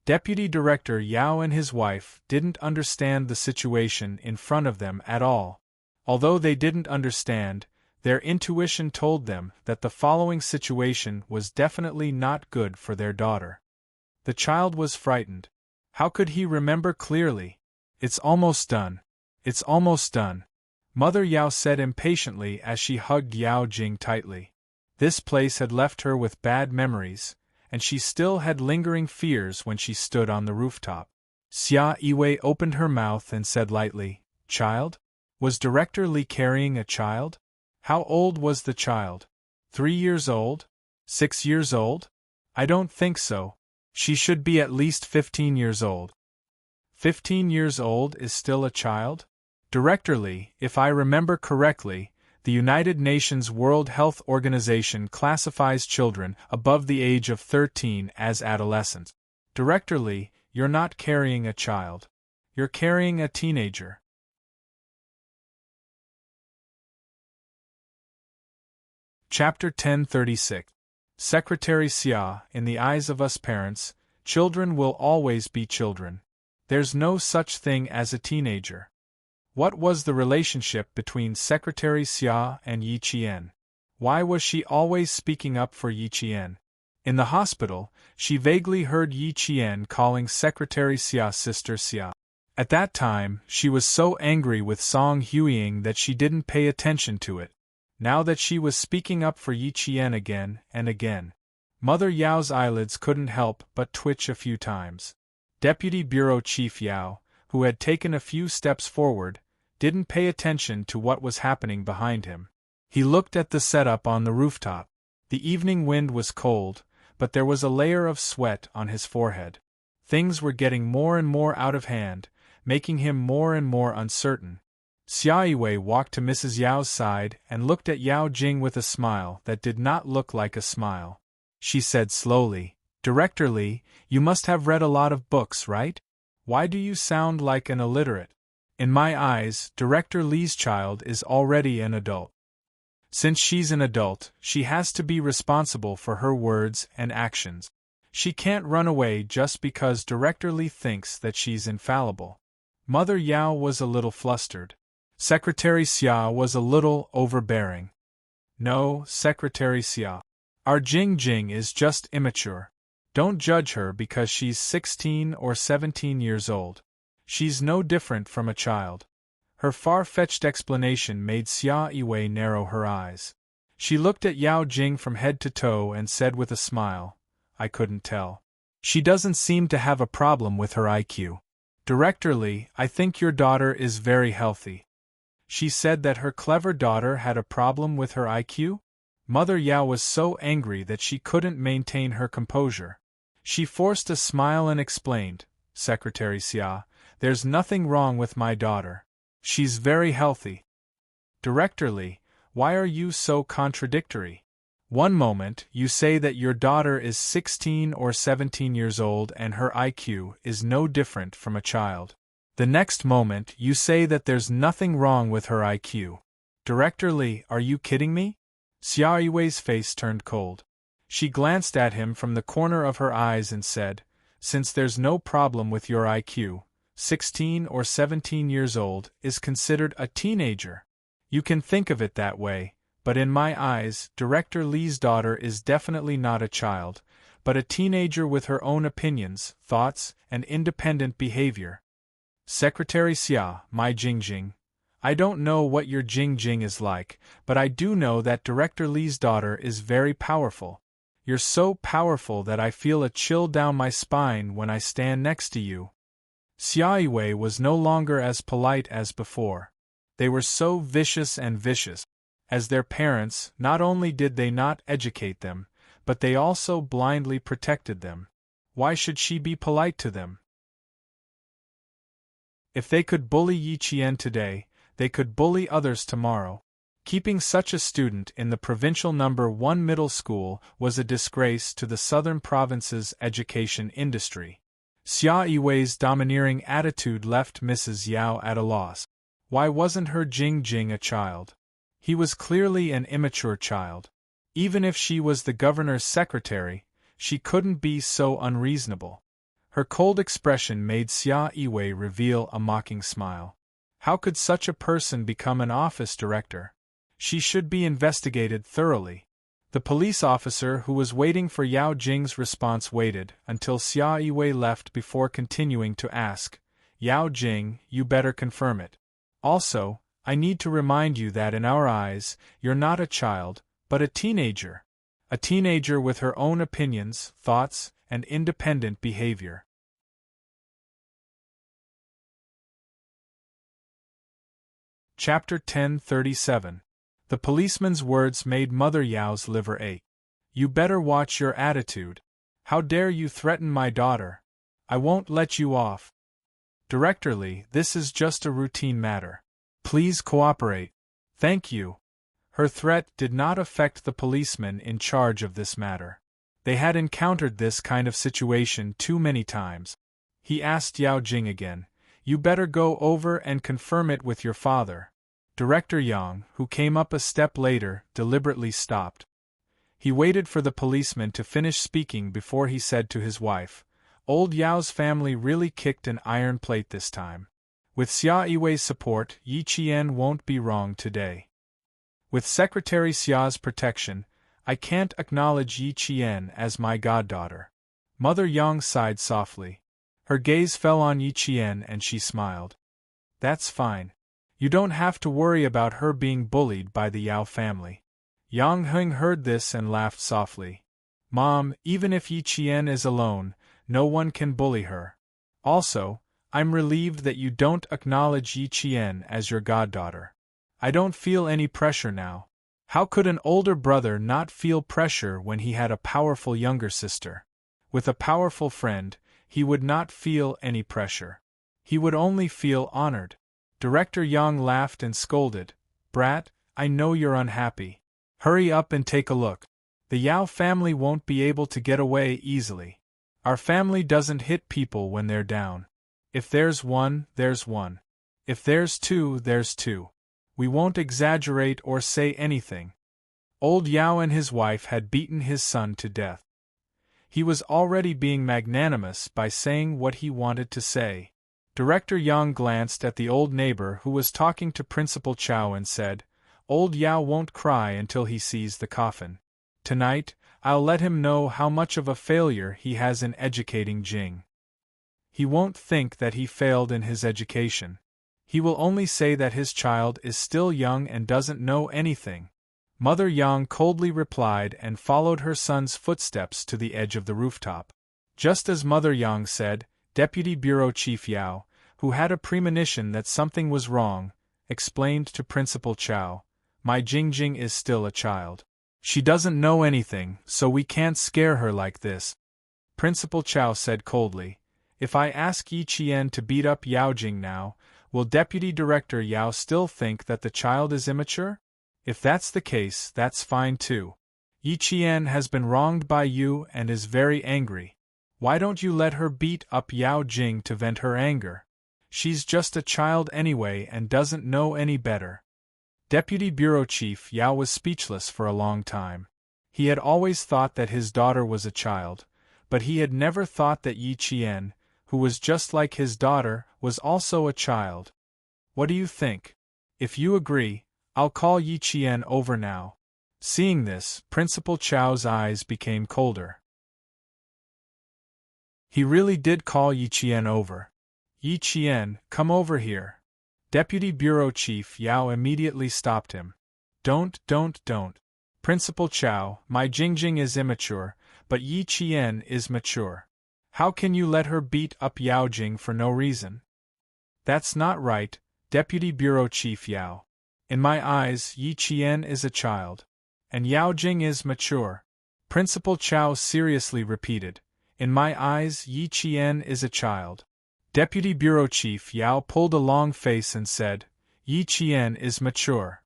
Deputy Director Yao and his wife didn't understand the situation in front of them at all. Although they didn't understand, their intuition told them that the following situation was definitely not good for their daughter. The child was frightened. How could he remember clearly? It's almost done. It's almost done. Mother Yao said impatiently as she hugged Yao Jing tightly. This place had left her with bad memories, and she still had lingering fears when she stood on the rooftop. Xia Yiwei opened her mouth and said lightly, "Child? Was Director Li carrying a child? How old was the child? 3 years old? 6 years old? I don't think so. She should be at least 15 years old." 15 years old is still a child? Director Li, if I remember correctly, the United Nations World Health Organization classifies children above the age of 13 as adolescents. Director Li, you're not carrying a child. You're carrying a teenager. Chapter 1036. Secretary Xia, in the eyes of us parents, children will always be children. There's no such thing as a teenager. What was the relationship between Secretary Xia and Yi Qian? Why was she always speaking up for Yi Qian? In the hospital, she vaguely heard Yi Qian calling Secretary Xia Sister Xia. At that time, she was so angry with Song Huiying that she didn't pay attention to it. Now that she was speaking up for Yi Qian again and again, Mother Yao's eyelids couldn't help but twitch a few times. Deputy Bureau Chief Yao, who had taken a few steps forward, didn't pay attention to what was happening behind him. He looked at the setup on the rooftop. The evening wind was cold, but there was a layer of sweat on his forehead. Things were getting more and more out of hand, making him more and more uncertain. Xia Yiwei walked to Mrs. Yao's side and looked at Yao Jing with a smile that did not look like a smile. She said slowly, "Director Li, you must have read a lot of books, right? Why do you sound like an illiterate? In my eyes, Director Li's child is already an adult. Since she's an adult, she has to be responsible for her words and actions. She can't run away just because Director Li thinks that she's infallible." Mother Yao was a little flustered. Secretary Xia was a little overbearing. "No, Secretary Xia. Our Jing Jing is just immature. Don't judge her because she's 16 or 17 years old. She's no different from a child. Her far-fetched explanation made Xia Yiwei narrow her eyes. She looked at Yao Jing from head to toe and said with a smile, "I couldn't tell. She doesn't seem to have a problem with her IQ. Director Li, I think your daughter is very healthy." She said that her clever daughter had a problem with her IQ? Mother Yao was so angry that she couldn't maintain her composure. She forced a smile and explained, "Secretary Xia, there's nothing wrong with my daughter. She's very healthy." Director Li, why are you so contradictory? One moment, you say that your daughter is 16 or 17 years old and her IQ is no different from a child. The next moment, you say that there's nothing wrong with her IQ. Director Li, are you kidding me? Xia Yiwei's face turned cold. She glanced at him from the corner of her eyes and said, "Since there's no problem with your IQ, 16 or 17 years old is considered a teenager. You can think of it that way, but in my eyes, Director Li's daughter is definitely not a child, but a teenager with her own opinions, thoughts, and independent behavior." Secretary Xia, my Jingjing. I don't know what your Jingjing is like, but I do know that Director Li's daughter is very powerful. You're so powerful that I feel a chill down my spine when I stand next to you. Xia Yiwei was no longer as polite as before. They were so vicious and vicious. As their parents, not only did they not educate them, but they also blindly protected them. Why should she be polite to them? If they could bully Yi Qian today, they could bully others tomorrow. Keeping such a student in the provincial number 1 middle school was a disgrace to the southern province's education industry. Xia Yiwei's domineering attitude left Mrs. Yao at a loss. Why wasn't her Jingjing a child? He was clearly an immature child. Even if she was the governor's secretary, she couldn't be so unreasonable. Her cold expression made Xia Yiwei reveal a mocking smile. How could such a person become an office director? She should be investigated thoroughly. The police officer who was waiting for Yao Jing's response waited until Xia Yiwei left before continuing to ask, "Yao Jing, you better confirm it. Also, I need to remind you that in our eyes, you're not a child, but a teenager. A teenager with her own opinions, thoughts, and independent behavior." Chapter 1037. The policeman's words made Mother Yao's liver ache. "You better watch your attitude. How dare you threaten my daughter? I won't let you off." "Director Li, this is just a routine matter. Please cooperate." "Thank you." Her threat did not affect the policeman in charge of this matter. They had encountered this kind of situation too many times. He asked Yao Jing again, "You better go over and confirm it with your father." Director Yang, who came up a step later, deliberately stopped. He waited for the policeman to finish speaking before he said to his wife, "Old Yao's family really kicked an iron plate this time. With Xia Yiwei's support, Yi Qian won't be wrong today. With Secretary Xia's protection, I can't acknowledge Yi Qian as my goddaughter." Mother Yang sighed softly. Her gaze fell on Yi Qian and she smiled. "That's fine. You don't have to worry about her being bullied by the Yao family." Yang Heng heard this and laughed softly. "Mom, even if Yi Qian is alone, no one can bully her. Also, I'm relieved that you don't acknowledge Yi Qian as your goddaughter. I don't feel any pressure now." How could an older brother not feel pressure when he had a powerful younger sister? With a powerful friend, he would not feel any pressure. He would only feel honored. Director Yang laughed and scolded, "Brat, I know you're unhappy. Hurry up and take a look. The Yao family won't be able to get away easily. Our family doesn't hit people when they're down. If there's one, there's one. If there's two, there's two. We won't exaggerate or say anything." Old Yao and his wife had beaten his son to death. He was already being magnanimous by saying what he wanted to say. Director Yang glanced at the old neighbor who was talking to Principal Chow and said, "Old Yao won't cry until he sees the coffin. Tonight, I'll let him know how much of a failure he has in educating Jing. He won't think that he failed in his education. He will only say that his child is still young and doesn't know anything. Mother Yang coldly replied and followed her son's footsteps to the edge of the rooftop. Just as Mother Yang said, Deputy Bureau Chief Yao, who had a premonition that something was wrong, explained to Principal Chow, "My Jingjing is still a child. She doesn't know anything, so we can't scare her like this." Principal Chow said coldly, "If I ask Yi Qian to beat up Yao Jing now, will Deputy Director Yao still think that the child is immature? If that's the case, that's fine too. Yi Qian has been wronged by you and is very angry. Why don't you let her beat up Yao Jing to vent her anger? She's just a child anyway and doesn't know any better." Deputy Bureau Chief Yao was speechless for a long time. He had always thought that his daughter was a child, but he had never thought that Yi Qian, who was just like his daughter, was also a child. "What do you think? If you agree, I'll call Yi Qian over now." Seeing this, Principal Chow's eyes became colder. He really did call Yi Qian over. "Yi Qian, come over here." Deputy Bureau Chief Yao immediately stopped him. Don't. Principal Chow, my Jingjing is immature, but Yi Qian is mature. How can you let her beat up Yao Jing for no reason?" "That's not right, Deputy Bureau Chief Yao. In my eyes, Yi Qian is a child. And Yao Jing is mature." Principal Chow seriously repeated, "In my eyes, Yi Qian is a child." Deputy Bureau Chief Yao pulled a long face and said, "Yi Qian is mature."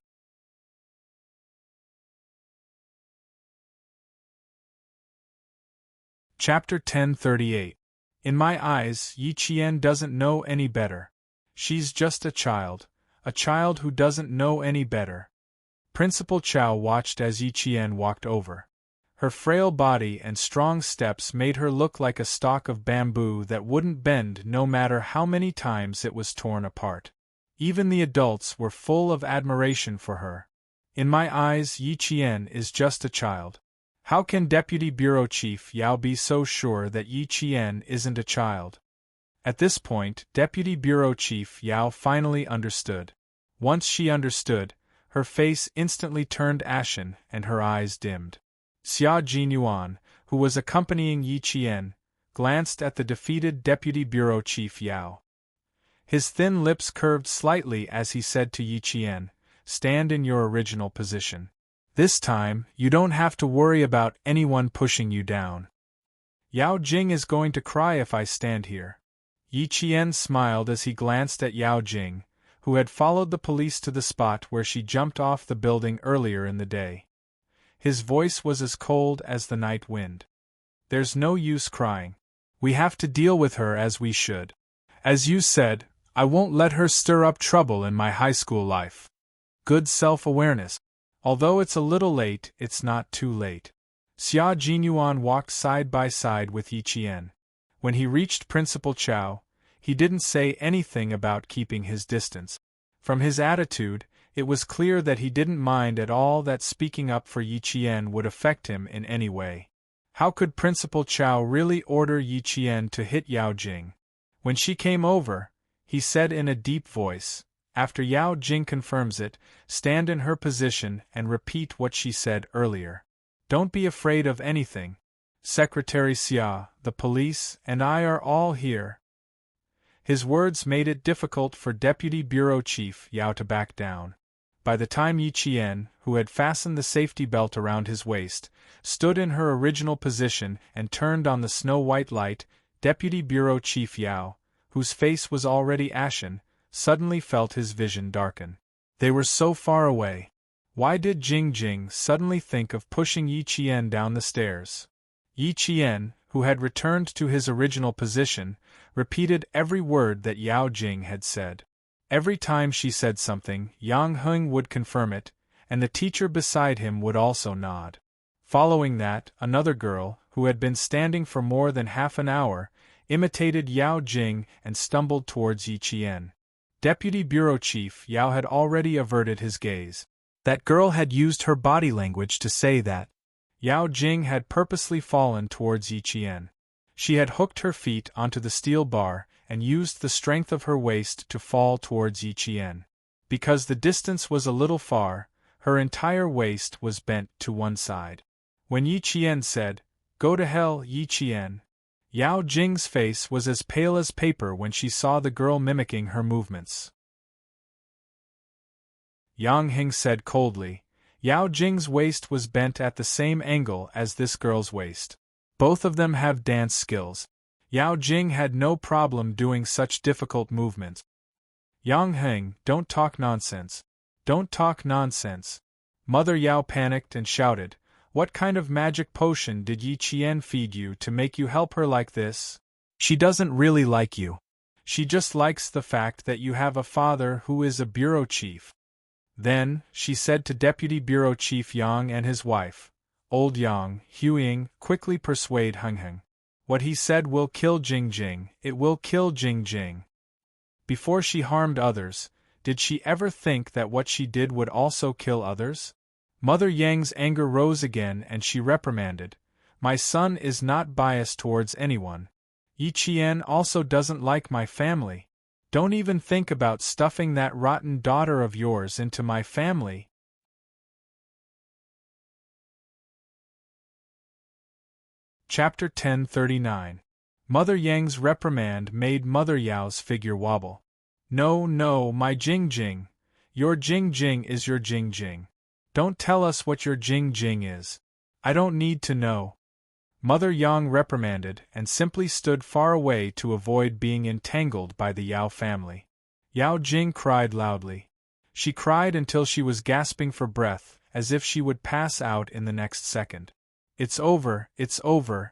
Chapter 1038. In my eyes, Yi Qian doesn't know any better. She's just a child who doesn't know any better. Principal Chow watched as Yi Qian walked over. Her frail body and strong steps made her look like a stalk of bamboo that wouldn't bend no matter how many times it was torn apart. Even the adults were full of admiration for her. In my eyes, Yi Qian is just a child. How can Deputy Bureau Chief Yao be so sure that Yi Qian isn't a child? At this point, Deputy Bureau Chief Yao finally understood. Once she understood, her face instantly turned ashen and her eyes dimmed. Xia Jinyuan, who was accompanying Yi Qian, glanced at the defeated Deputy Bureau Chief Yao. His thin lips curved slightly as he said to Yi Qian, "Stand in your original position. This time, you don't have to worry about anyone pushing you down. Yao Jing is going to cry if I stand here." Yi Qian smiled as he glanced at Yao Jing, who had followed the police to the spot where she jumped off the building earlier in the day. His voice was as cold as the night wind. "There's no use crying. We have to deal with her as we should. As you said, I won't let her stir up trouble in my high school life." Good self-awareness. Although it's a little late, it's not too late. Xia Jinyuan walked side by side with Yi Qian. When he reached Principal Chow, he didn't say anything about keeping his distance. From his attitude, it was clear that he didn't mind at all that speaking up for Yi Qian would affect him in any way. How could Principal Chow really order Yi Qian to hit Yao Jing? When she came over, he said in a deep voice, "After Yao Jing confirms it, stand in her position and repeat what she said earlier. Don't be afraid of anything. Secretary Xia, the police, and I are all here." His words made it difficult for Deputy Bureau Chief Yao to back down. By the time Yi Qian, who had fastened the safety belt around his waist, stood in her original position and turned on the snow-white light, Deputy Bureau Chief Yao, whose face was already ashen, suddenly felt his vision darken. They were so far away. Why did Jing suddenly think of pushing Yi Qian down the stairs? Yi Qian, who had returned to his original position, repeated every word that Yao Jing had said. Every time she said something, Yang Heng would confirm it, and the teacher beside him would also nod. Following that, another girl, who had been standing for more than half an hour, imitated Yao Jing and stumbled towards Yi Qian. Deputy Bureau Chief Yao had already averted his gaze. That girl had used her body language to say that Yao Jing had purposely fallen towards Yi Qian. She had hooked her feet onto the steel bar and used the strength of her waist to fall towards Yi Qian. Because the distance was a little far, her entire waist was bent to one side. When Yi Qian said, "Go to hell, Yi Qian," Yao Jing's face was as pale as paper when she saw the girl mimicking her movements. Yang Hing said coldly, "Yao Jing's waist was bent at the same angle as this girl's waist. Both of them have dance skills. Yao Jing had no problem doing such difficult movements." "Yang Hing, don't talk nonsense. Don't talk nonsense." Mother Yao panicked and shouted, "What kind of magic potion did Yi Qian feed you to make you help her like this? She doesn't really like you. She just likes the fact that you have a father who is a bureau chief." Then, she said to Deputy Bureau Chief Yang and his wife, "Old Yang, Huiying, quickly persuade Heng. What he said will kill Jing. It will kill Jing." Before she harmed others, did she ever think that what she did would also kill others? Mother Yang's anger rose again and she reprimanded, "My son is not biased towards anyone. Yi Qian also doesn't like my family. Don't even think about stuffing that rotten daughter of yours into my family." Chapter 1039. Mother Yang's reprimand made Mother Yao's figure wobble. No, my Jing. Your Jing is your Jing. Don't tell us what your Jing is. I don't need to know. Mother Yang reprimanded and simply stood far away to avoid being entangled by the Yao family. Yao Jing cried loudly. She cried until she was gasping for breath, as if she would pass out in the next second. It's over,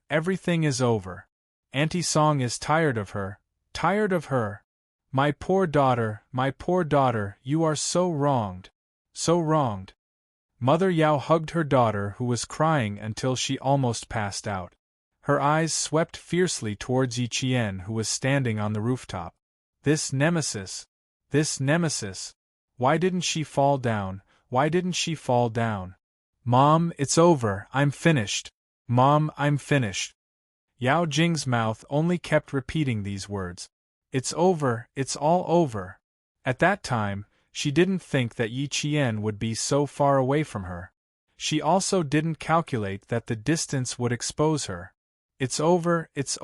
everything is over. Auntie Song is tired of her. My poor daughter, you are so wronged. Mother Yao hugged her daughter who was crying until she almost passed out. Her eyes swept fiercely towards Yi Qian who was standing on the rooftop. This nemesis. Why didn't she fall down? Mom, it's over, I'm finished. Mom, I'm finished. Yao Jing's mouth only kept repeating these words. It's over, it's all over. At that time, she didn't think that Yi Qian would be so far away from her. She also didn't calculate that the distance would expose her. It's over. It's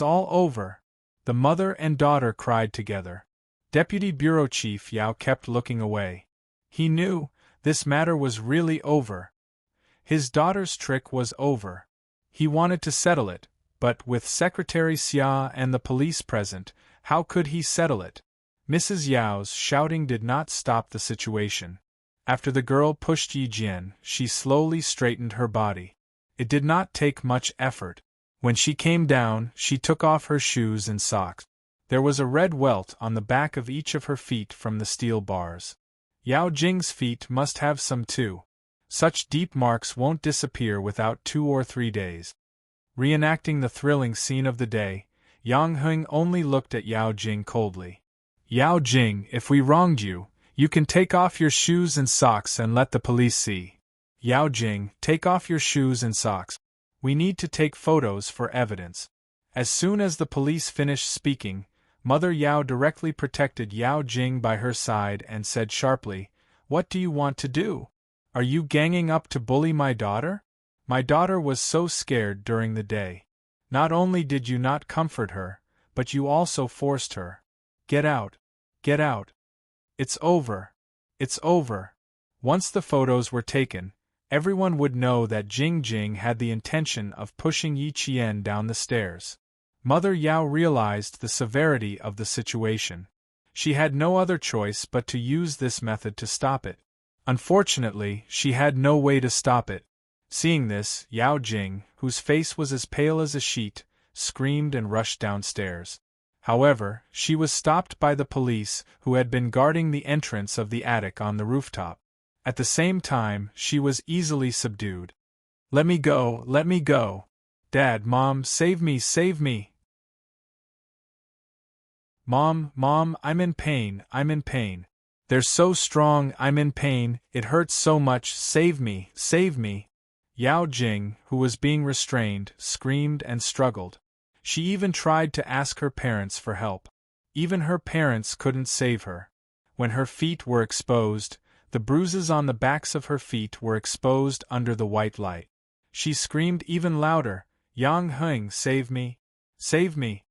all over. The mother and daughter cried together. Deputy Bureau Chief Yao kept looking away. He knew this matter was really over. His daughter's trick was over. He wanted to settle it, but with Secretary Xia and the police present, how could he settle it? Mrs. Yao's shouting did not stop the situation. After the girl pushed Yi Jian, she slowly straightened her body. It did not take much effort. When she came down, she took off her shoes and socks. There was a red welt on the back of each of her feet from the steel bars. Yao Jing's feet must have some too. Such deep marks won't disappear without 2 or 3 days. Reenacting the thrilling scene of the day, Yang Heng only looked at Yao Jing coldly. "Yao Jing, if we wronged you, you can take off your shoes and socks and let the police see. Yao Jing, take off your shoes and socks. We need to take photos for evidence." As soon as the police finished speaking, Mother Yao directly protected Yao Jing by her side and said sharply, "What do you want to do? Are you ganging up to bully my daughter? My daughter was so scared during the day. Not only did you not comfort her, but you also forced her. Get out. It's over. Once the photos were taken, everyone would know that Jing had the intention of pushing Yi Qian down the stairs. Mother Yao realized the severity of the situation. She had no other choice but to use this method to stop it. Unfortunately, she had no way to stop it. Seeing this, Yao Jing, whose face was as pale as a sheet, screamed and rushed downstairs. However, she was stopped by the police who had been guarding the entrance of the attic on the rooftop. At the same time, she was easily subdued. Let me go. Dad, Mom, save me. Mom, I'm in pain. They're so strong, I'm in pain, it hurts so much, save me. Yao Jing, who was being restrained, screamed and struggled. She even tried to ask her parents for help. Even her parents couldn't save her. When her feet were exposed, the bruises on the backs of her feet were exposed under the white light. She screamed even louder, "Yang Heng, save me! Save me!"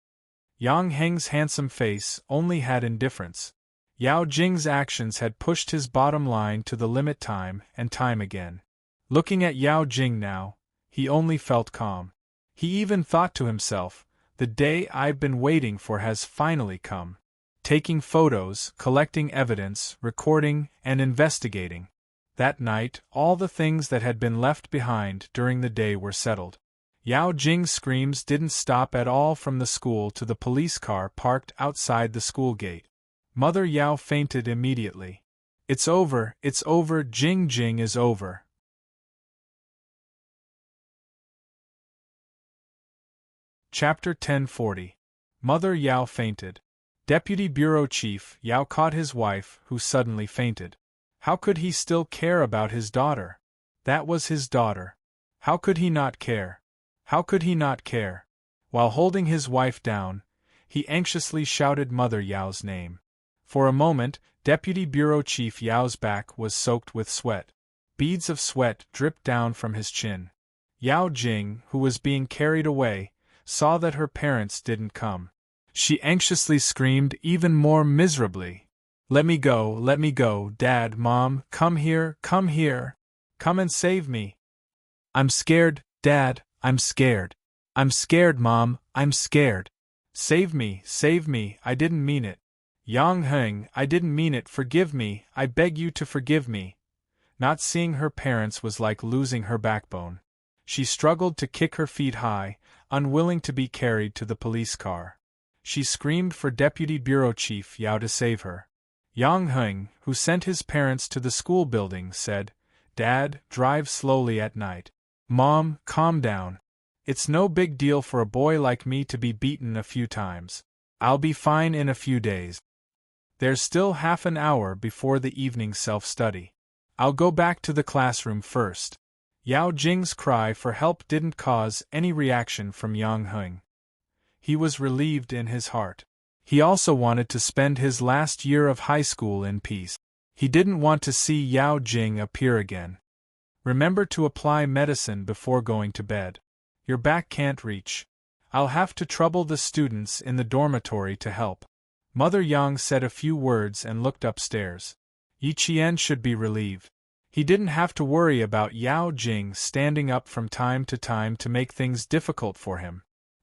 Yang Heng's handsome face only had indifference. Yao Jing's actions had pushed his bottom line to the limit time and time again. Looking at Yao Jing now, he only felt calm. He even thought to himself, the day I've been waiting for has finally come. Taking photos, collecting evidence, recording, and investigating. That night, all the things that had been left behind during the day were settled. Yao Jing's screams didn't stop at all from the school to the police car parked outside the school gate. Mother Yao fainted immediately. It's over, Jing Jing is over. Chapter 1040. Mother Yao fainted. Deputy Bureau Chief Yao caught his wife, who suddenly fainted. How could he still care about his daughter? That was his daughter. How could he not care? How could he not care? While holding his wife down, he anxiously shouted Mother Yao's name. For a moment, Deputy Bureau Chief Yao's back was soaked with sweat. Beads of sweat dripped down from his chin. Yao Jing, who was being carried away, saw that her parents didn't come. She anxiously screamed even more miserably. Let me go, Dad, Mom, come here, come and save me. I'm scared, Dad, I'm scared. I'm scared, Mom, I'm scared. Save me, I didn't mean it. Yang Heng, I didn't mean it, forgive me, I beg you to forgive me. Not seeing her parents was like losing her backbone. She struggled to kick her feet high, unwilling to be carried to the police car. She screamed for Deputy Bureau Chief Yao to save her. Yang Heng, who sent his parents to the school building, said, Dad, drive slowly at night. Mom, calm down. It's no big deal for a boy like me to be beaten a few times. I'll be fine in a few days. There's still half an hour before the evening self-study. I'll go back to the classroom first. Yao Jing's cry for help didn't cause any reaction from Yang Heng. He was relieved in his heart. He also wanted to spend his last year of high school in peace. He didn't want to see Yao Jing appear again. Remember to apply medicine before going to bed. Your back can't reach. I'll have to trouble the students in the dormitory to help. Mother Yang said a few words and looked upstairs. Yi Qian should be relieved. He didn't have to worry about Yao Jing standing up from time to make things difficult for him.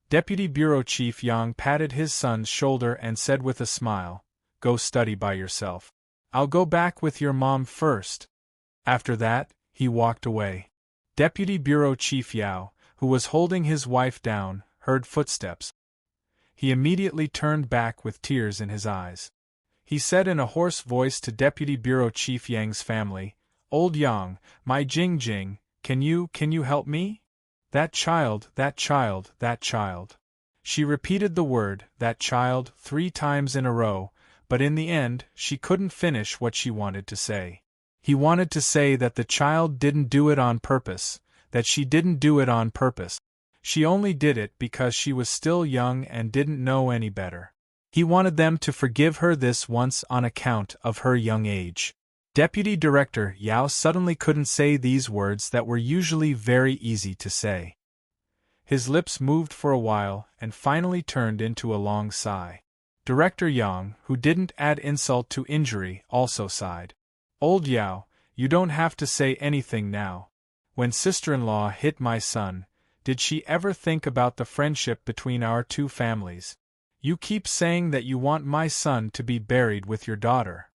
Deputy Bureau Chief Yang patted his son's shoulder and said with a smile, Go study by yourself. I'll go back with your mom first. After that, he walked away. Deputy Bureau Chief Yao, who was holding his wife down, heard footsteps. He immediately turned back with tears in his eyes. He said in a hoarse voice to Deputy Bureau Chief Yang's family, Old Yang, my Jing Jing, can you help me? That child. She repeated the word, that child, 3 times in a row, but in the end, she couldn't finish what she wanted to say. He wanted to say that the child didn't do it on purpose, that she didn't do it on purpose. She only did it because she was still young and didn't know any better. He wanted them to forgive her this once on account of her young age. Deputy Director Yao suddenly couldn't say these words that were usually very easy to say. His lips moved for a while and finally turned into a long sigh. Director Yang, who didn't add insult to injury, also sighed. Old Yao, you don't have to say anything now. When sister-in-law hit my son, did she ever think about the friendship between our two families? You keep saying that you want my son to be buried with your daughter.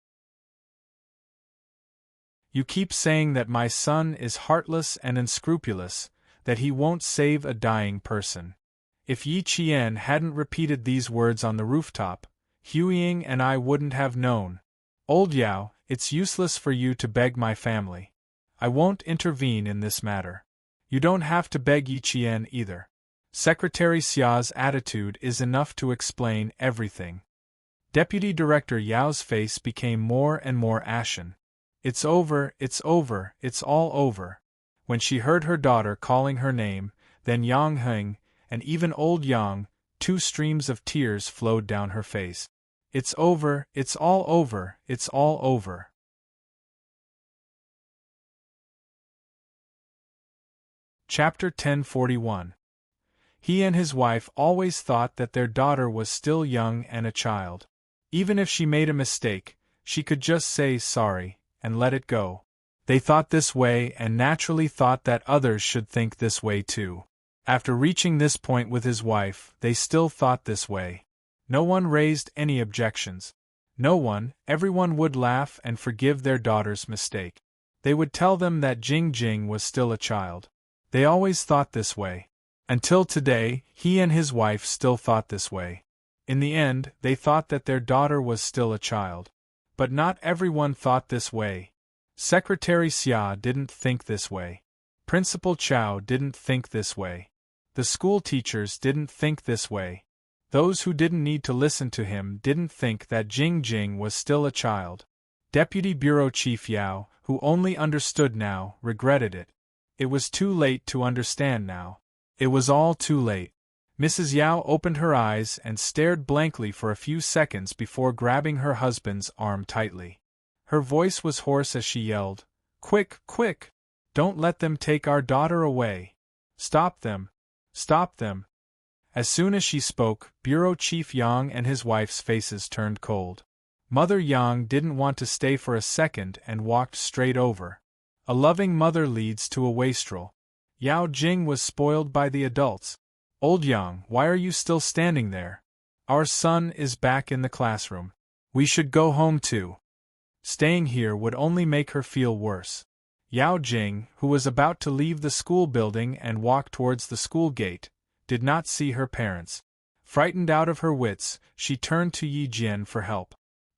You keep saying that my son is heartless and unscrupulous, that he won't save a dying person. If Yi Qian hadn't repeated these words on the rooftop, Huiying and I wouldn't have known. Old Yao, it's useless for you to beg my family. I won't intervene in this matter. You don't have to beg Yi Qian either. Secretary Xia's attitude is enough to explain everything. Deputy Director Yao's face became more and more ashen. It's over, it's all over. When she heard her daughter calling her name, then Yang Heng, and even old Yang, 2 streams of tears flowed down her face. It's over, it's all over, it's all over. Chapter 1041. He and his wife always thought that their daughter was still young and a child. Even if she made a mistake, she could just say sorry, and let it go. They thought this way and naturally thought that others should think this way too. After reaching this point with his wife, they still thought this way. No one raised any objections. No one, everyone would laugh and forgive their daughter's mistake. They would tell them that Jing Jing was still a child. They always thought this way. Until today, he and his wife still thought this way. In the end, they thought that their daughter was still a child. But not everyone thought this way. Secretary Xia didn't think this way. Principal Chow didn't think this way. The school teachers didn't think this way. Those who didn't need to listen to him didn't think that Jing Jing was still a child. Deputy Bureau Chief Yao, who only understood now, regretted it. It was too late to understand now. It was all too late. Mrs. Yao opened her eyes and stared blankly for a few seconds before grabbing her husband's arm tightly. Her voice was hoarse as she yelled, "Quick, quick! Don't let them take our daughter away! Stop them! Stop them!" As soon as she spoke, Bureau Chief Yang and his wife's faces turned cold. Mother Yang didn't want to stay for a second and walked straight over. A loving mother leads to a wastrel. Yao Jing was spoiled by the adults. "Old Yang, why are you still standing there? Our son is back in the classroom. We should go home too." Staying here would only make her feel worse. Yao Jing, who was about to leave the school building and walk towards the school gate, did not see her parents. Frightened out of her wits, she turned to Yi Jian for help.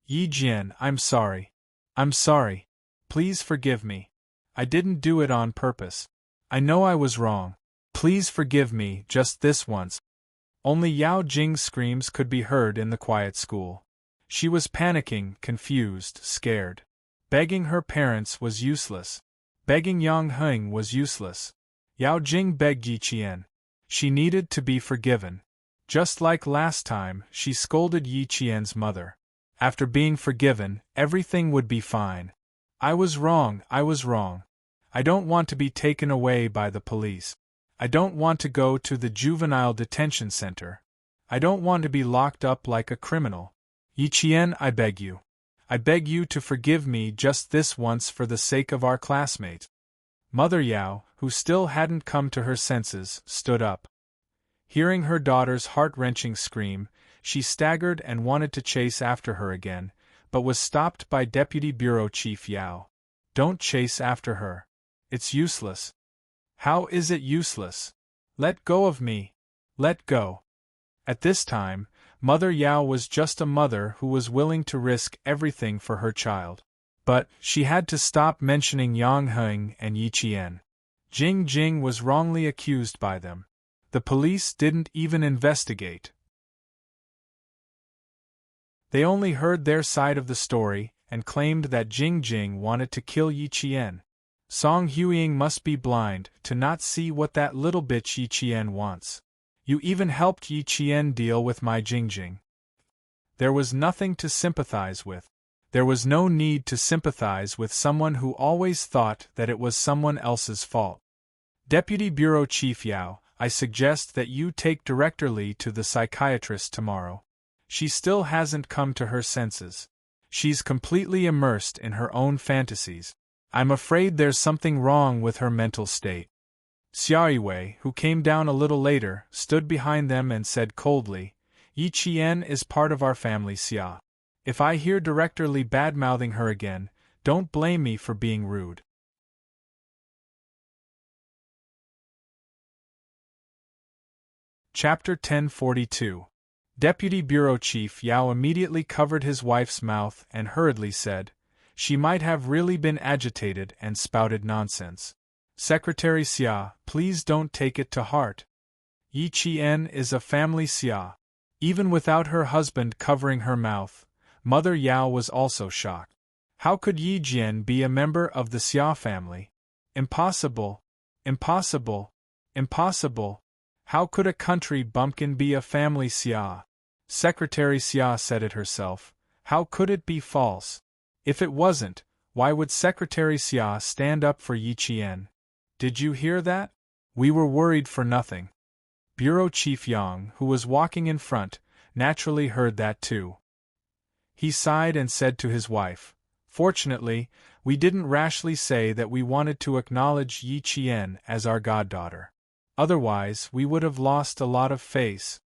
"Yi Jian, I'm sorry. I'm sorry. Please forgive me. I didn't do it on purpose. I know I was wrong. Please forgive me just this once." Only Yao Jing's screams could be heard in the quiet school. She was panicking, confused, scared. Begging her parents was useless. Begging Yang Heng was useless. Yao Jing begged Yi Qian. She needed to be forgiven. Just like last time, she scolded Yi Qian's mother. After being forgiven, everything would be fine. "I was wrong, I was wrong. I don't want to be taken away by the police. I don't want to go to the juvenile detention center. I don't want to be locked up like a criminal. Yi Qian, I beg you. I beg you to forgive me just this once for the sake of our classmate." Mother Yao, who still hadn't come to her senses, stood up. Hearing her daughter's heart-wrenching scream, she staggered and wanted to chase after her again, but was stopped by Deputy Bureau Chief Yao. "Don't chase after her. It's useless." "How is it useless? Let go of me. Let go." At this time, Mother Yao was just a mother who was willing to risk everything for her child. But she had to stop mentioning Yang Heng and Yi Qian. Jing Jing was wrongly accused by them. The police didn't even investigate. They only heard their side of the story and claimed that Jing Jing wanted to kill Yi Qian. Song Huiying must be blind to not see what that little bitch Yi Qian wants. You even helped Yi Qian deal with my Jing Jing. There was nothing to sympathize with. There was no need to sympathize with someone who always thought that it was someone else's fault. Deputy Bureau Chief Yao, I suggest that you take Director Li to the psychiatrist tomorrow. She still hasn't come to her senses. She's completely immersed in her own fantasies. I'm afraid there's something wrong with her mental state. Xia Yiwei, who came down a little later, stood behind them and said coldly, "Yi Qian is part of our family, Xia. If I hear Director Li bad-mouthing her again, don't blame me for being rude." Chapter 1042. Deputy Bureau Chief Yao immediately covered his wife's mouth and hurriedly said, "She might have really been agitated and spouted nonsense. Secretary Xia, please don't take it to heart. Yi Qian is a family Xia." Even without her husband covering her mouth, Mother Yao was also shocked. How could Yi Jian be a member of the Xia family? Impossible. Impossible. Impossible. How could a country bumpkin be a family Xia? Secretary Xia said it herself. How could it be false? If it wasn't, why would Secretary Xia stand up for Yi Qian? Did you hear that? We were worried for nothing. Bureau Chief Yang, who was walking in front, naturally heard that too. He sighed and said to his wife, "Fortunately, we didn't rashly say that we wanted to acknowledge Yi Qian as our goddaughter. Otherwise, we would have lost a lot of face.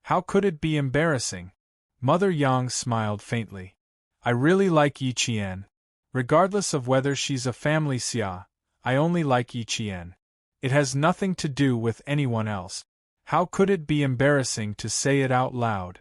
How could it be embarrassing?" Mother Yang smiled faintly. "I really like Yi Qian. Regardless of whether she's a family Xia, I only like Yi Qian. It has nothing to do with anyone else. How could it be embarrassing to say it out loud?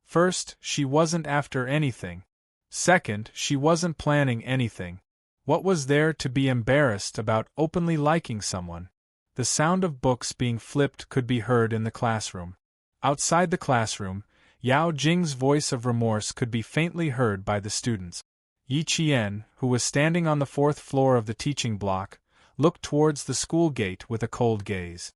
First, she wasn't after anything. Second, she wasn't planning anything. What was there to be embarrassed about openly liking someone?" The sound of books being flipped could be heard in the classroom. Outside the classroom, Yao Jing's voice of remorse could be faintly heard by the students. Yi Qian, who was standing on the fourth floor of the teaching block, looked towards the school gate with a cold gaze.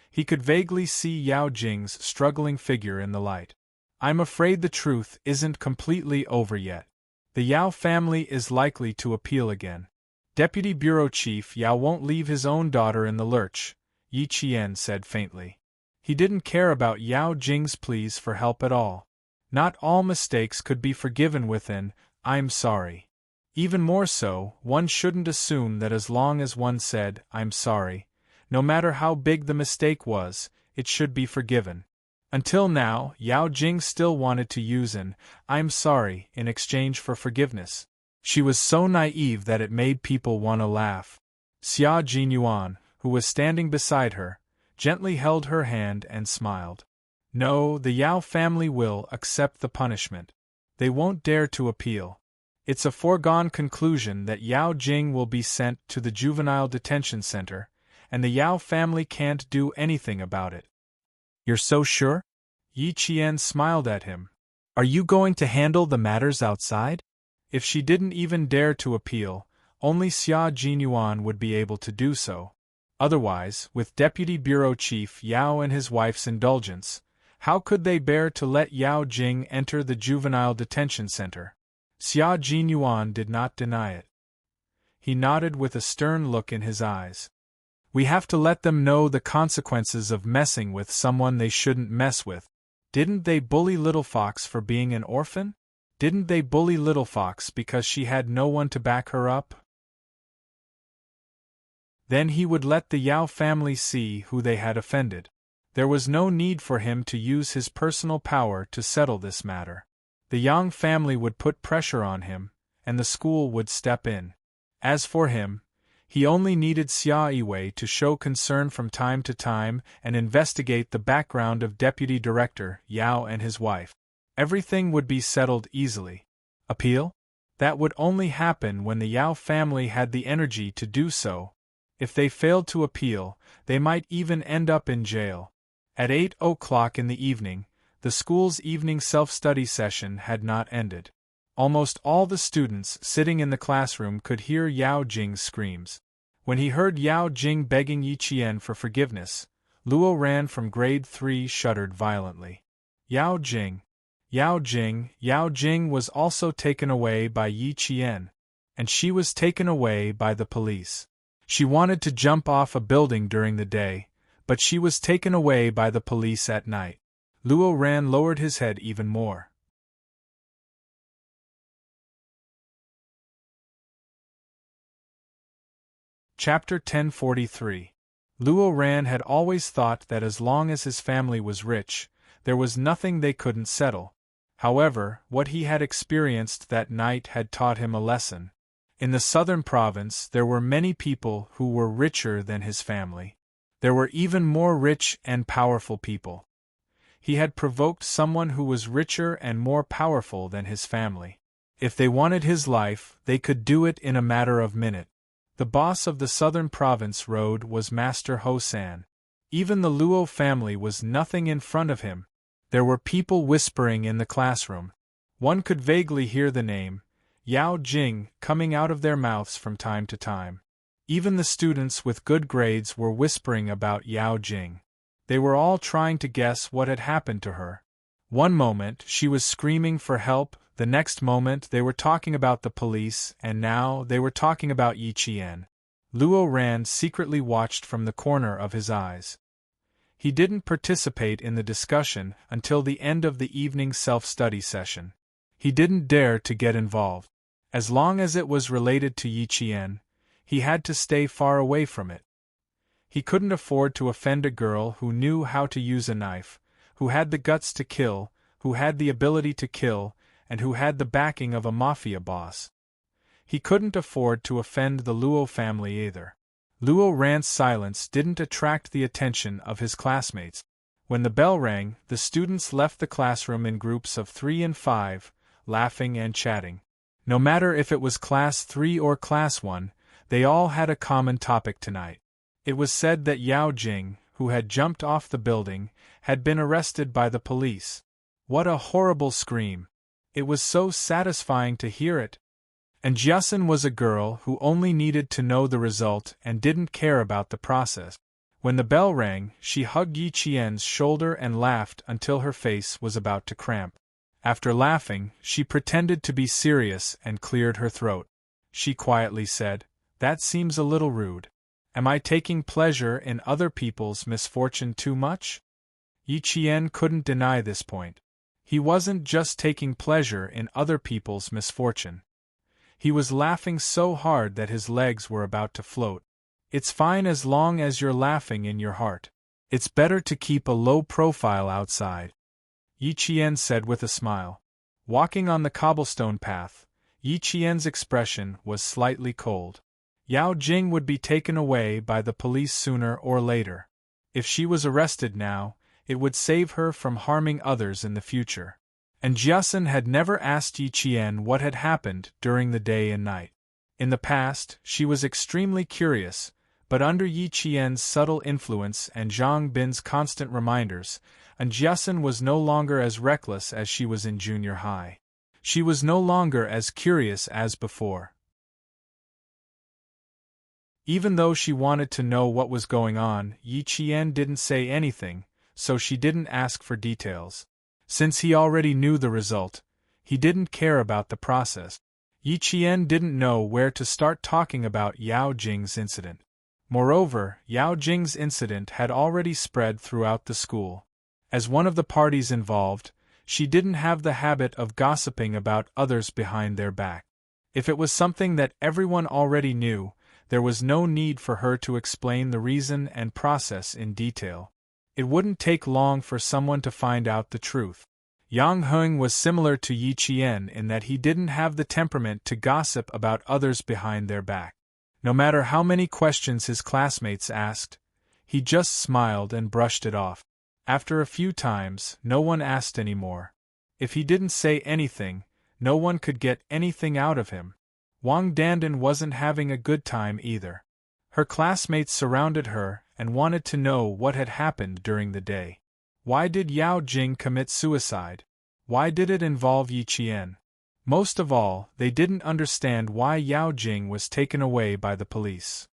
He could vaguely see Yao Jing's struggling figure in the light. "I'm afraid the truth isn't completely over yet. The Yao family is likely to appeal again. Deputy Bureau Chief Yao won't leave his own daughter in the lurch," Yi Qian said faintly. He didn't care about Yao Jing's pleas for help at all. Not all mistakes could be forgiven with an "I'm sorry." Even more so, one shouldn't assume that as long as one said "I'm sorry," no matter how big the mistake was, it should be forgiven. Until now, Yao Jing still wanted to use an "I'm sorry" in exchange for forgiveness. She was so naive that it made people want to laugh. Xia Jinyuan, who was standing beside her, gently held her hand and smiled. "No, the Yao family will accept the punishment. They won't dare to appeal. It's a foregone conclusion that Yao Jing will be sent to the juvenile detention center, and the Yao family can't do anything about it." "You're so sure?" Yi Qian smiled at him. "Are you going to handle the matters outside?" If she didn't even dare to appeal, only Xia Jinyuan would be able to do so. Otherwise, with Deputy Bureau Chief Yao and his wife's indulgence, how could they bear to let Yao Jing enter the juvenile detention center? Xia Jinyuan did not deny it. He nodded with a stern look in his eyes. "We have to let them know the consequences of messing with someone they shouldn't mess with. Didn't they bully Little Fox for being an orphan? Didn't they bully Little Fox because she had no one to back her up?" Then he would let the Yao family see who they had offended. There was no need for him to use his personal power to settle this matter. The Yang family would put pressure on him, and the school would step in. As for him, he only needed Xia Yiwei to show concern from time to time and investigate the background of Deputy Director Yao and his wife. Everything would be settled easily. Appeal? That would only happen when the Yao family had the energy to do so. If they failed to appeal, they might even end up in jail. At 8 o'clock in the evening, the school's evening self-study session had not ended. Almost all the students sitting in the classroom could hear Yao Jing's screams. When he heard Yao Jing begging Yi Qian for forgiveness, Luo Ran from grade 3 shuddered violently. Yao Jing was also taken away by Yi Qian, and she was taken away by the police. She wanted to jump off a building during the day, but she was taken away by the police at night. Luo Ran lowered his head even more. Chapter 1043. Luo Ran had always thought that as long as his family was rich, there was nothing they couldn't settle. However, what he had experienced that night had taught him a lesson. In the southern province there were many people who were richer than his family. There were even more rich and powerful people. He had provoked someone who was richer and more powerful than his family. If they wanted his life, they could do it in a matter of minutes. The boss of the southern province road was Master Ho San. Even the Luo family was nothing in front of him. There were people whispering in the classroom. One could vaguely hear the name Yao Jing coming out of their mouths from time to time. Even the students with good grades were whispering about Yao Jing. They were all trying to guess what had happened to her. One moment she was screaming for help, the next moment they were talking about the police, and now they were talking about Yi Qian. Luo Ran secretly watched from the corner of his eyes. He didn't participate in the discussion until the end of the evening self-study session. He didn't dare to get involved. As long as it was related to Yi Qian, he had to stay far away from it. He couldn't afford to offend a girl who knew how to use a knife, who had the guts to kill, who had the ability to kill, and who had the backing of a mafia boss. He couldn't afford to offend the Luo family either. Luo Ran's silence didn't attract the attention of his classmates. When the bell rang, the students left the classroom in groups of 3 and 5, laughing and chatting. No matter if it was Class 3 or Class 1, they all had a common topic tonight. It was said that Yao Jing, who had jumped off the building, had been arrested by the police. What a horrible scream! It was so satisfying to hear it. And Jiasun was a girl who only needed to know the result and didn't care about the process. When the bell rang, she hugged Yi Qian's shoulder and laughed until her face was about to cramp. After laughing, she pretended to be serious and cleared her throat. She quietly said, "That seems a little rude. Am I taking pleasure in other people's misfortune too much?" Yi Qian couldn't deny this point. He wasn't just taking pleasure in other people's misfortune. He was laughing so hard that his legs were about to float. It's fine as long as you're laughing in your heart. It's better to keep a low profile outside, Yi Qian said with a smile. Walking on the cobblestone path, Yi Qian's expression was slightly cold. Yao Jing would be taken away by the police sooner or later. If she was arrested now, it would save her from harming others in the future. And Jiasun had never asked Yi Qian what had happened during the day and night. In the past, she was extremely curious, but under Yi Qian's subtle influence and Zhang Bin's constant reminders, and Jiasun was no longer as reckless as she was in junior high. She was no longer as curious as before. Even though she wanted to know what was going on, Yi Qian didn't say anything, so she didn't ask for details. Since he already knew the result, he didn't care about the process. Yi Qian didn't know where to start talking about Yao Jing's incident. Moreover, Yao Jing's incident had already spread throughout the school. As one of the parties involved, she didn't have the habit of gossiping about others behind their back. If it was something that everyone already knew, there was no need for her to explain the reason and process in detail. It wouldn't take long for someone to find out the truth. Yang Heng was similar to Yi Qian in that he didn't have the temperament to gossip about others behind their back. No matter how many questions his classmates asked, he just smiled and brushed it off. After a few times, no one asked any more. If he didn't say anything, no one could get anything out of him. Wang Dandan wasn't having a good time either. Her classmates surrounded her and wanted to know what had happened during the day. Why did Yao Jing commit suicide? Why did it involve Yi Qian? Most of all, they didn't understand why Yao Jing was taken away by the police.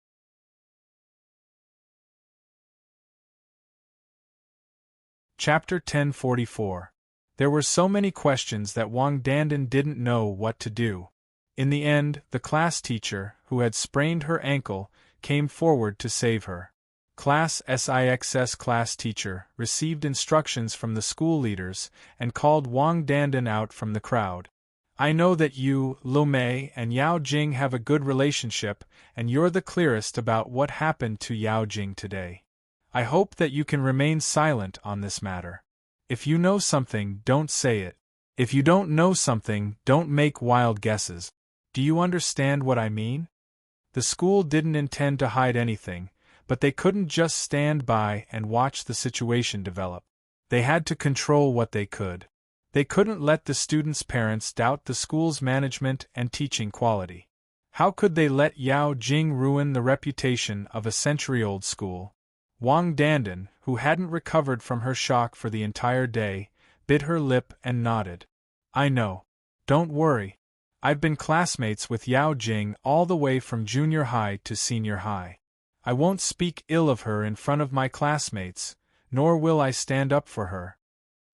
Chapter 1044. There were so many questions that Wang Dandan didn't know what to do. In the end, the class teacher, who had sprained her ankle, came forward to save her. Class SIXS class teacher received instructions from the school leaders and called Wang Dandan out from the crowd. I know that you, Lu Mei, and Yao Jing have a good relationship, and you're the clearest about what happened to Yao Jing today. I hope that you can remain silent on this matter. If you know something, don't say it. If you don't know something, don't make wild guesses. Do you understand what I mean? The school didn't intend to hide anything, but they couldn't just stand by and watch the situation develop. They had to control what they could. They couldn't let the students' parents doubt the school's management and teaching quality. How could they let Yao Jing ruin the reputation of a century-old school? Wang Dandan, who hadn't recovered from her shock for the entire day, bit her lip and nodded. I know. Don't worry. I've been classmates with Yao Jing all the way from junior high to senior high. I won't speak ill of her in front of my classmates, nor will I stand up for her."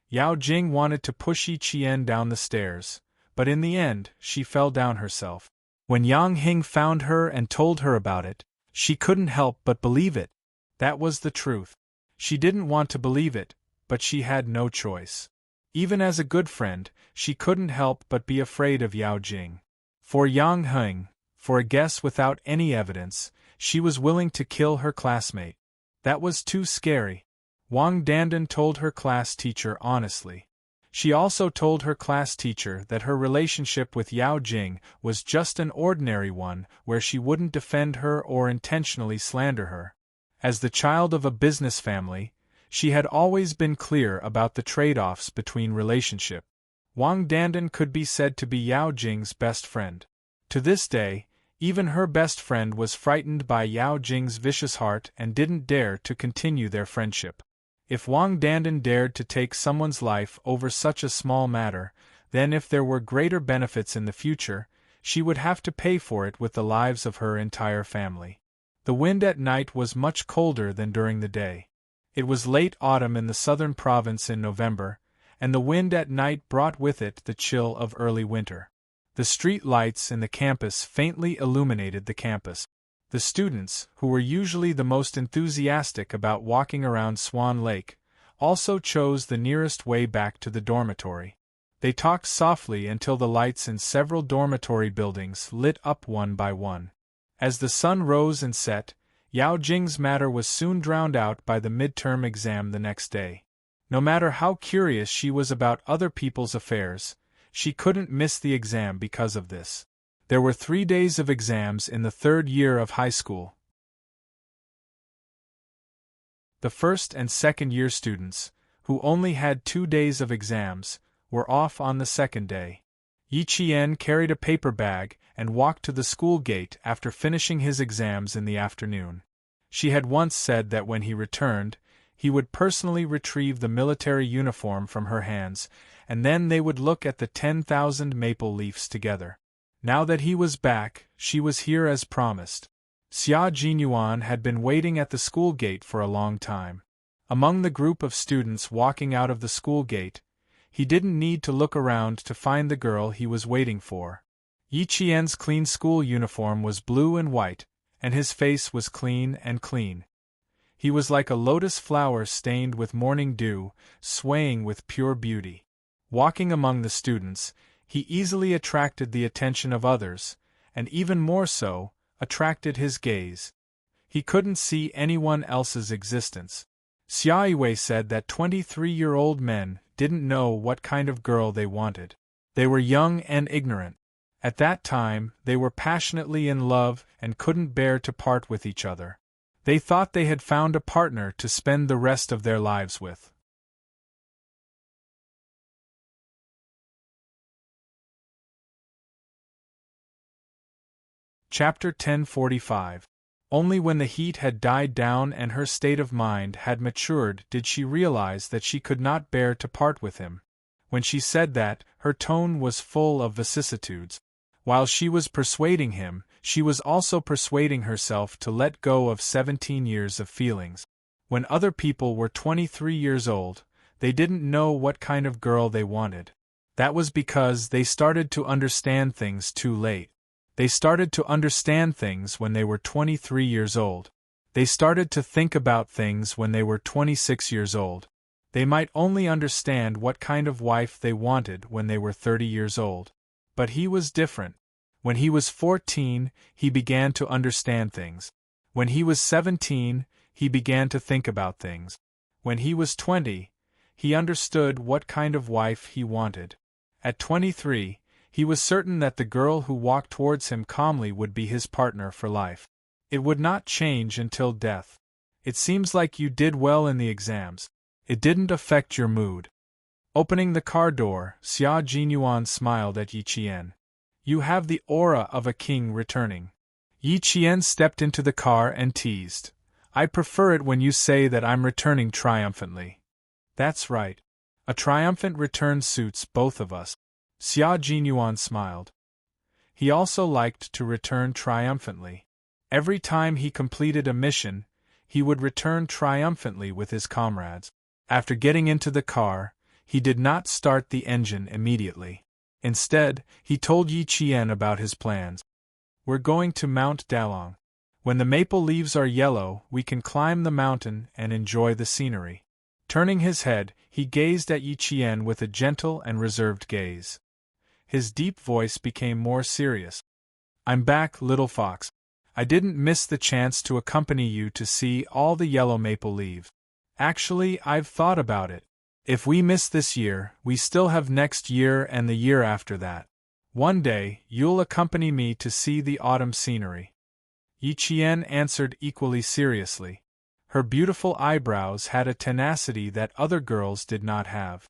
Yao Jing wanted to push Yi Qian down the stairs, but in the end, she fell down herself. When Yang Hing found her and told her about it, she couldn't help but believe it. That was the truth. She didn't want to believe it, but she had no choice. Even as a good friend, she couldn't help but be afraid of Yao Jing. For Yang Hing, for a guess without any evidence, she was willing to kill her classmate. That was too scary. Wang Dandan told her class teacher honestly. She also told her class teacher that her relationship with Yao Jing was just an ordinary one where she wouldn't defend her or intentionally slander her. As the child of a business family, she had always been clear about the trade-offs between relationship. Wang Dandan could be said to be Yao Jing's best friend. To this day, even her best friend was frightened by Yao Jing's vicious heart and didn't dare to continue their friendship. If Wang Dandan dared to take someone's life over such a small matter, then if there were greater benefits in the future, she would have to pay for it with the lives of her entire family. The wind at night was much colder than during the day. It was late autumn in the southern province in November, and the wind at night brought with it the chill of early winter. The street lights in the campus faintly illuminated the campus. The students, who were usually the most enthusiastic about walking around Swan Lake, also chose the nearest way back to the dormitory. They talked softly until the lights in several dormitory buildings lit up one by one. As the sun rose and set, Yao Jing's matter was soon drowned out by the midterm exam the next day. No matter how curious she was about other people's affairs, she couldn't miss the exam because of this. There were 3 days of exams in the 3rd year of high school. The first and second year students, who only had 2 days of exams, were off on the second day. Yi Qian carried a paper bag and walked to the school gate after finishing his exams in the afternoon. She had once said that when he returned, he would personally retrieve the military uniform from her hands, and then they would look at the 10,000 maple leaves together. Now that he was back, she was here as promised. Xia Jinyuan had been waiting at the school gate for a long time. Among the group of students walking out of the school gate, he didn't need to look around to find the girl he was waiting for. Yi Qian's clean school uniform was blue and white, and his face was clean and clean. He was like a lotus flower stained with morning dew, swaying with pure beauty. Walking among the students, he easily attracted the attention of others, and even more so, attracted his gaze. He couldn't see anyone else's existence. Xia Yiwei said that 23-year-old men didn't know what kind of girl they wanted. They were young and ignorant. At that time, they were passionately in love and couldn't bear to part with each other. They thought they had found a partner to spend the rest of their lives with. Chapter 1045. Only when the heat had died down and her state of mind had matured did she realize that she could not bear to part with him. When she said that, her tone was full of vicissitudes. While she was persuading him, she was also persuading herself to let go of 17 years of feelings. When other people were 23 years old, they didn't know what kind of girl they wanted. That was because they started to understand things too late. They started to understand things when they were 23 years old. They started to think about things when they were 26 years old. They might only understand what kind of wife they wanted when they were 30 years old. But he was different. When he was 14, he began to understand things. When he was 17, he began to think about things. When he was 20, he understood what kind of wife he wanted. At 23, he was certain that the girl who walked towards him calmly would be his partner for life. It would not change until death. It seems like you did well in the exams. It didn't affect your mood. Opening the car door, Xia Jinyuan smiled at Yi Qian. You have the aura of a king returning. Yi Qian stepped into the car and teased. I prefer it when you say that I'm returning triumphantly. That's right. A triumphant return suits both of us. Xia Jinyuan smiled. He also liked to return triumphantly. Every time he completed a mission, he would return triumphantly with his comrades. After getting into the car, he did not start the engine immediately. Instead, he told Yi Qian about his plans. "We're going to Mount Dalong. When the maple leaves are yellow, we can climb the mountain and enjoy the scenery." Turning his head, he gazed at Yi Qian with a gentle and reserved gaze. His deep voice became more serious. "I'm back, little fox. I didn't miss the chance to accompany you to see all the yellow maple leaves. Actually, I've thought about it. If we miss this year, we still have next year and the year after that. One day, you'll accompany me to see the autumn scenery." Yi Qian answered equally seriously. Her beautiful eyebrows had a tenacity that other girls did not have.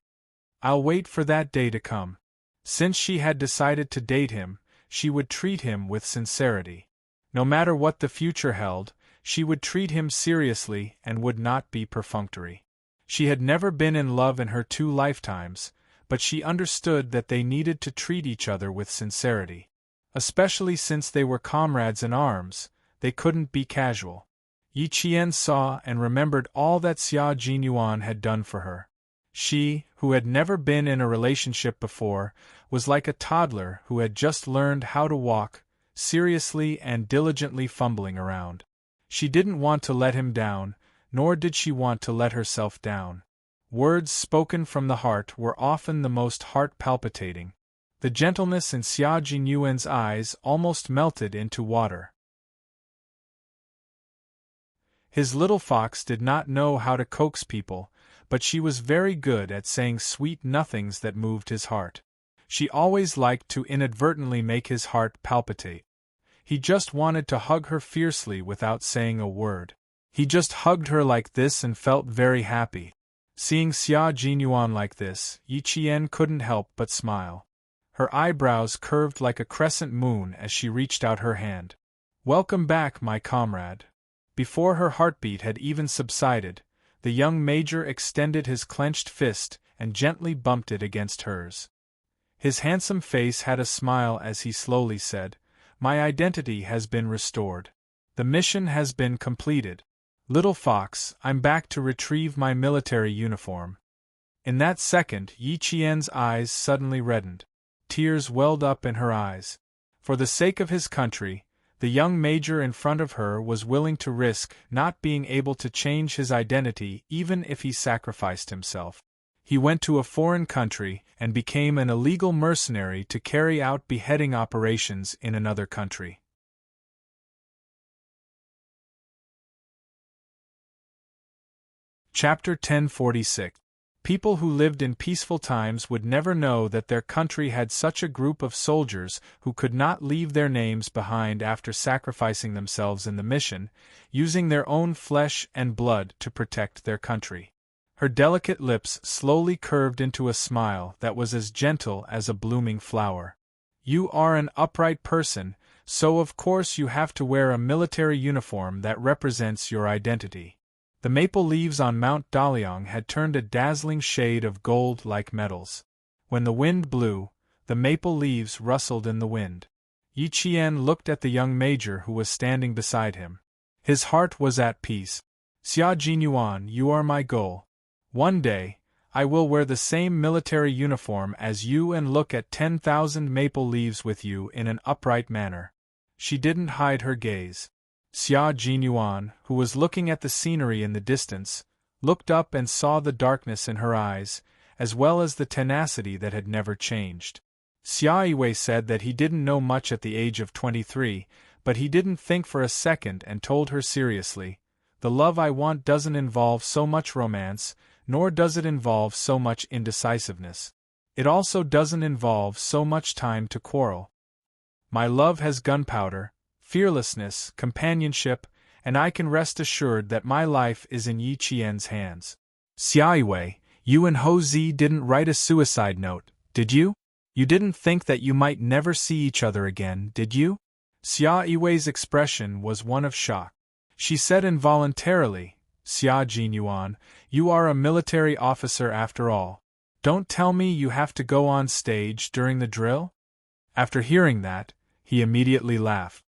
"I'll wait for that day to come." Since she had decided to date him, she would treat him with sincerity. No matter what the future held, she would treat him seriously and would not be perfunctory. She had never been in love in her 2 lifetimes, but she understood that they needed to treat each other with sincerity. Especially since they were comrades in arms, they couldn't be casual. Yi Qian saw and remembered all that Xia Jinyuan had done for her. She, who had never been in a relationship before, was like a toddler who had just learned how to walk, seriously and diligently fumbling around. She didn't want to let him down, nor did she want to let herself down. Words spoken from the heart were often the most heart-palpitating. The gentleness in Xia Jinyuan's eyes almost melted into water. His little fox did not know how to coax people, but she was very good at saying sweet nothings that moved his heart. She always liked to inadvertently make his heart palpitate. He just wanted to hug her fiercely without saying a word. He just hugged her like this and felt very happy. Seeing Xia Jinyuan like this, Yi Qian couldn't help but smile. Her eyebrows curved like a crescent moon as she reached out her hand. "Welcome back, my comrade." Before her heartbeat had even subsided, the young major extended his clenched fist and gently bumped it against hers. His handsome face had a smile as he slowly said, "My identity has been restored. The mission has been completed. Little fox, I'm back to retrieve my military uniform." In that second, Yi Qian's eyes suddenly reddened. Tears welled up in her eyes. For the sake of his country, the young major in front of her was willing to risk not being able to change his identity even if he sacrificed himself. He went to a foreign country and became an illegal mercenary to carry out beheading operations in another country. Chapter 1046. People who lived in peaceful times would never know that their country had such a group of soldiers who could not leave their names behind after sacrificing themselves in the mission, using their own flesh and blood to protect their country. Her delicate lips slowly curved into a smile that was as gentle as a blooming flower. "You are an upright person, so of course you have to wear a military uniform that represents your identity." The maple leaves on Mount Daliang had turned a dazzling shade of gold like metals. When the wind blew, the maple leaves rustled in the wind. Yi Qian looked at the young major who was standing beside him. His heart was at peace. "Xia Jinyuan, you are my goal. One day, I will wear the same military uniform as you and look at 10,000 maple leaves with you in an upright manner." She didn't hide her gaze. Xia Jinyuan, who was looking at the scenery in the distance, looked up and saw the darkness in her eyes, as well as the tenacity that had never changed. Xia Yiwei said that he didn't know much at the age of 23, but he didn't think for a second and told her seriously, "The love I want doesn't involve so much romance, nor does it involve so much indecisiveness. It also doesn't involve so much time to quarrel. My love has gunpowder, fearlessness, companionship, and I can rest assured that my life is in Yi Qian's hands." "Xia Yiwei, you and Ho Zi didn't write a suicide note, did you? You didn't think that you might never see each other again, did you?" Xia Yiwei's expression was one of shock. She said involuntarily, "Xia Jinyuan, you are a military officer after all. Don't tell me you have to go on stage during the drill?" After hearing that, He immediately laughed.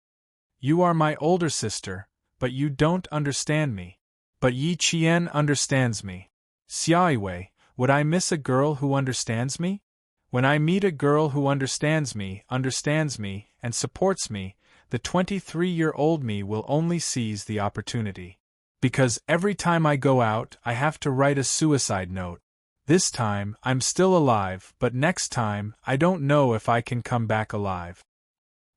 You are my older sister, but you don't understand me. But Yi Qian understands me. Xiaowei, would I miss a girl who understands me? When I meet a girl who understands me, and supports me, the 23-year-old me will only seize the opportunity. Because every time I go out, I have to write a suicide note. This time, I'm still alive, but next time, I don't know if I can come back alive.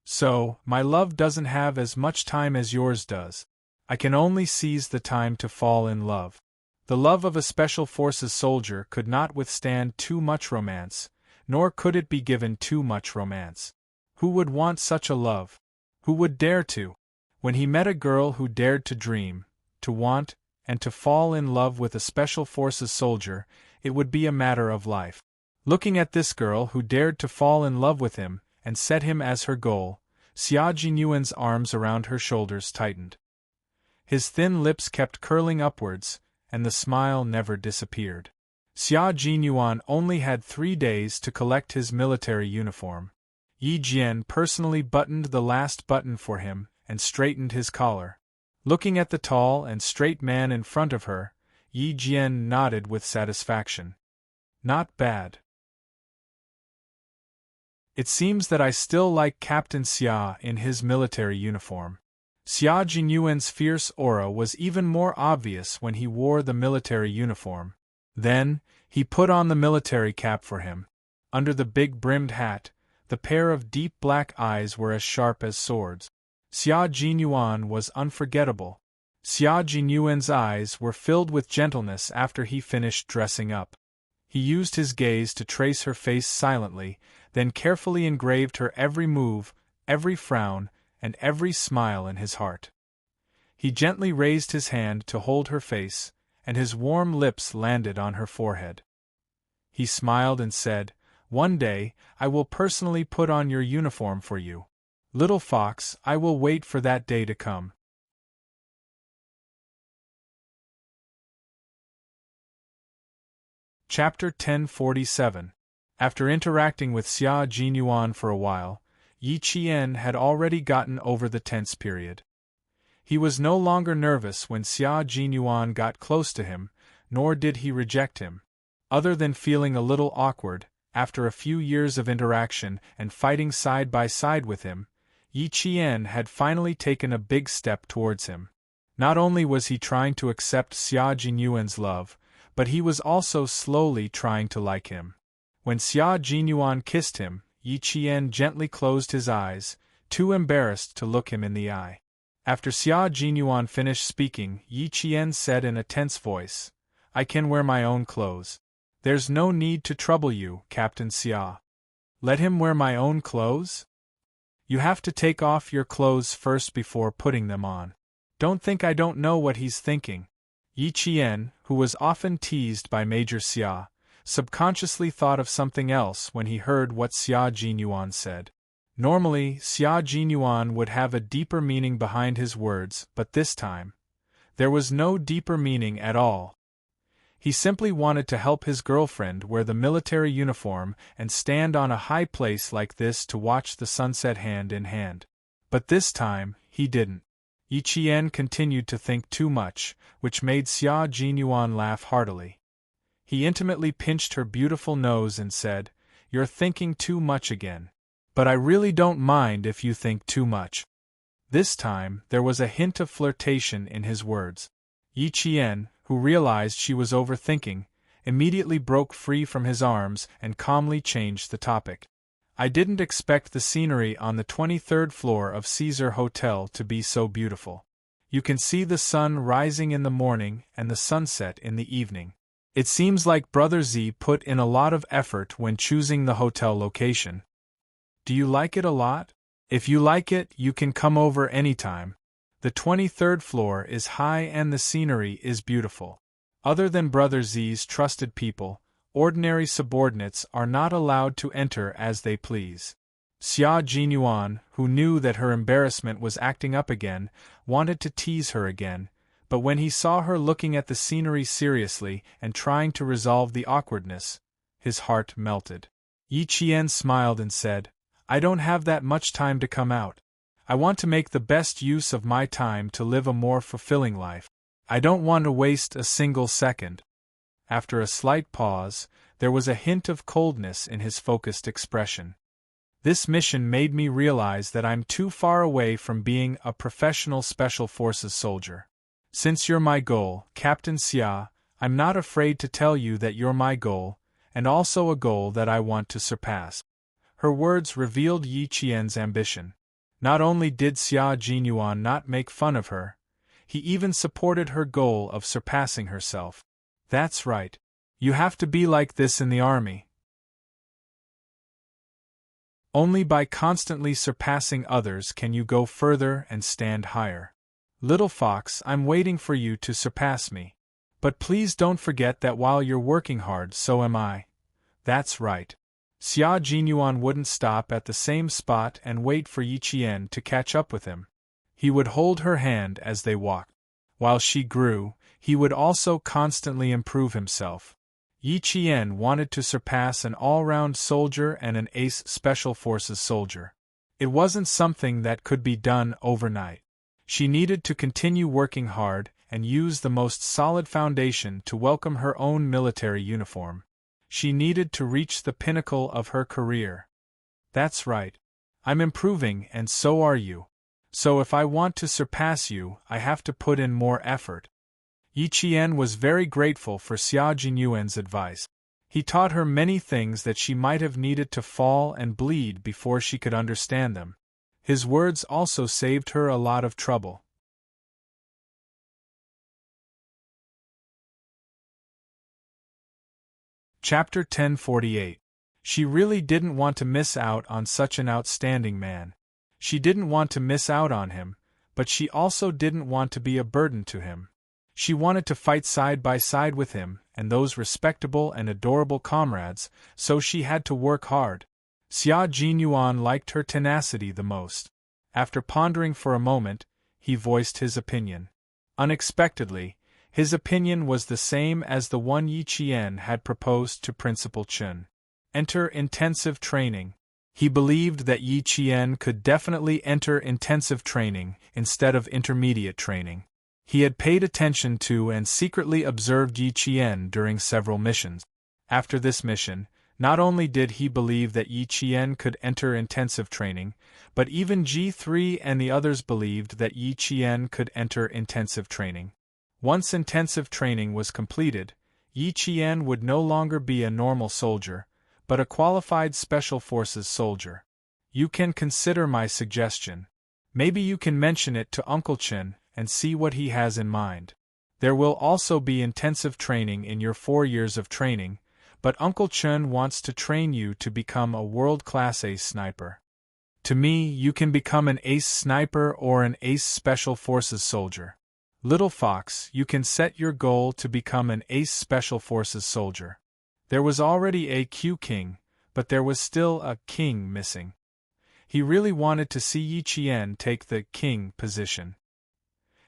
So, my love doesn't have as much time as yours does. I can only seize the time to fall in love. The love of a Special Forces soldier could not withstand too much romance, nor could it be given too much romance. Who would want such a love? Who would dare to? When he met a girl who dared to dream, to want, and to fall in love with a Special Forces soldier, it would be a matter of life. Looking at this girl who dared to fall in love with him, and set him as her goal, Xia Jinyuan's arms around her shoulders tightened. His thin lips kept curling upwards, and the smile never disappeared. Xia Jinyuan only had 3 days to collect his military uniform. Yi Jian personally buttoned the last button for him, and straightened his collar. Looking at the tall and straight man in front of her, Yi Jian nodded with satisfaction. Not bad. It seems that I still like Captain Xia in his military uniform. Xia Jinyuan's fierce aura was even more obvious when he wore the military uniform. Then, he put on the military cap for him. Under the big brimmed hat, the pair of deep black eyes were as sharp as swords. Xia Jinyuan was unforgettable. Xia Jinyuan's eyes were filled with gentleness after he finished dressing up. He used his gaze to trace her face silently, then carefully engraved her every move, every frown, and every smile in his heart. He gently raised his hand to hold her face, and his warm lips landed on her forehead. He smiled and said, "One day, I will personally put on your uniform for you. Little fox, I will wait for that day to come." Chapter 1047. After interacting with Xia Jinyuan for a while, Yi Qian had already gotten over the tense period. He was no longer nervous when Xia Jinyuan got close to him, nor did he reject him. Other than feeling a little awkward, after a few years of interaction and fighting side by side with him, Yi Qian had finally taken a big step towards him. Not only was he trying to accept Xia Jinyuan's love, but he was also slowly trying to like him. When Xia Jinyuan kissed him, Yi Qian gently closed his eyes, too embarrassed to look him in the eye. After Xia Jinyuan finished speaking, Yi Qian said in a tense voice, "I can wear my own clothes. There's no need to trouble you, Captain Xia." "Let him wear my own clothes?" "You have to take off your clothes first before putting them on. Don't think I don't know what he's thinking." Yi Qian, who was often teased by Major Xia, subconsciously thought of something else when he heard what Xia Jinyuan said. Normally, Xia Jinyuan would have a deeper meaning behind his words, but this time, there was no deeper meaning at all. He simply wanted to help his girlfriend wear the military uniform and stand on a high place like this to watch the sunset hand in hand. But this time, he didn't. Yi Qian continued to think too much, which made Xia Jinyuan laugh heartily. He intimately pinched her beautiful nose and said, "You're thinking too much again. But I really don't mind if you think too much." This time, there was a hint of flirtation in his words. Yi Qian, who realized she was overthinking, immediately broke free from his arms and calmly changed the topic. "I didn't expect the scenery on the 23rd floor of Caesar Hotel to be so beautiful. You can see the sun rising in the morning and the sunset in the evening. It seems like Brother Z put in a lot of effort when choosing the hotel location. Do you like it a lot? If you like it, you can come over anytime. The 23rd floor is high and the scenery is beautiful. Other than Brother Z's trusted people, ordinary subordinates are not allowed to enter as they please." Xia Jinyuan, who knew that her embarrassment was acting up again, wanted to tease her again, but when he saw her looking at the scenery seriously and trying to resolve the awkwardness, his heart melted. Yi Qian smiled and said, I don't have that much time to come out. I want to make the best use of my time to live a more fulfilling life. I don't want to waste a single second." After a slight pause, there was a hint of coldness in his focused expression. "This mission made me realize that I'm too far away from being a professional Special Forces soldier. Since you're my goal, Captain Xia, I'm not afraid to tell you that you're my goal, and also a goal that I want to surpass." Her words revealed Yi Qian's ambition. Not only did Xia Jinyuan not make fun of her, he even supported her goal of surpassing herself. "That's right. You have to be like this in the army. Only by constantly surpassing others can you go further and stand higher. Little fox, I'm waiting for you to surpass me. But please don't forget that while you're working hard, so am I." "That's right." Xia Jinyuan wouldn't stop at the same spot and wait for Yi Qian to catch up with him. He would hold her hand as they walked. While she grew, he would also constantly improve himself. Yi Qian wanted to surpass an all-round soldier and an ace Special Forces soldier. It wasn't something that could be done overnight. She needed to continue working hard and use the most solid foundation to welcome her own military uniform. She needed to reach the pinnacle of her career. "That's right. I'm improving and so are you. So if I want to surpass you, I have to put in more effort." Yi Qian was very grateful for Xia Jinyuan's advice. He taught her many things that she might have needed to fall and bleed before she could understand them. His words also saved her a lot of trouble. Chapter 1048. She really didn't want to miss out on such an outstanding man. She didn't want to miss out on him, but she also didn't want to be a burden to him. She wanted to fight side by side with him and those respectable and adorable comrades, so she had to work hard. Xia Jinyuan liked her tenacity the most. After pondering for a moment, he voiced his opinion. Unexpectedly, his opinion was the same as the one Yi Qian had proposed to Principal Chun. Enter intensive training. He believed that Yi Qian could definitely enter intensive training instead of intermediate training. He had paid attention to and secretly observed Yi Qian during several missions. After this mission, not only did he believe that Yi Qian could enter intensive training, but even G3 and the others believed that Yi Qian could enter intensive training. Once intensive training was completed, Yi Qian would no longer be a normal soldier, but a qualified Special Forces soldier. "You can consider my suggestion. Maybe you can mention it to Uncle Chen and see what he has in mind. There will also be intensive training in your 4 years of training, but Uncle Chen wants to train you to become a world-class ace sniper. To me, you can become an ace sniper or an ace Special Forces soldier. Little fox, you can set your goal to become an ace Special Forces soldier." There was already a Q king, but there was still a king missing. He really wanted to see Yi Qian take the king position.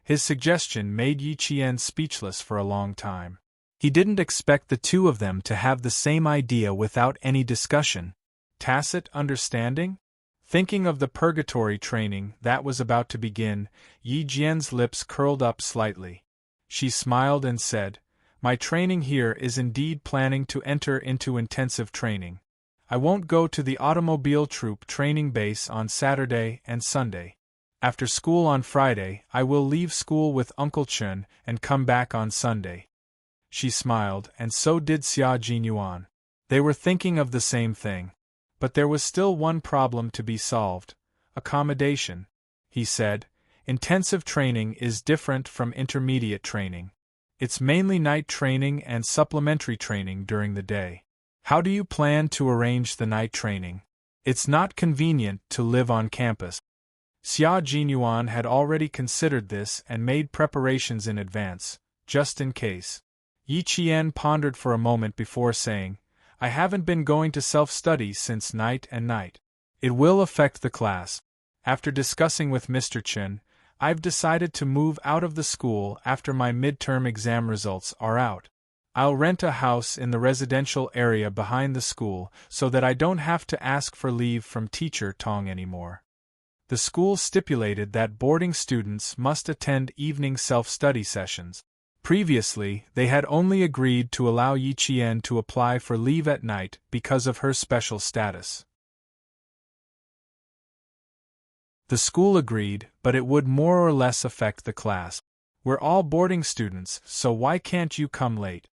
His suggestion made Yi Qian speechless for a long time. He didn't expect the two of them to have the same idea without any discussion. Tacit understanding? Thinking of the purgatory training that was about to begin, Yi Jian's lips curled up slightly. She smiled and said, "My training here is indeed planning to enter into intensive training. I won't go to the automobile troop training base on Saturday and Sunday. After school on Friday, I will leave school with Uncle Chen and come back on Sunday." She smiled, and so did Xia Jinyuan. They were thinking of the same thing. But there was still one problem to be solved: accommodation. He said, "Intensive training is different from intermediate training. It's mainly night training and supplementary training during the day. How do you plan to arrange the night training? It's not convenient to live on campus." Xia Jinyuan had already considered this and made preparations in advance, just in case. Yi Qian pondered for a moment before saying, "I haven't been going to self-study since night and night. It will affect the class. After discussing with Mr. Chen, I've decided to move out of the school after my midterm exam results are out. I'll rent a house in the residential area behind the school so that I don't have to ask for leave from Teacher Tong anymore. The school stipulated that boarding students must attend evening self-study sessions. Previously, they had only agreed to allow Yi Qian to apply for leave at night because of her special status. The school agreed, but it would more or less affect the class. We're all boarding students, so why can't you come late?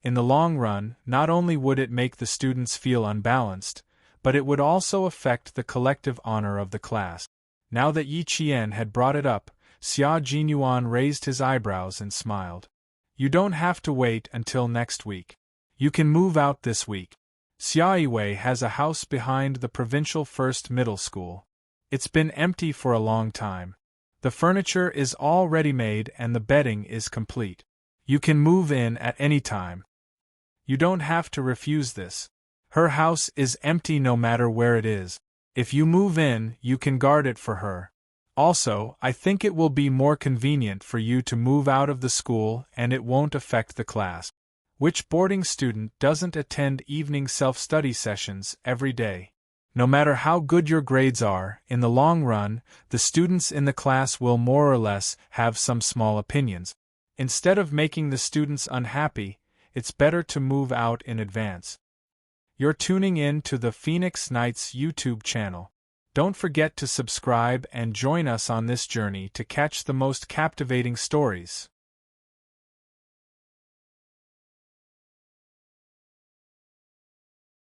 In the long run, not only would it make the students feel unbalanced, but it would also affect the collective honor of the class. Now that Yi Qian had brought it up, Xia Jinyuan raised his eyebrows and smiled. You don't have to wait until next week. You can move out this week. Xia Yiwei has a house behind the provincial first middle school. It's been empty for a long time. The furniture is all ready-made and the bedding is complete. You can move in at any time. You don't have to refuse this. Her house is empty no matter where it is. If you move in, you can guard it for her. Also, I think it will be more convenient for you to move out of the school and it won't affect the class. Which boarding student doesn't attend evening self-study sessions every day? No matter how good your grades are, in the long run, the students in the class will more or less have some small opinions. Instead of making the students unhappy, it's better to move out in advance. You're tuning in to the Phoenix Nights YouTube channel. Don't forget to subscribe and join us on this journey to catch the most captivating stories.